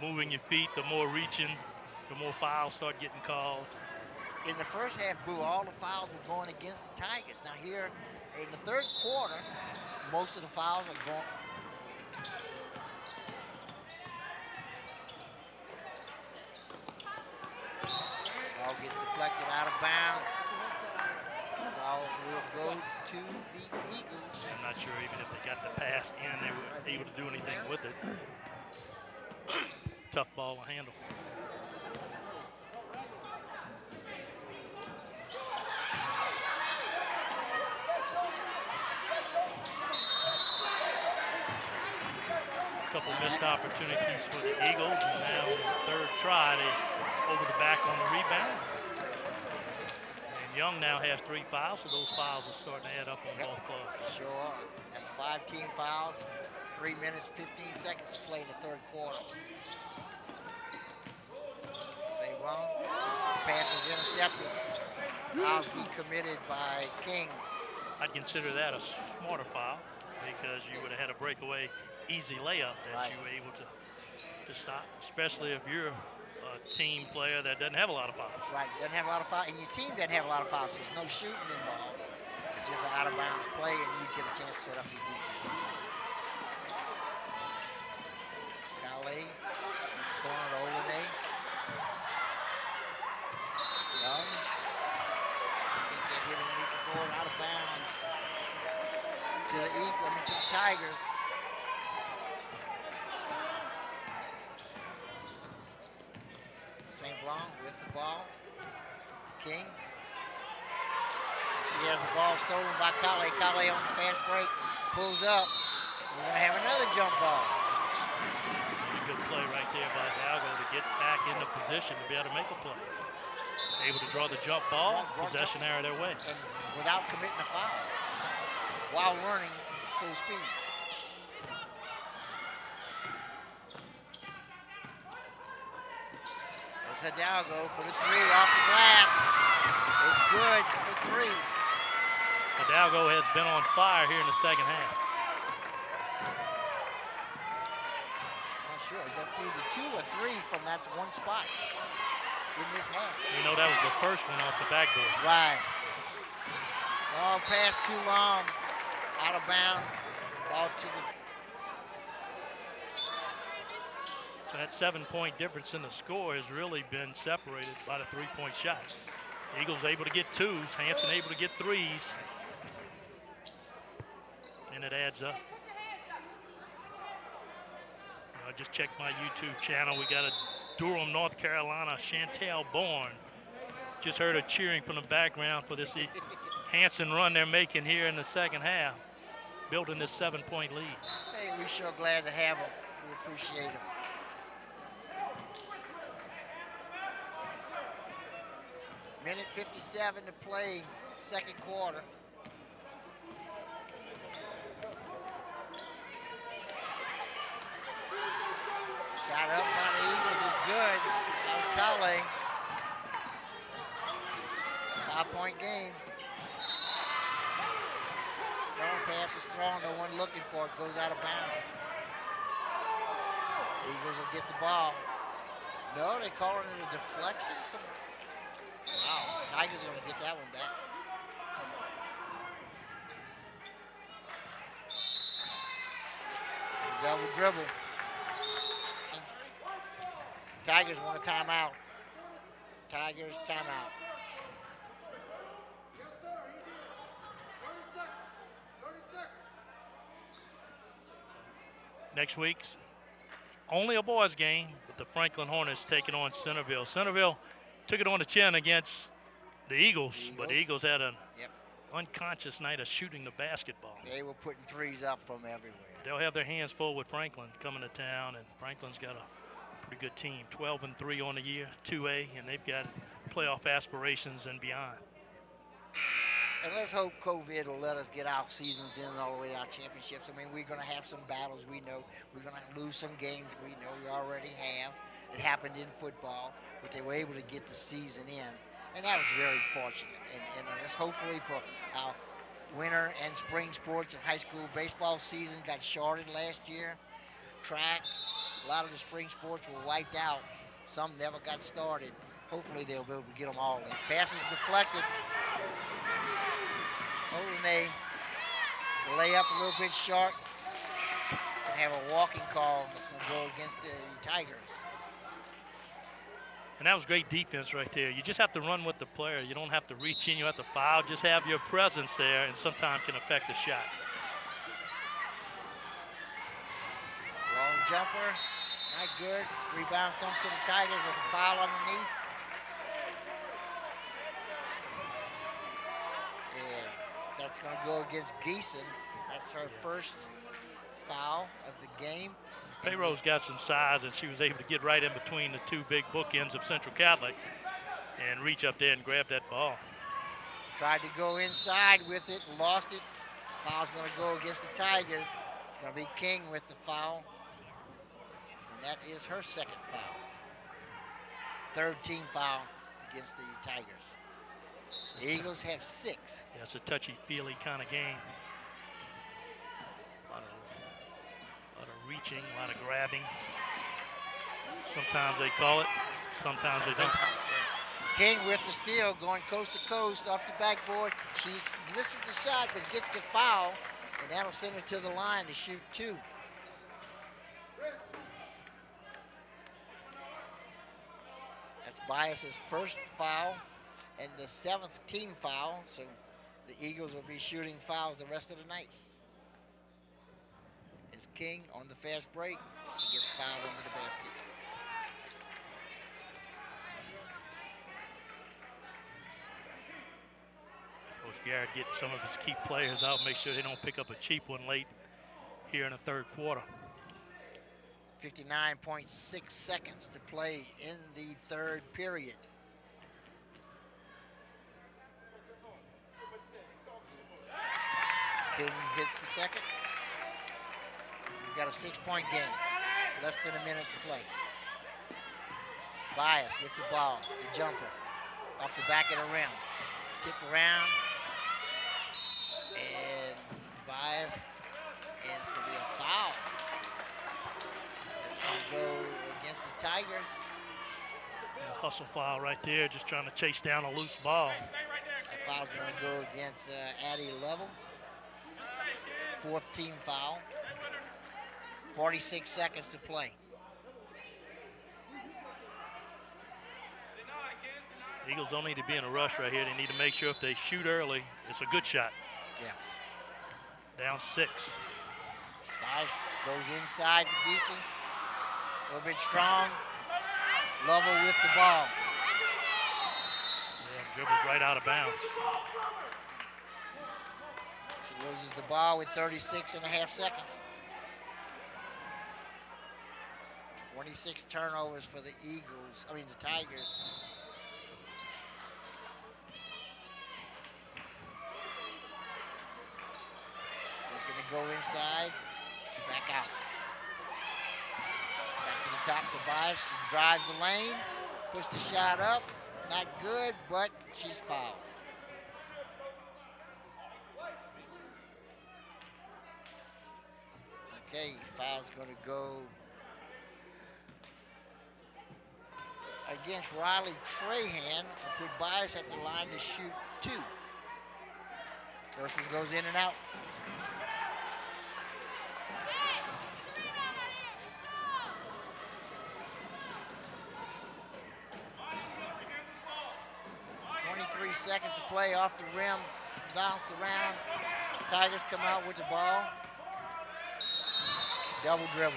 C: moving your feet, the more reaching, the more fouls start getting called.
B: In the first half, Boo, all the fouls were going against the Tigers. Now here, in the third quarter, most of the fouls are going. Ball gets deflected out of bounds. Ball will go to the Eagles.
C: I'm not sure even if they got the pass in, they were able to do anything with it. Tough ball to handle. Couple missed opportunities for the Eagles, and now on the third try, they over the back on the rebound. And Young now has 3 fouls, so those fouls are starting to add up on both clubs.
B: Sure are. That's 5 team fouls, 3 minutes, 15 seconds to play in the third quarter. Say wrong. Pass is intercepted. Fouls be committed by King.
C: I'd consider that a smarter foul because you would have had a breakaway easy layup that you were able to stop, especially if you're a team player that doesn't have a lot of fouls.
B: Right, doesn't have a lot of fouls, and your team doesn't have a lot of fouls. There's no shooting involved. It's just an out-of-bounds play, and you get a chance to set up your defense. Kale, corner to Olene. Young, backboard, out of bounds to the Tigers. St. Blanc with the ball. King. She has the ball stolen by Kale. Kale on the fast break, pulls up. We're going to have another jump ball.
C: Good play right there by Hidalgo to get back into position to be able to make a play. Able to draw the jump ball, possession arrow their way.
B: And without committing a foul, while running full speed. It's Hidalgo for the three off the glass. It's good for three.
C: Hidalgo has been on fire here in the second half.
B: Not sure. Is that either 2 or 3 from that one spot in this half?
C: You know, that was the first one off the backboard.
B: Right. Long pass too long. Out of bounds. Ball to the...
C: So that 7-point difference in the score has really been separated by the 3-point shot. Eagles able to get 2s, Hanson able to get 3s. And it adds up. I just checked my YouTube channel. We got a Durham, North Carolina, Chantel Bourne. Just heard her cheering from the background for this Hanson run they're making here in the second half, building this 7-point lead.
B: Hey, we're sure glad to have them. We appreciate them. Minute 57 to play, second quarter. Shot up by the Eagles is good. That was Kale. 5-point game. Strong pass is thrown, no one looking for it, goes out of bounds. Eagles will get the ball. No, they calling it a deflection. Wow, Tigers are going to get that one back. Double dribble. Tigers want a timeout. Tigers timeout.
C: Next week's only a boys game, but the Franklin Hornets taking on Centerville. Centerville took it on the chin against the Eagles, but the Eagles had an unconscious night of shooting the basketball.
B: They were putting threes up from everywhere.
C: They'll have their hands full with Franklin coming to town, and Franklin's got a pretty good team, 12-3 on the year, 2A, and they've got playoff aspirations and beyond.
B: And let's hope COVID will let us get our seasons in all the way to our championships. I mean, we're going to have some battles, we know. We're going to lose some games, we know we already have. It happened in football, but they were able to get the season in. And that was very fortunate. And it's hopefully for our winter and spring sports and high school baseball season got shorted last year. Track, a lot of the spring sports were wiped out. Some never got started. Hopefully they'll be able to get them all in. Passes deflected. Olene, the layup a little bit short. And have a walking call that's going to go against the Tigers.
C: And that was great defense right there. You just have to run with the player. You don't have to reach in. You have to foul. Just have your presence there, and sometimes can affect the shot.
B: Long jumper, not good. Rebound comes to the Tigers with a foul underneath. And that's going to go against Geeson. That's her first foul of the game.
C: Payrow's got some size, and she was able to get right in between the two big bookends of Central Catholic and reach up there and grab that ball.
B: Tried to go inside with it, lost it. Foul's going to go against the Tigers. It's going to be King with the foul. And that is her second foul. Third team foul against the Tigers. The Eagles have 6.
C: Yeah, it's a touchy-feely kind of game. A lot of reaching, a lot of grabbing. Sometimes they call it, sometimes they don't.
B: King with the steal, going coast to coast off the backboard. She misses the shot, but gets the foul, and that'll send her to the line to shoot 2. That's Bias's first foul and the 7th team foul, so The Eagles will be shooting fouls the rest of the night. As King on the fast break, she gets fouled under the basket.
C: Coach Garrett getting some of his key players out, make sure they don't pick up a cheap one late here in the third quarter.
B: 59.6 seconds to play in the third period. King hits the second. We've got a 6-point game. Less than a minute to play. Bias with the ball, the jumper, off the back of the rim. Tip around, and Bias, and it's going to be a foul. It's going to go against the Tigers.
C: A hustle foul right there, just trying to chase down a loose ball.
B: That foul's going to go against Addie Level. Fourth team foul. 46 seconds to play.
C: Eagles don't need to be in a rush right here. They need to make sure if they shoot early, it's a good shot.
B: Yes.
C: Down 6.
B: Bias goes inside to Geeson. A little bit strong. Level with the ball.
C: Yeah, dribbles right out of bounds.
B: She loses the ball with 36.5 seconds. 26 turnovers for the Tigers. Looking to go inside, back out. Back to the top to Bias. She drives the lane, puts the shot up. Not good, but she's fouled. Okay, foul's going to go against Riley Trahan and put Bias at the line to shoot 2. First one goes in and out. Seconds to play, off the rim, bounced around. Tigers come out with the ball. Double dribble.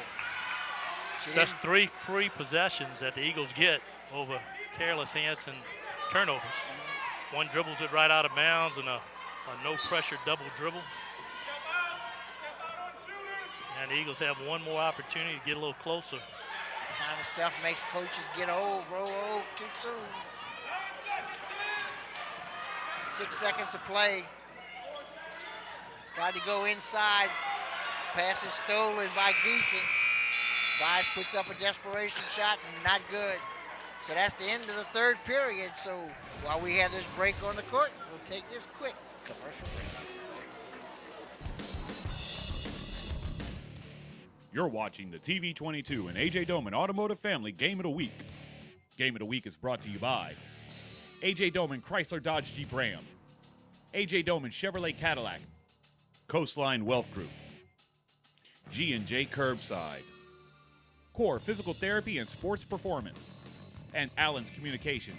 C: That's 3 free possessions that the Eagles get over careless Hanson turnovers. One dribbles it right out of bounds and a no-pressure double dribble. And the Eagles have one more opportunity to get a little closer.
B: That kind of stuff makes coaches get old, grow old too soon. 6 seconds to play. Tried to go inside. Pass is stolen by Geeson. Bias puts up a desperation shot, not good. So that's the end of the third period. So while we have this break on the court, we'll take this quick commercial break.
A: You're watching the TV22 and AJ Doman Automotive Family Game of the Week. Game of the Week is brought to you by AJ Doman Chrysler Dodge Jeep Ram, AJ Doman Chevrolet Cadillac, Coastline Wealth Group, G&J Curbside, Core Physical Therapy and Sports Performance, and Allen's Communication.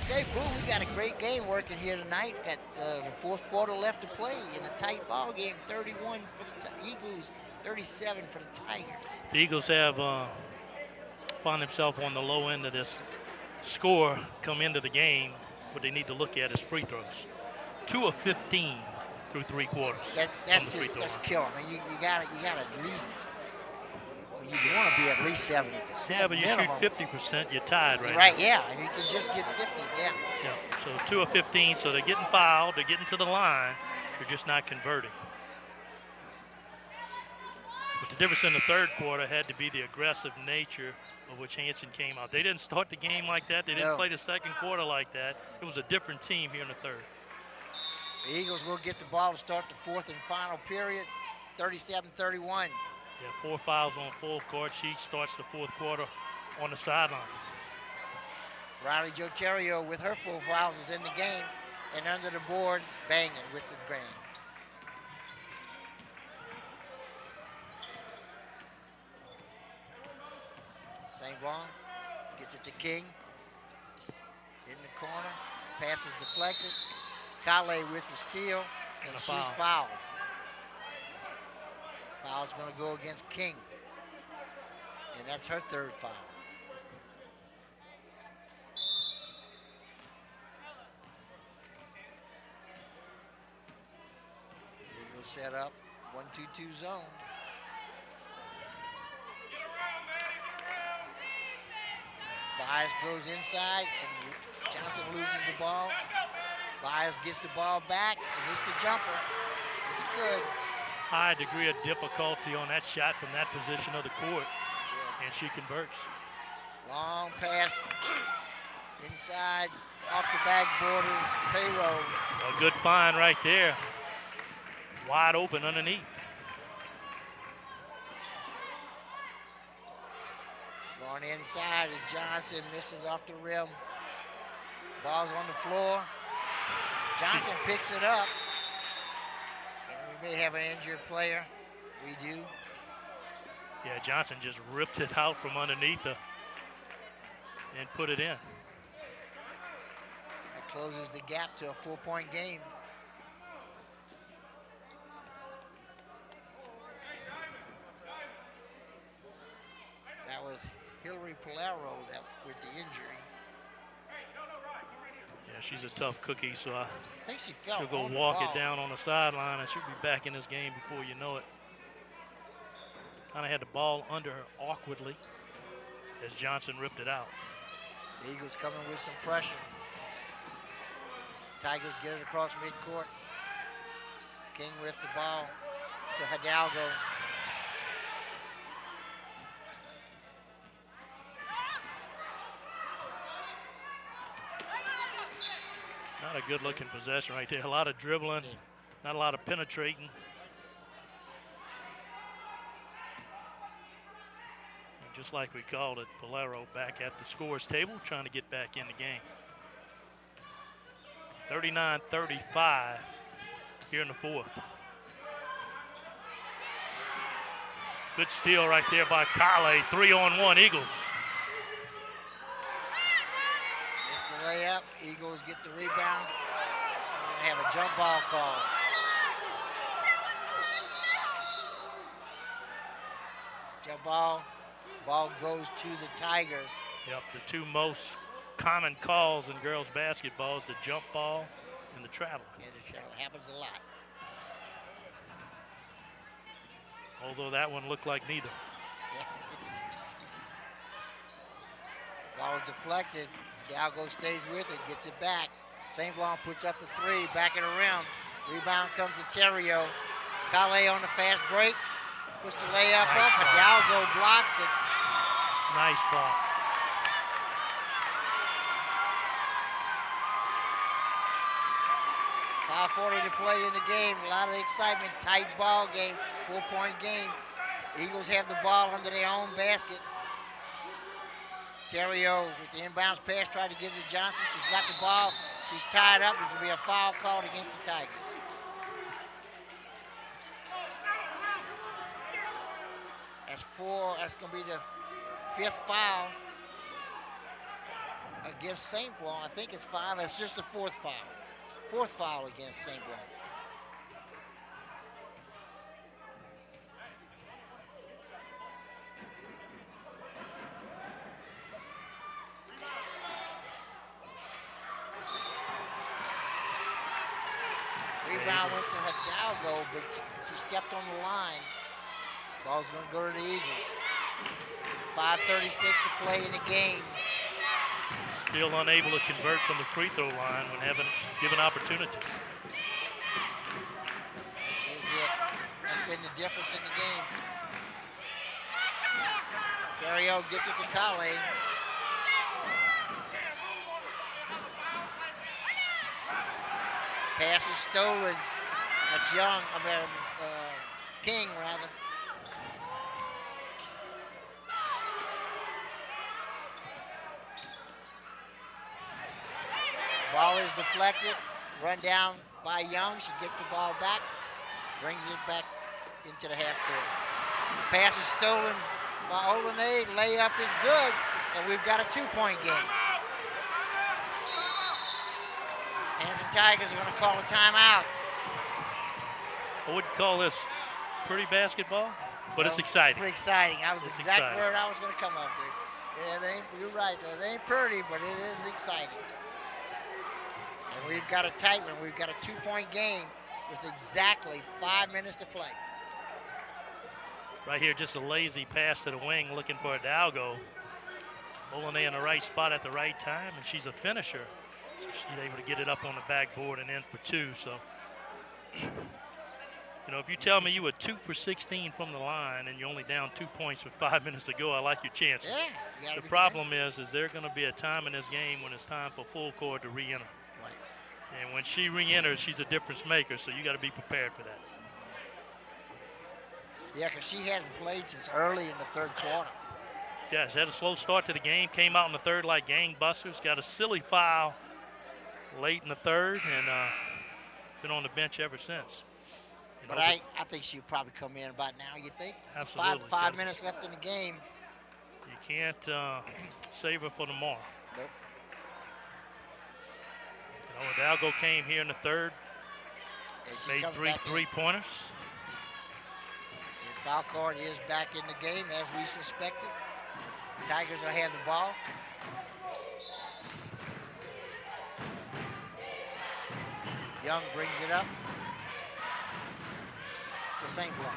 B: Okay, Boo, we got a great game working here tonight. Got the fourth quarter left to play in a tight ball game. 31 for the Eagles, 37 for the Tigers.
C: The Eagles have found themselves on the low end of this score come into the game. What they need to look at is free throws. 2 of 15 through 3 quarters.
B: That's killer. I mean, you got at least. You want to be at least 70%.
C: Yeah, but you
B: minimum.
C: shoot 50%, you're tied right
B: Right,
C: now.
B: yeah. You can just get 50, yeah.
C: Yeah, so 2 of 15, so they're getting fouled, they're getting to the line, they're just not converting. But the difference in the third quarter had to be the aggressive nature of which Hanson came out. They didn't start the game like that. They didn't play the second quarter like that. It was a different team here in the third.
B: The Eagles will get the ball to start the fourth and final period, 37-31.
C: Yeah, 4 fouls on full court. She starts the fourth quarter on the sideline.
B: Riley Joterio with her 4 fouls is in the game, and under the boards, banging with the grand. St. Blanc gets it to King. In the corner. Pass is deflected. Kale with the steal, and she's fouled. Foul's going to go against King. And that's her third foul. Eagles set up 1-2-2 zone. Bias goes inside, and Johnson loses the ball. Bias gets the ball back and hits the jumper. It's good.
C: High degree of difficulty on that shot from that position of the court, and she converts.
B: Long pass inside, off the backboarders, payroll.
C: A good find right there. Wide open underneath.
B: Going inside as Johnson misses off the rim. Ball's on the floor. Johnson picks it up. And we may have an injured player. We do.
C: Yeah, Johnson just ripped it out from underneath her and put it in.
B: That closes the gap to a 4-point game. That was Hillary Polaro with the injury.
C: Yeah, she's a tough cookie, so I
B: think she fell.
C: She'll go walk it down on the sideline, and she'll be back in this game before you know it. Kind of had the ball under her awkwardly as Johnson ripped it out.
B: The Eagles coming with some pressure. Tigers get it across midcourt. King with the ball to Hidalgo.
C: Not a good looking possession right there. A lot of dribbling, not a lot of penetrating. And just like we called it, Polaro back at the scores table trying to get back in the game. 39-35 here in the fourth. Good steal right there by Kale. 3-on-1 Eagles.
B: Missed the layup. Eagles get the rebound. We're going to have a jump ball call. Jump ball. Ball goes to the Tigers.
C: Yep, the two most common calls in girls basketball is the jump ball and the travel.
B: It happens a lot.
C: Although that one looked like neither.
B: Yeah. Ball is deflected. Hidalgo stays with it, gets it back. St. Blanc puts up a three, back of the rim. Rebound comes to Terrio. Kale on the fast break. Puts the layup up. Hidalgo blocks it.
C: Nice block.
B: .540 to play in the game. A lot of excitement. Tight ball game. 4-point game. Eagles have the ball under their own basket. Terrio with the inbounds pass, tried to give it to Johnson. She's got the ball. She's tied up. There's going to be a foul called against the Tigers. That's four. That's going to be the fifth foul against St. Blanc. I think it's five. It's just the fourth foul. Fourth foul against St. Blanc. Rebound went to Hidalgo, but she stepped on the line. Ball's going to go to the Eagles. 5:36 to play in the game.
C: Still unable to convert from the free throw line when given opportunities.
B: Is it? That's been the difference in the game. Terrio gets it to Kale. Pass is stolen. That's Young, King rather. Ball is deflected, run down by Young. She gets the ball back, brings it back into the half court. Pass is stolen by Olenay. Layup is good, and we've got a 2-point game. Hanson Tigers are going to call a timeout.
C: I wouldn't call this pretty basketball, but it's exciting.
B: Pretty exciting. That was the exact
C: exciting.
B: word I was going to come up with. Yeah, you're right. It ain't pretty, but it is exciting. And we've got a tight one. We've got a 2-point game with exactly 5 minutes to play.
C: Right here, just a lazy pass to the wing, looking for a Hidalgo. Olenay in the right spot at the right time, and she's a finisher. She's able to get it up on the backboard and in for 2. So, you know, if you tell me you were 2 for 16 from the line and you're only down 2 points with 5 minutes to go, I like your chances.
B: Yeah,
C: the problem is there going to be a time in this game when it's time for full court to re-enter.
B: Right.
C: And when she re-enters, she's a difference maker, so you got to be prepared for that.
B: Yeah, because she hasn't played since early in the third quarter.
C: Yeah, she had a slow start to the game, came out in the third like gangbusters, got a silly foul late in the third, and been on the bench ever since. You
B: But
C: know,
B: I think she'll probably come in about now, you think?
C: Absolutely.
B: It's five minutes left in the game.
C: You can't save her for tomorrow.
B: Nope.
C: You know, Hidalgo came here in the third,
B: And she
C: made
B: comes
C: three
B: back in.
C: three-pointers.
B: And Falcourt is back in the game as we suspected. Tigers will have the ball. Young brings it up to St. Blanc.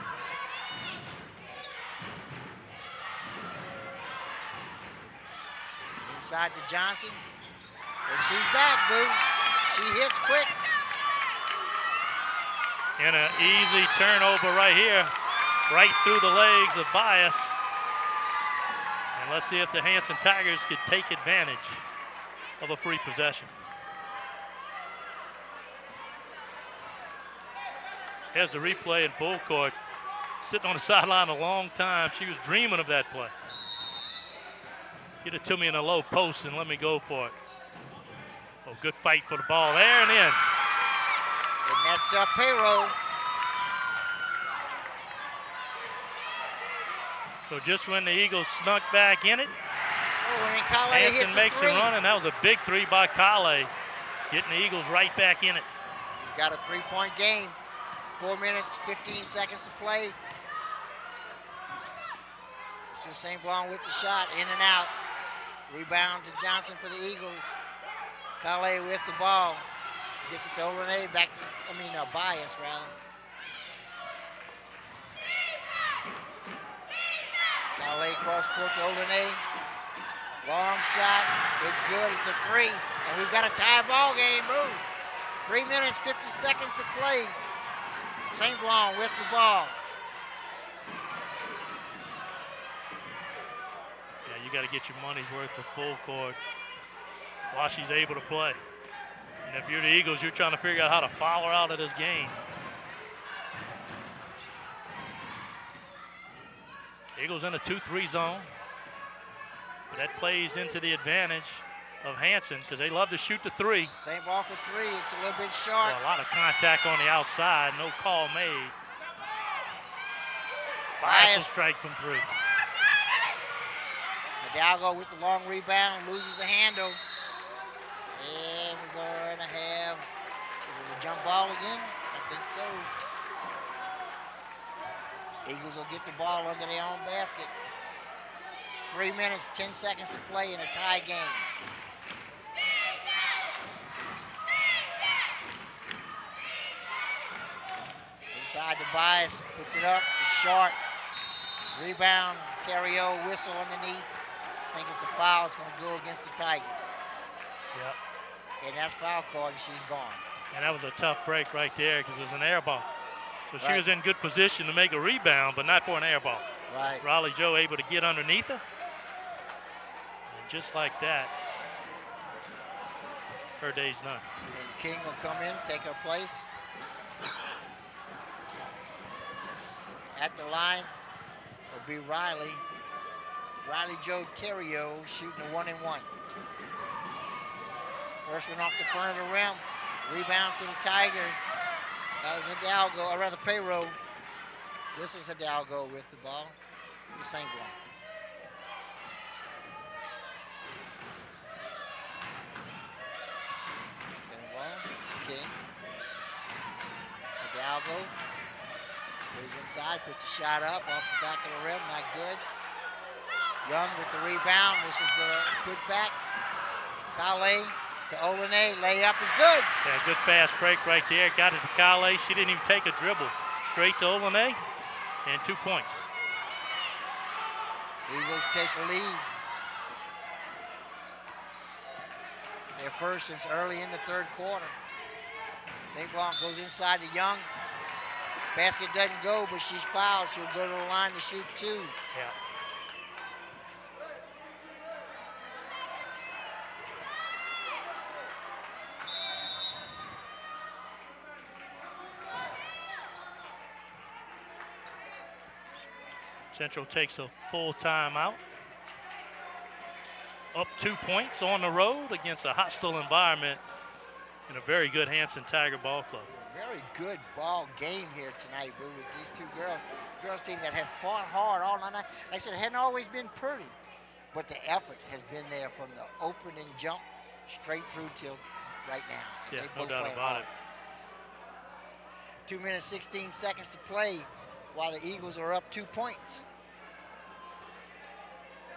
B: Inside to Johnson. And she's back, Boo. She hits quick.
C: And an easy turnover right here, right through the legs of Bias. And let's see if the Hanson Tigers could take advantage of a free possession. Here's the replay in full court. Sitting on the sideline a long time. She was dreaming of that play. Get it to me in a low post and let me go for it. Oh, good fight for the ball there and in.
B: And that's payroll.
C: So just when the Eagles snuck back in it,
B: Oh, and then Kale hits
C: Hanson
B: a
C: makes
B: three.
C: a run, and that was a big three by Kale, getting the Eagles right back in it.
B: Got a 3-point game. 4 minutes, 15 seconds to play. This is St. Blanc with the shot, in and out. Rebound to Johnson for the Eagles. Kale with the ball. Gets it to Olenay, Bias rather. Kale cross court to Olenay. Long shot, it's good, it's a 3. And we've got a tie ball game, move. 3 minutes, 50 seconds to play. St. Blanc with the ball.
C: Yeah, you got to get your money's worth of full court while she's able to play. And if you're the Eagles, you're trying to figure out how to foul her out of this game. Eagles in a 2-3 zone. But that plays into the advantage of Hanson because they love to shoot the 3.
B: St. Blanc for 3, it's a little bit short.
C: Well, a lot of contact on the outside, no call made. Bias will strike from 3.
B: Hidalgo with the long rebound, loses the handle. And we're going to have, is it a jump ball again? I think so. Eagles will get the ball under their own basket. 3 minutes, 10 seconds to play in a tie game. Inside the Bias, puts it up, it's short. Rebound, Terrio, whistle underneath. I think it's a foul, it's gonna go against the Tigers.
C: Yep.
B: And that's foul called, and she's gone.
C: And that was a tough break right there because it was an air ball. So she
B: Right.
C: was in good position to make a rebound, but not for an air ball.
B: Right.
C: Raleigh Joe able to get underneath her. And just like that, her day's done.
B: And King will come in, take her place. At the line will be Riley. Riley Joe Terrio shooting a 1-and-1. First one off the front of the rim. Rebound to the Tigers. That was Hidalgo, or rather Payroll. This is Hidalgo with the ball. The St. Blanc. Okay. Hidalgo goes inside, puts the shot up off the back of the rim, not good. Young with the rebound, misses the putback. Kale to Olene, layup is good.
C: Yeah, good fast break right there. Got it to Kale. She didn't even take a dribble. Straight to Olene, and 2 points.
B: Eagles take a lead. Their first since early in the third quarter. St. Blanc goes inside to Young. Basket doesn't go, but she's fouled. She'll go to the line to shoot 2.
C: Yeah. Central takes a full timeout. Up 2 points on the road against a hostile environment and a very good Hanson Tiger Ball Club.
B: Very good ball game here tonight, Boo, with these two girls. Girls team that have fought hard all night. Like I said, it hadn't always been pretty, but the effort has been there from the opening jump straight through till right now.
C: Yeah, no doubt about it.
B: 2 minutes, 16 seconds to play while the Eagles are up 2 points.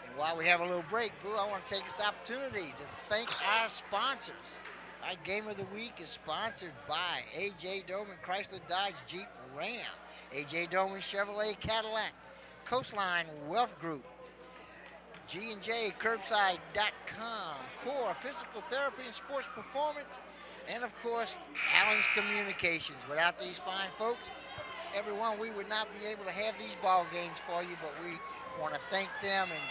B: And while we have a little break, Boo, I want to take this opportunity to thank our sponsors. Our Game of the Week is sponsored by A.J. Doman Chrysler Dodge Jeep Ram, A.J. Doman Chevrolet Cadillac, Coastline Wealth Group, G&J Curbside.com, Core Physical Therapy and Sports Performance, and of course, Allen's Communications. Without these fine folks, everyone, we would not be able to have these ball games for you, but we want to thank them, and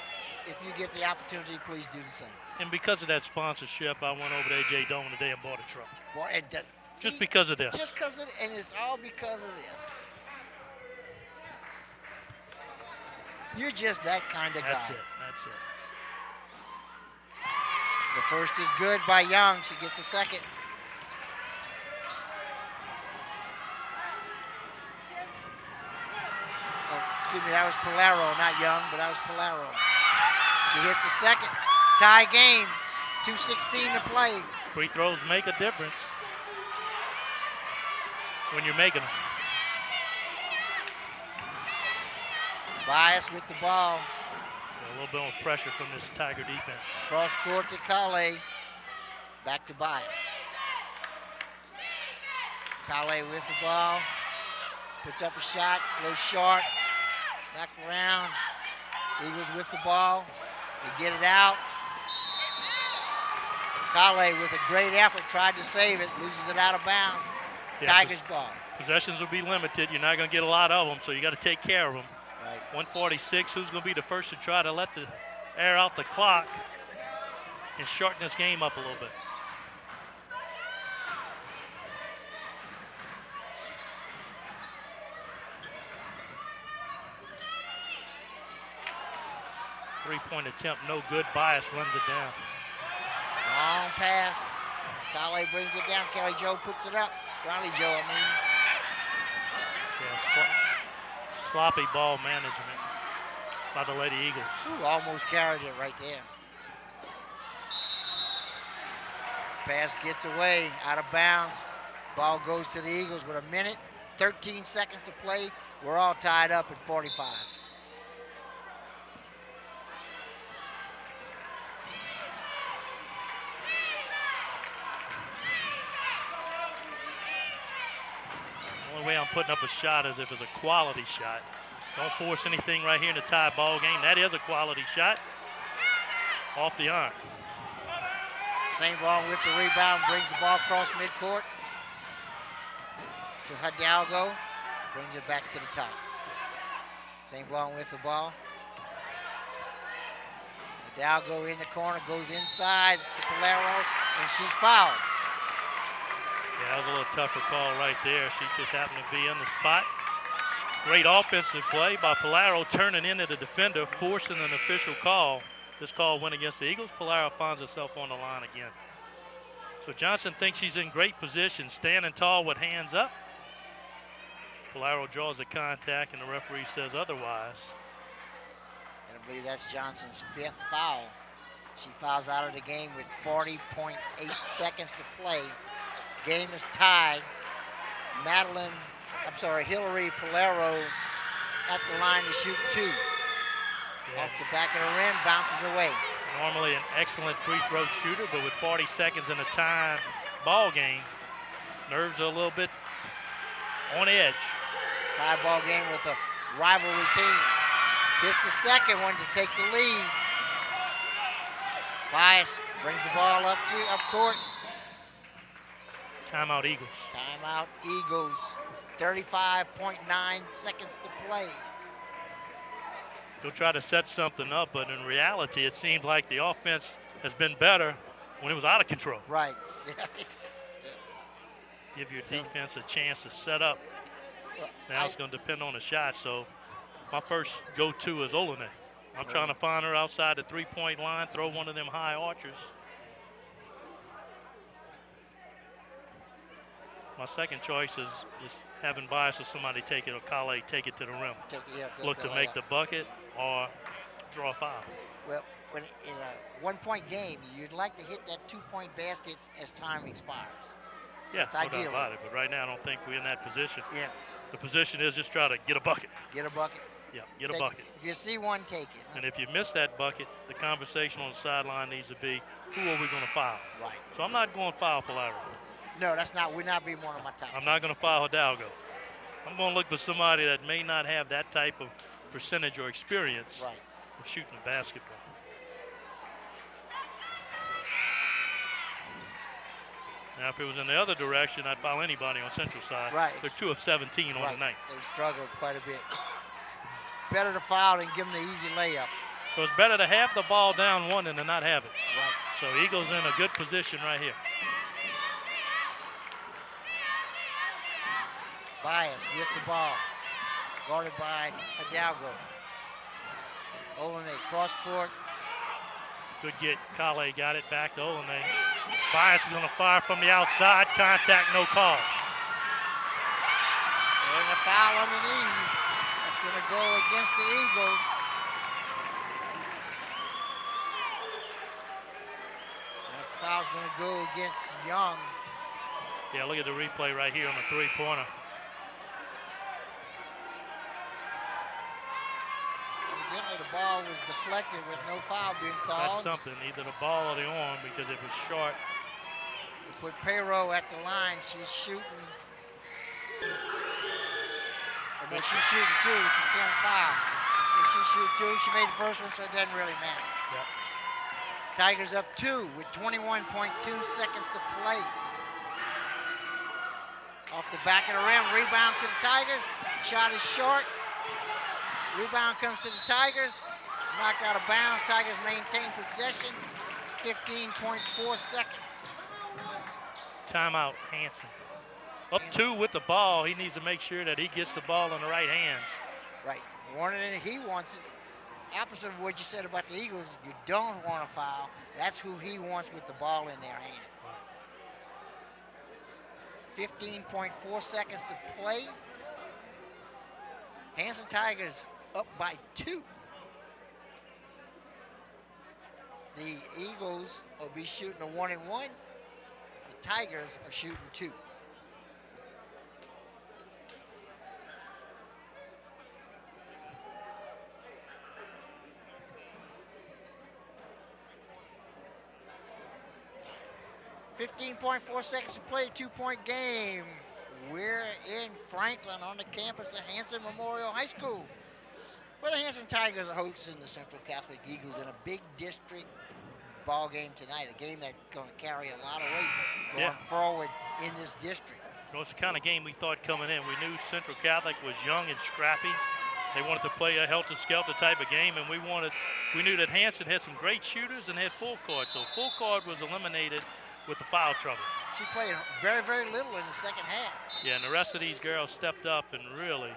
B: if you get the opportunity, please do the same.
C: And because of that sponsorship, I went over to A. J. Doman today and bought a truck.
B: Boy, and
C: just because of this.
B: Just because of it, and it's all because of this. You're just that kind of guy.
C: That's it. That's it.
B: The first is good by Young. She gets the second. Oh, excuse me, that was Polaro, not Young, but that was Polaro. She hits the second. Tie game. 2:16 to play.
C: Free throws make a difference when you're making them.
B: Bias with the ball.
C: A little bit of pressure from this Tiger defense.
B: Cross court to Kale. Back to Bias. Kale with the ball. Puts up a shot. A little short. Knocked around. Eagles with the ball. They get it out. Kale with a great effort tried to save it. Loses it out of bounds.
C: Yeah,
B: Tigers ball.
C: Possessions will be limited. You're not going to get a lot of them, so you got to take care of them.
B: Right.
C: 146. Who's going to be the first to try to let the air out the clock and shorten this game up a little bit? Three-point attempt, no good. Bias runs it down.
B: Long pass. Kale brings it down. Kelly Joe puts it up. Riley Joe, I mean.
C: Yeah, sloppy ball management by the Lady Eagles.
B: Ooh, almost carried it right there. Pass gets away, out of bounds. Ball goes to the Eagles with 1 minute, 13 seconds to play. We're all tied up at 45.
C: The only way I'm putting up a shot is if it's a quality shot. Don't force anything right here in the tie ball game. That is a quality shot. Off the arm.
B: St. Blanc with the rebound, brings the ball across midcourt to Hidalgo, brings it back to the top. St. Blanc with the ball. Hidalgo in the corner, goes inside to Polaro, and she's fouled.
C: Yeah, that was a little tougher call right there. She just happened to be in the spot. Great offensive play by Polaro, turning into the defender, forcing an official call. This call went against the Eagles. Polaro finds herself on the line again. So Johnson thinks she's in great position, standing tall with hands up. Polaro draws the contact, and the referee says otherwise.
B: And I believe that's Johnson's 5th foul. She fouls out of the game with 40.8 seconds to play. Game is tied. Hillary Polero at the line to shoot 2.
C: Yeah.
B: Off the back of the rim, bounces away.
C: Normally an excellent free throw shooter, but with 40 seconds in a tie ball game, nerves are a little bit on edge.
B: Tie ball game with a rivalry team. This the second one to take the lead. Bias brings the ball up court.
C: Timeout Eagles.
B: Timeout Eagles. 35.9 seconds to play.
C: They'll try to set something up, but in reality, it seems like the offense has been better when it was out of control.
B: Right.
C: Give your defense a chance to set up. Now it's going to depend on the shot, so my first go-to is Olene. I'm trying to find her outside the three-point line, throw one of them high archers. My second choice is having Bias or somebody take it, or Kale take it to the rim. Look to make the bucket or draw a foul.
B: Well, when in a one-point game, you'd like to hit that 2-point basket as time expires.
C: Yeah,
B: that's
C: no
B: ideal.
C: doubt about it. But right now, I don't think we're in that position.
B: Yeah.
C: The position is just try to get a bucket.
B: Get a bucket.
C: Yeah, get a bucket.
B: If you see one, take it. Huh?
C: And if you miss that bucket, the conversation on the sideline needs to be, who are we going to foul?
B: Right.
C: So I'm not going to foul Polaro.
B: No, that's not. We're not being one of my top.
C: I'm not going to foul Hidalgo. I'm going to look for somebody that may not have that type of percentage or experience of shooting a basketball. Now, if it was in the other direction, I'd foul anybody on Central side.
B: Right.
C: They're 2 of 17 on the night.
B: They've struggled quite a bit. Better to foul than give them the easy layup.
C: So it's better to have the ball down one than to not have it.
B: Right.
C: So Eagles in a good position right here.
B: Bias with the ball. Guarded by Hidalgo. Olene, cross court.
C: Good get. Kale got it back to Olene. Bias is going to fire from the outside. Contact, no call.
B: And a foul underneath. That's going to go against the Eagles. And the foul's going to go against Young.
C: Yeah, look at the replay right here on the three-pointer.
B: Evidently the ball was deflected with no foul being called.
C: That's something, either the ball or the arm, because it was short.
B: We put Pero at the line. She's shooting. But she's shooting 2. It's a 10 foul. If she shoots 2, she made the first one, so it doesn't really matter.
C: Yep.
B: Tigers up 2 with 21.2 seconds to play. Off the back of the rim, rebound to the Tigers. Shot is short. Rebound comes to the Tigers. Knocked out of bounds. Tigers maintain possession. 15.4 seconds.
C: Timeout, Hanson. Up 2 with the ball. He needs to make sure that he gets the ball in the right hands.
B: Right. Wanted it, he wants it. Opposite of what you said about the Eagles, you don't want to foul. That's who he wants with the ball in their hand. 15.4 seconds to play. Hanson Tigers up by 2. The Eagles will be shooting a 1-1. The Tigers are shooting 2. .4 seconds to play, 2-point game. We're in Franklin on the campus of Hanson Memorial High School, where the Hanson Tigers are hosting the Central Catholic Eagles in a big district ball game tonight, a game that's going to carry a lot of weight going forward in this district.
C: You know, it's the kind of game we thought coming in. We knew Central Catholic was young and scrappy. They wanted to play a helter-skelter type of game, and we knew that Hanson had some great shooters and had full court, so full court was eliminated with the foul trouble.
B: She played very, very little in the second half.
C: Yeah, and the rest of these girls stepped up and really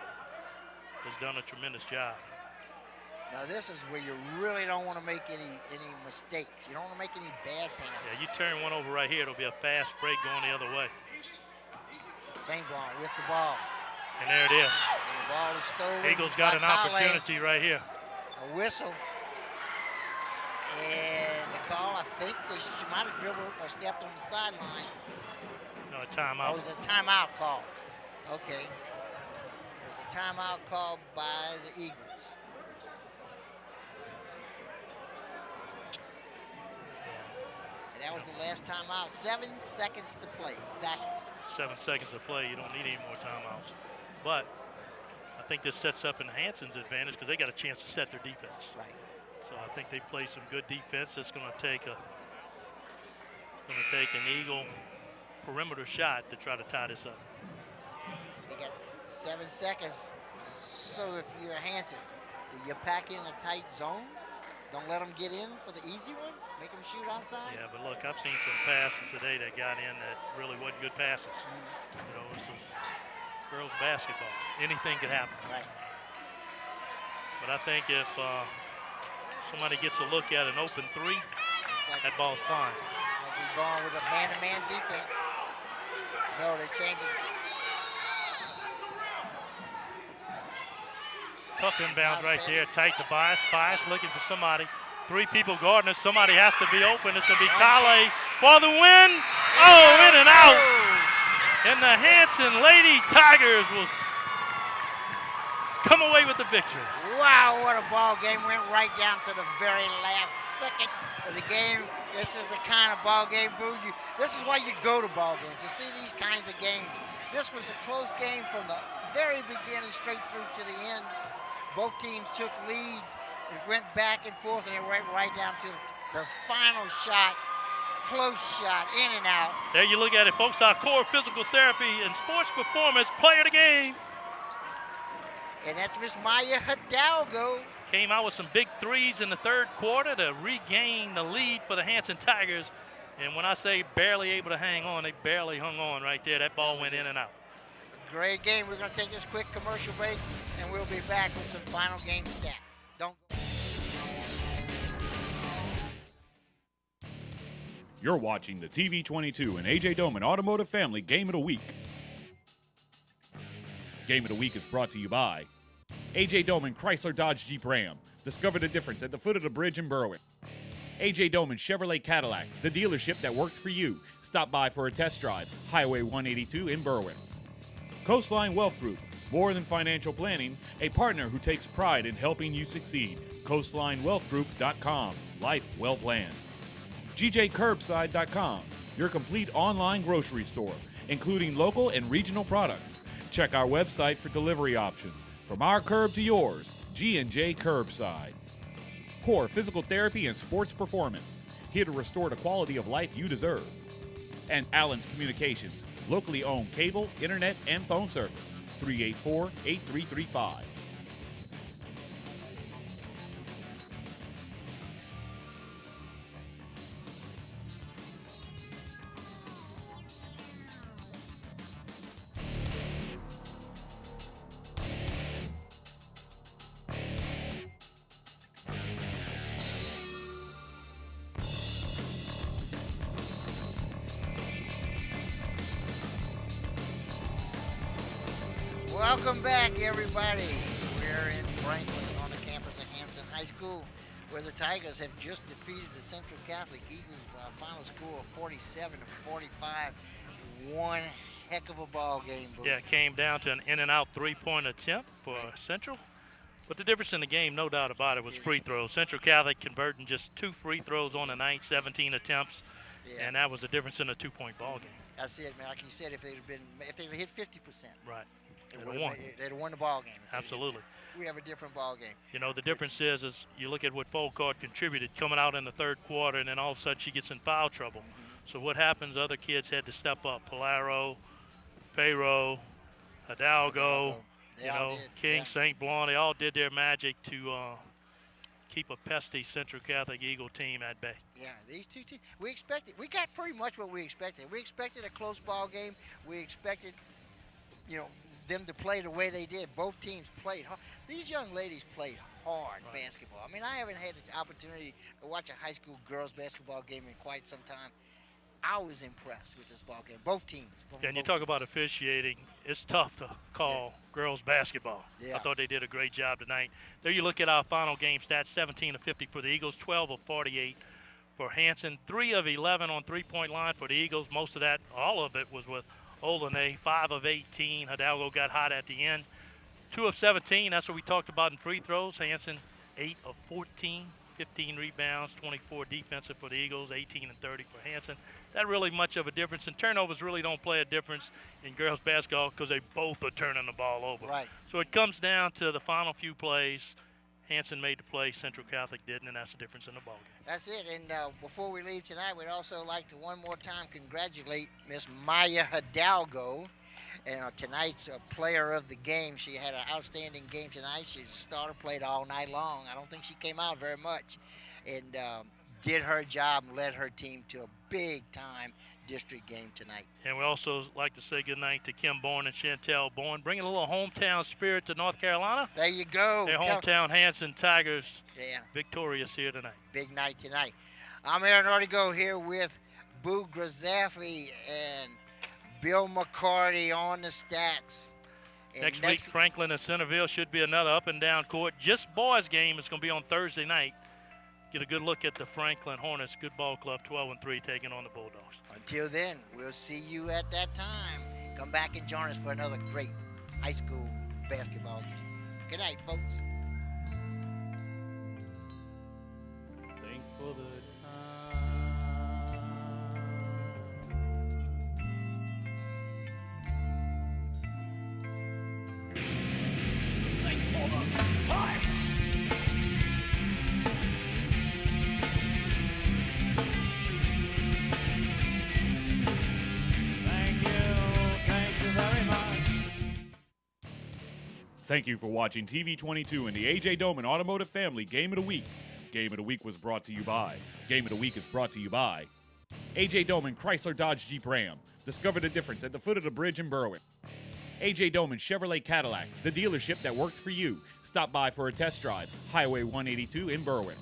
C: has done a tremendous job.
B: Now this is where you really don't want to make any mistakes. You don't want to make any bad passes.
C: Yeah, you turn one over right here, it'll be a fast break going the other way.
B: St. Blanc with the ball.
C: And there it is.
B: And the ball is stolen.
C: Eagles got an opportunity right here.
B: A whistle. And the call, I think she might have dribbled or stepped on the sideline.
C: No, a timeout.
B: Oh, it was a timeout call. Okay. It was a timeout called by the Eagles. And that was the last timeout. 7 seconds to play, exactly.
C: 7 seconds to play. You don't need any more timeouts. But I think this sets up in Hanson's advantage because they got a chance to set their defense.
B: Right.
C: So I think they play some good defense. It's going to take an Eagle perimeter shot to try to tie this up.
B: You got 7 seconds. So if you're Hanson, do you pack in a tight zone? Don't let them get in for the easy one? Make them shoot outside?
C: Yeah, but look, I've seen some passes today that got in that really wasn't good passes. You know, this is girls basketball. Anything could happen.
B: Right.
C: But I think if somebody gets a look at an open three,
B: Like
C: that ball's fine.
B: they'll be going with a man-to-man defense. No, they changed it.
C: Tough inbounds right there. Tight to Bias. Bias looking for somebody. 3 people guarding us. Somebody has to be open. It's going to be Kale for the win. Oh, in and out. And the Hanson Lady Tigers will come away with the victory.
B: Wow, what a ball game. Went right down to the very last second of the game. This is the kind of ball game, Boo. This is why you go to ball games, to see these kinds of games. This was a close game from the very beginning straight through to the end. Both teams took leads. It went back and forth, and it went right down to the final shot. Close shot, in and out.
C: There you look at it, folks. Our core physical therapy and sports performance player of the game.
B: And that's Miss Maya Hidalgo.
C: Came out with some big threes in the third quarter to regain the lead for the Hanson Tigers. And when I say barely able to hang on, they barely hung on right there. That ball went in and out.
B: Great game. We're going to take this quick commercial break, and we'll be back with some final game stats. Don't go.
A: You're watching the TV22 and AJ Doman Automotive Family Game of the Week. Game of the Week is brought to you by AJ Doman Chrysler Dodge Jeep Ram. Discover the difference at the foot of the bridge in Berwick. AJ Doman Chevrolet Cadillac, the dealership that works for you. Stop by for a test drive. Highway 182 in Berwick. Coastline Wealth Group, more than financial planning, a partner who takes pride in helping you succeed. CoastlineWealthGroup.com. Life well planned. GJCurbside.com, your complete online grocery store, including local and regional products. Check our website for delivery options. From our curb to yours, G&J Curbside. Core Physical Therapy and Sports Performance, here to restore the quality of life you deserve. And Allen's Communications, locally owned cable, internet, and phone service. 384-8335.
B: Welcome back, everybody. We're in Franklin on the campus of Hanson High School, where the Tigers have just defeated the Central Catholic Eagles by a final score of 47-45. One heck of a ball game, Boo.
C: Yeah, it came down to an in-and-out three-point attempt for Central. But the difference in the game, no doubt about it, was free throws. Central Catholic converting just 2 free throws on the night, 17 attempts, and that was the difference in a 2-point ball game.
B: That's it, man. Like you said, if they'd hit 50%,
C: right,
B: they'd have won the ball game.
C: Absolutely.
B: We have a different ball game.
C: You know, the difference is you look at what Folkart contributed coming out in the third quarter, and then all of a sudden she gets in foul trouble. So what happens, other kids had to step up. Palaro, Fayro, Hidalgo, King, St. Blanc, they all did their magic to keep a pesky Central Catholic Eagle team at bay.
B: Yeah, these two teams, we got pretty much what we expected. We expected a close ball game. We expected, them to play the way they did. Both teams played hard. These young ladies played hard basketball. I mean, I haven't had the opportunity to watch a high school girls basketball game in quite some time. I was impressed with this ball game. Both teams.
C: And you talk about officiating. It's tough to call girls basketball.
B: Yeah.
C: I thought they did a great job tonight. There you look at our final game stats, 17 of 50 for the Eagles, 12 of 48 for Hanson. 3 of 11 on three-point line for the Eagles. Most of that, all of it was with Olene. 5 of 18. Hidalgo got hot at the end. 2 of 17. That's what we talked about in free throws. Hanson, 8 of 14. 15 rebounds, 24 defensive for the Eagles, 18 and 30 for Hanson. Not really much of a difference, and turnovers really don't play a difference in girls basketball because they both are turning the ball over.
B: Right.
C: So it comes down to the final few plays. Hanson made the play, Central Catholic didn't, and that's the difference in the ball game.
B: That's it. And before we leave tonight, we'd also like to one more time congratulate Miss Maya Hidalgo. And tonight's player of the game. She had an outstanding game tonight. She's a starter, played all night long. I don't think she came out very much. And did her job and led her team to a big-time district game tonight.
C: And we also like to say good night to Kim Bourne and Chantel Bourne, bringing a little hometown spirit to North Carolina.
B: There you go.
C: Their hometown Hanson Tigers,
B: yeah,
C: victorious here tonight.
B: Big night tonight. I'm Aaron Ortego here with Boo Grazafi and Bill McCarty on the stats. And
C: next week, Franklin and Centerville should be another up-and-down court. Just boys game is going to be on Thursday night. Get a good look at the Franklin Hornets, good ball club, 12-3, taking on the Bulldogs.
B: Until then, we'll see you at that time. Come back and join us for another great high school basketball game. Good night, folks.
E: Thanks for the
A: Thank you for watching TV 22 and the A.J. Doman Automotive Family Game of the Week. Game of the Week was brought to you by. Game of the Week is brought to you by A.J. Doman Chrysler Dodge Jeep Ram. Discover the difference at the foot of the bridge in Berwick. A.J. Doman Chevrolet Cadillac, the dealership that works for you. Stop by for a test drive. Highway 182 in Berwick.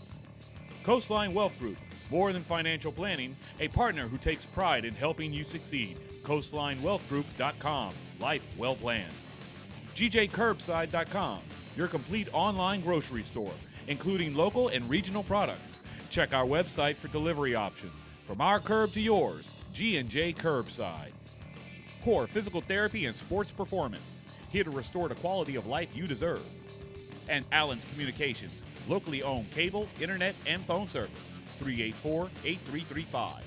A: Coastline Wealth Group. More than financial planning, a partner who takes pride in helping you succeed. CoastlineWealthGroup.com. Life well planned. GJCurbside.com, your complete online grocery store, including local and regional products. Check our website for delivery options. From our curb to yours, G&J Curbside. Core Physical Therapy and Sports Performance, here to restore the quality of life you deserve. And Allen's Communications, locally owned cable, internet, and phone service, 384-8335.